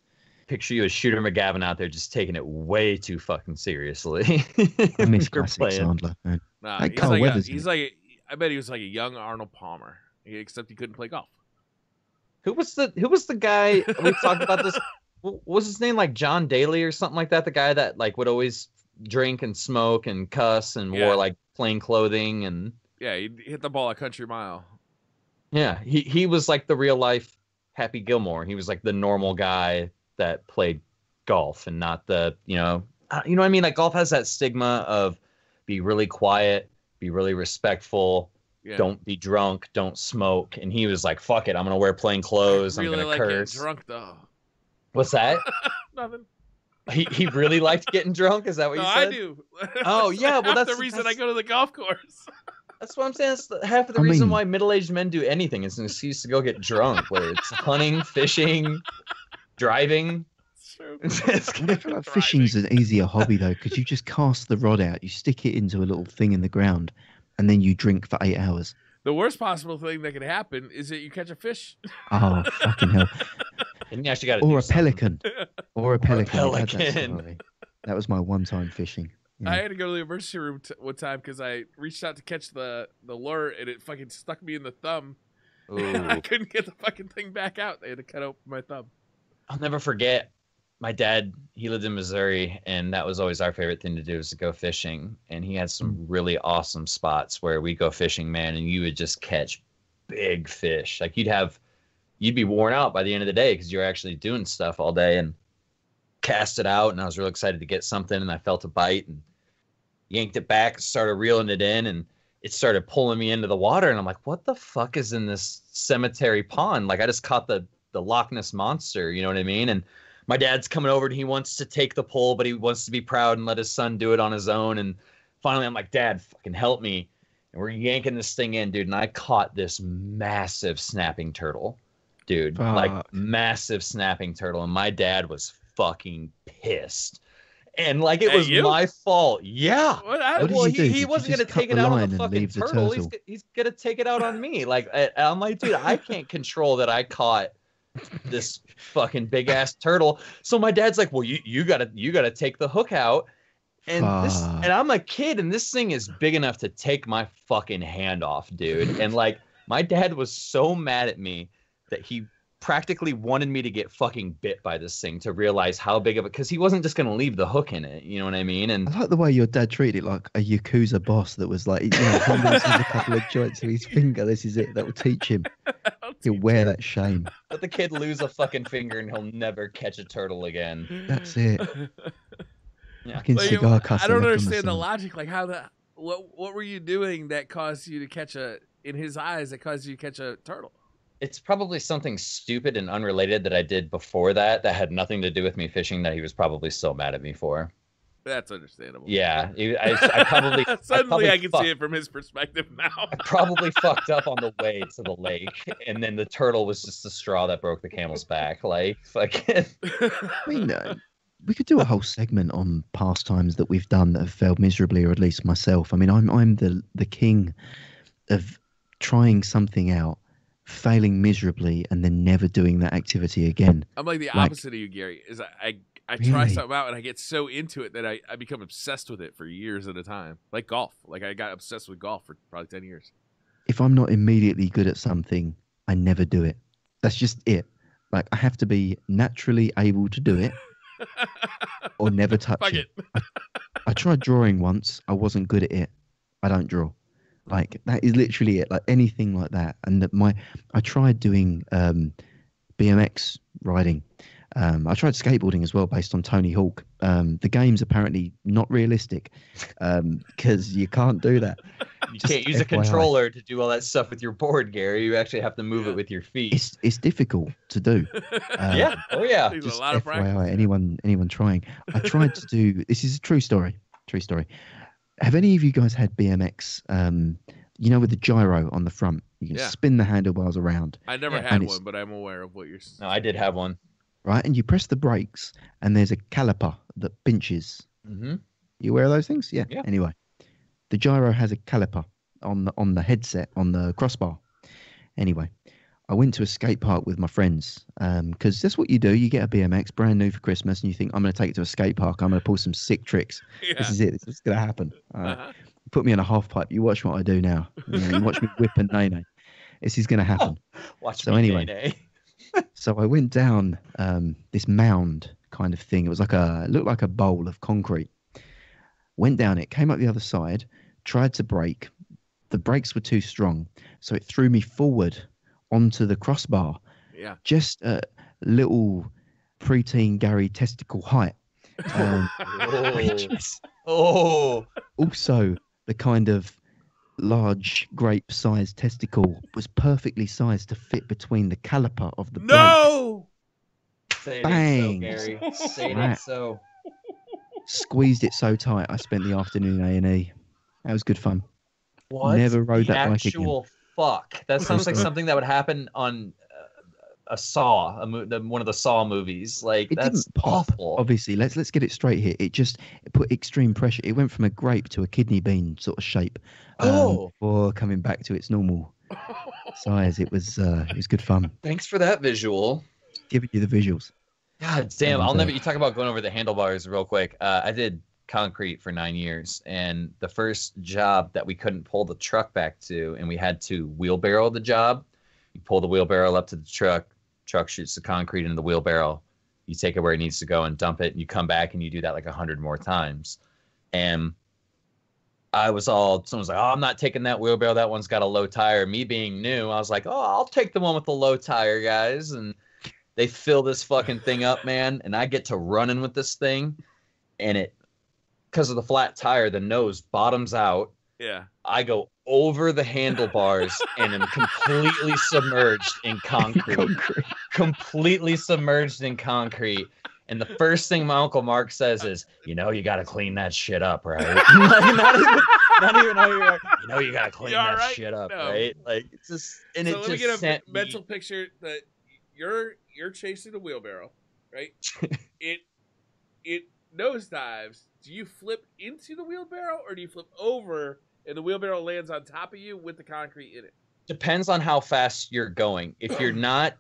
Picture you as shooter McGavin out there just taking it way too fucking seriously. I miss You're classic playing. Sandler, man. Nah, Like he's Carl like, Weathers in he's it. like, I bet he was like a young Arnold Palmer, except he couldn't play golf. Who was the guy we talked about this? What was his name, like John Daly or something like that? The guy that like would always drink and smoke and cuss and Yeah. wore like plain clothing and Yeah, he hit the ball a country mile. yeah, he was like the real life Happy Gilmore. He was like the normal guy that played golf and not the you know what I mean. Like golf has that stigma of be really quiet, be really respectful. Yeah. Don't be drunk, don't smoke. And he was like, fuck it, I'm gonna wear plain clothes, really I'm gonna like curse. getting drunk though. What's that? Nothing. He really liked getting drunk? Is that what No, you I said? do. Oh, That's yeah, like well, half that's- the reason I that's- go to the golf course. That's what I'm saying. That's half of the I reason mean- why middle-aged men do anything is an excuse to go get drunk, whether it's hunting, fishing, driving. It's true. I feel like fishing's an easier hobby though, because you just cast the rod out, you stick it into a little thing in the ground, and then you drink for 8 hours. The worst possible thing that could happen is that you catch a fish. Oh fucking hell! And you actually got to Or a pelican. Or a pelican. I've had that pelican. story. That was my one-time fishing. Yeah. I had to go to the emergency room one time because I reached out to catch the lure and it fucking stuck me in the thumb. And I couldn't get the fucking thing back out. They had to cut open my thumb. I'll never forget. My dad, he lived in Missouri, and that was always our favorite thing to do was to go fishing. And he had some really awesome spots where we go fishing, man, and you would just catch big fish. Like you'd be worn out by the end of the day because you're actually doing stuff all day and cast it out. And I was real excited to get something, and I felt a bite and yanked it back, started reeling it in, and it started pulling me into the water. And I'm like, what the fuck is in this cemetery pond? Like I just caught the Loch Ness monster, you know what I mean? And my dad's coming over and he wants to take the pull, but he wants to be proud and let his son do it on his own. And finally, I'm like, Dad, fucking help me. And we're yanking this thing in, dude. And I caught this massive snapping turtle, dude. Like massive snapping turtle. And my dad was fucking pissed. And like it At was you? my fault. Yeah. What? What did Well, you do? Did he you wasn't just going to cut take it the out on line the and fucking leave the turtle. turtle? He's going to take it out on me. Like I'm like, dude, I can't control that I caught this fucking big ass turtle. So my dad's like, well, you gotta take the hook out And I'm a kid, and this thing is big enough to take my fucking hand off, dude. And like, my dad was so mad at me that he practically wanted me to get fucking bit by this thing to realize how big of it, because he wasn't just gonna leave the hook in it. You know what I mean? And I like the way your dad treated it like a Yakuza boss that was like, he loses a couple of joints of his finger. This is it. That will teach him. He'll wear that shame. let the kid lose a fucking finger, and he'll never catch a turtle again. That's it. Yeah. Fucking cigar cutter I don't left on understand the side. logic. Like, what were you doing that caused you to catch in his eyes, that caused you to catch a turtle? It's probably something stupid and unrelated that I did before that had nothing to do with me fishing, that he was probably still mad at me for. That's understandable. Yeah, I probably suddenly I can see it from his perspective now. I probably fucked up on the way to the lake, and then the turtle was just the straw that broke the camel's back. Like, fucking. I mean, we could do a whole segment on pastimes that we've done that have failed miserably, or at least myself. I mean, I'm the king of trying something out, failing miserably, and then never doing that activity again. I'm like the opposite of you, Gary. Is I try Really? something out and I get so into it that I become obsessed with it for years at a time. Like golf. Like I got obsessed with golf for probably 10 years. If I'm not immediately good at something, I never do it. That's just it. Like, I have to be naturally able to do it or never touch Fuck it. I tried drawing once. I wasn't good at it. I don't draw. Like, that is literally it. Like, anything like that. And I tried doing BMX riding. I tried skateboarding as well, based on Tony Hawk. The game's apparently not realistic because you can't do that. You Just can't use a FYI. controller to do all that stuff with your board, Gary. You actually have to move it with your feet. It's difficult to do. Yeah. Oh yeah. There's Just a lot of practice. FYI, anyone trying. I tried to do. This is a true story. True story. Have any of you guys had BMX? With the gyro on the front, you can spin the handlebars around. I never Yeah. had one, but I'm aware of what you're saying. No, I did have one. Right, and you press the brakes, and there's a caliper that pinches. Mm-hmm. You aware of those things? Yeah. Yeah. Anyway, the gyro has a caliper on the headset, on the crossbar. Anyway, I went to a skate park with my friends because that's what you do. You get a BMX brand new for Christmas, and you think, I'm going to take it to a skate park. I'm going to pull some sick tricks. Yeah. This is it. This is going to happen. All right. Uh-huh. Put me on a half pipe. You watch what I do now. You watch me whip and nay. This is going to happen. Watch So me, anyway. Nay-nay. So I went down this mound kind of thing. It was looked like a bowl of concrete. Went down it, came up the other side, tried to brake. The brakes were too strong, so it threw me forward onto the crossbar. Yeah. Just a little preteen Gary testicle height. Which is Oh. also the kind of large grape-sized testicle was perfectly sized to fit between the caliper of the brake. No! Say it Bang. ain't so, Gary. Say it Right. ain't so. Squeezed it so tight, I spent the afternoon A&E. That was good fun. What? Never rode the that bike again. actual fuck. That sounds like Sorry. something that would happen on a Saw, one of the Saw movies. Like, It that's didn't pop. awful. Obviously, let's get it straight here. It put extreme pressure. It went from a grape to a kidney bean sort of shape. Before coming back to its normal size. It was good fun. Thanks for that visual. Giving you the visuals. God damn, I'll And, never. You talk about going over the handlebars real quick. I did concrete for 9 years, and the first job that we couldn't pull the truck back to, and we had to wheelbarrow the job. You pull the wheelbarrow up to the truck shoots the concrete into the wheelbarrow. You take it where it needs to go and dump it, and you come back and you do that like 100 more times. And someone's like, oh, I'm not taking that wheelbarrow. That one's got a low tire. Me being new, I was like, oh, I'll take the one with the low tire, guys. And they fill this fucking thing up, man. And I get to running with this thing. And because of the flat tire, the nose bottoms out. Yeah. I go over the handlebars and am completely submerged in concrete. Completely submerged in concrete. And the first thing my Uncle Mark says is, you got to clean that shit up, right? not even how you're like, you got to clean that shit up, right? Like, it's just, and So it let me just get a mental picture that you're chasing a wheelbarrow, right? it nosedives. Do you flip into the wheelbarrow, or do you flip over and the wheelbarrow lands on top of you with the concrete in it? Depends on how fast you're going. If you're not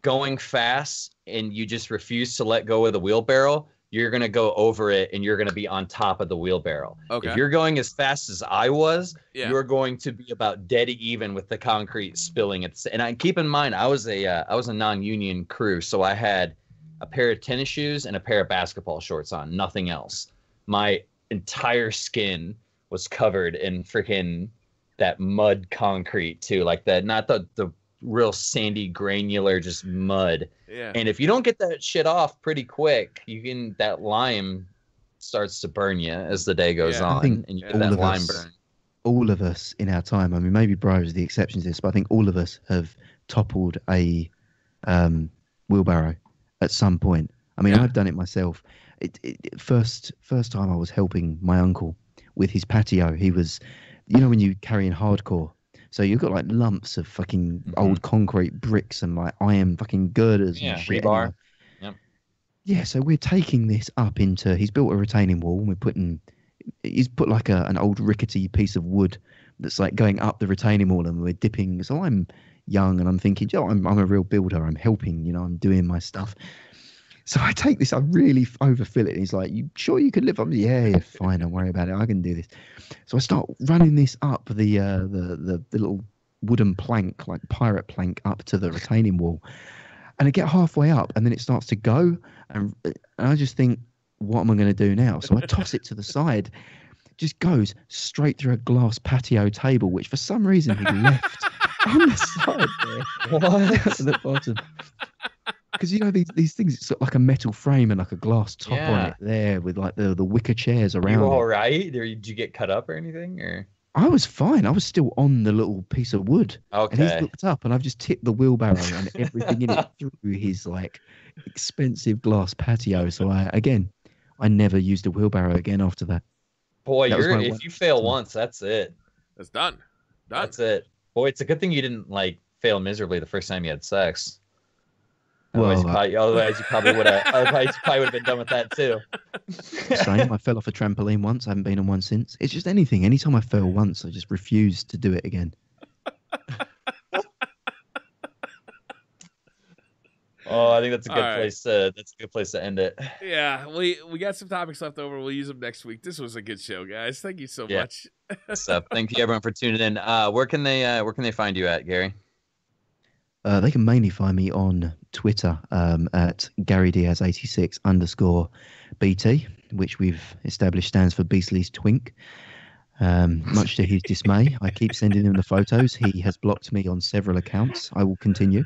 going fast and you just refuse to let go of the wheelbarrow, you're going to go over it and you're going to be on top of the wheelbarrow. Okay. If you're going as fast as I was, Yeah. you're going to be about dead even with the concrete spilling. And I keep in mind, I was a non-union crew, so I had a pair of tennis shoes and a pair of basketball shorts on, nothing else. My entire skin was covered in freaking that mud concrete too, like that, not the real sandy granular, just mud. Yeah. And if you don't get that shit off pretty quick, that lime starts to burn you as the day goes on, and you get that lime burn. All of us in our time, I mean, maybe Briar is the exception to this, but I think all of us have toppled a wheelbarrow at some point. I mean, I've done it myself. First time I was helping my uncle with his patio. He was, when you carry in hardcore, so you've got like lumps of fucking old concrete bricks and like iron fucking girders and shit. Rebar. Yep. Yeah, so we're taking this up into. He's built a retaining wall. And he's put like an old rickety piece of wood that's like going up the retaining wall, and we're dipping. So I'm young and I'm thinking, I'm a real builder. I'm helping. I'm doing my stuff. So I take this, I really overfill it. And he's like, "You sure you could live up?" Yeah, fine, don't worry about it. I can do this. So I start running this up the little wooden plank, like pirate plank, up to the retaining wall. And I get halfway up, and then it starts to go. And I just think, what am I going to do now? So I toss it to the side. It just goes straight through a glass patio table, which for some reason he left on the side there. What? At the bottom. Because these things, it's like a metal frame and like a glass top on it there with like the wicker chairs around. You all right? Did you get cut up or anything? Or I was fine. I was still on the little piece of wood. Okay. And he's looked up, and I've just tipped the wheelbarrow and everything in it through his like expensive glass patio. So I never used a wheelbarrow again after that. Boy, if you fail once, that's it. That's done. That's it. Boy, it's a good thing you didn't like fail miserably the first time you had sex. Otherwise, you probably would have been done with that too. Same. I fell off a trampoline once. I haven't been on one since. It's just anything. Anytime I fell once, I just refuse to do it again. Oh, I think that's a good place to end it. Yeah, we got some topics left over. We'll use them next week. This was a good show, guys. Thank you so much. So thank you everyone for tuning in. Where can they find you at, Gary? They can mainly find me on Twitter at GaryDiaz86_BT, which we've established stands for Beastly's Twink. Much to his dismay, I keep sending him the photos. He has blocked me on several accounts. I will continue.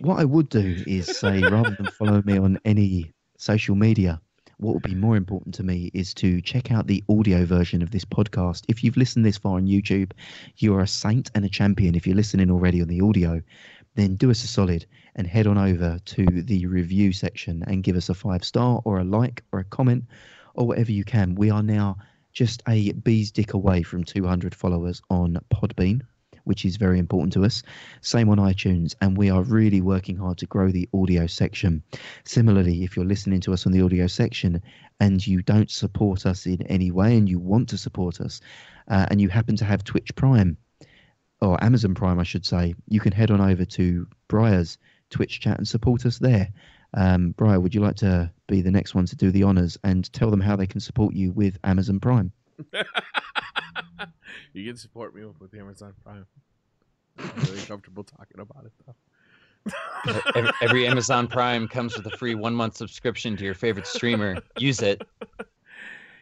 What I would do is say, rather than follow me on any social media, what would be more important to me is to check out the audio version of this podcast. If you've listened this far on YouTube, you are a saint and a champion. If you're listening already on the audio, then do us a solid and head on over to the review section and give us a 5-star or a like or a comment or whatever you can. We are now just a bee's dick away from 200 followers on Podbean, which is very important to us. Same on iTunes, and we are really working hard to grow the audio section. Similarly, if you're listening to us on the audio section and you don't support us in any way and you want to support us, and you happen to have Twitch Prime, or Amazon Prime, I should say, you can head on over to Briar's Twitch chat and support us there. Briar, would you like to be the next one to do the honors and tell them how they can support you with Amazon Prime? You can support me with Amazon Prime. I'm really comfortable talking about it, though. Every Amazon Prime comes with a free 1-month subscription to your favorite streamer. Use it.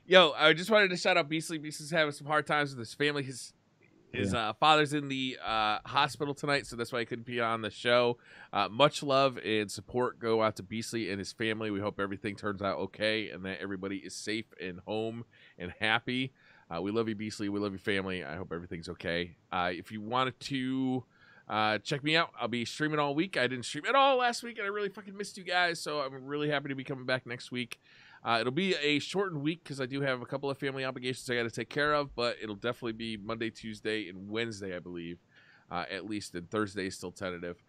Yo, I just wanted to shout out Beastly. Beastly's having some hard times with his family. His father's in the hospital tonight, so that's why he couldn't be on the show. Much love and support go out to Beastly and his family. We hope everything turns out okay and that everybody is safe and home and happy. We love you, Beastly. We love your family. I hope everything's okay. If you wanted to check me out, I'll be streaming all week. I didn't stream at all last week, and I really fucking missed you guys, so I'm really happy to be coming back next week. It'll be a shortened week because I do have a couple of family obligations I got to take care of, but it'll definitely be Monday, Tuesday, and Wednesday, I believe, at least, and Thursday is still tentative.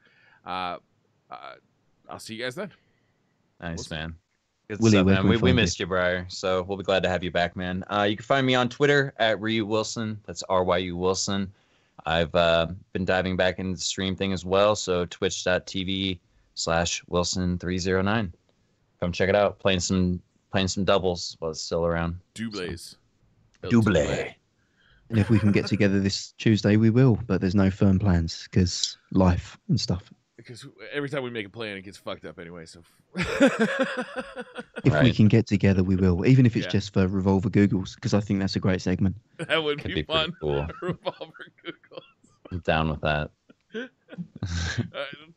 I'll see you guys then. Nice, man. Good Willie, stuff, man. We missed you, Briar, so we'll be glad to have you back, man. You can find me on Twitter at Ryu Wilson. That's RYU Wilson. I've been diving back into the stream thing as well, so twitch.tv/Wilson309. Come check it out. Playing some doubles while it's still around. Doubles. Double. And if we can get together this Tuesday, we will. But there's no firm plans because life and stuff. Because every time we make a plan, it gets fucked up anyway. So, If we Right. can get together, we will. Even if it's Yeah. just for Revolver Googles, because I think that's a great segment. that would Could be be pretty fun. cool. Revolver Google. I'm down with that.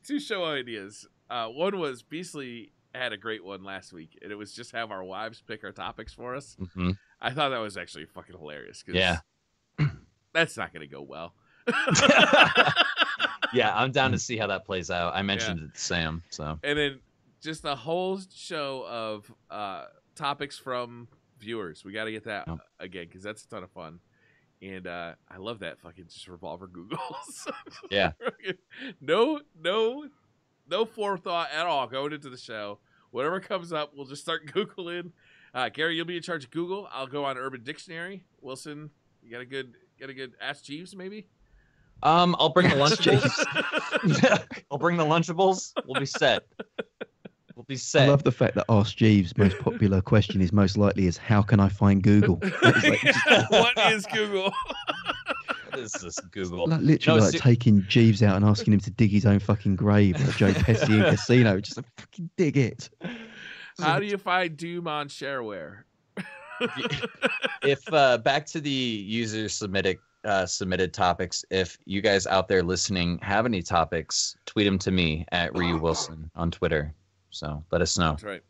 Two show ideas. One was Beasley had a great one last week, and it was just have our wives pick our topics for us. hmm I thought that was actually fucking hilarious. 'Cause Yeah. that's not going to go well. Yeah, I'm down to see how that plays out. I mentioned it to Sam, so And then just a whole show of topics from viewers. We got to get that Yep. again because that's a ton of fun. And I love that fucking just Revolver Googles. yeah. no forethought at all going into the show. Whatever comes up, we'll just start Googling. Gary, you'll be in charge of Google. I'll go on Urban Dictionary. Wilson, you got a good Ask Jeeves maybe? I'll bring the Lunchables. I'll bring the Lunchables. We'll be set. We'll be I set. love the fact that Ask Jeeves' most popular question is most likely is how can I find Google? That is like, What is Google? What is this Google? literally No, like taking Jeeves out and asking him to dig his own fucking grave like Joe Pesci in Casino. Just like, fucking dig it. How do you find Doom on shareware? If back to the user submitted topics, if you guys out there listening have any topics, tweet them to me at Ryu Wilson on Twitter. So let us know. That's right.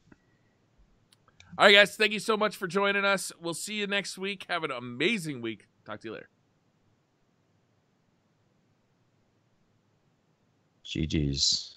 All right, guys. Thank you so much for joining us. We'll see you next week. Have an amazing week. Talk to you later. GG's.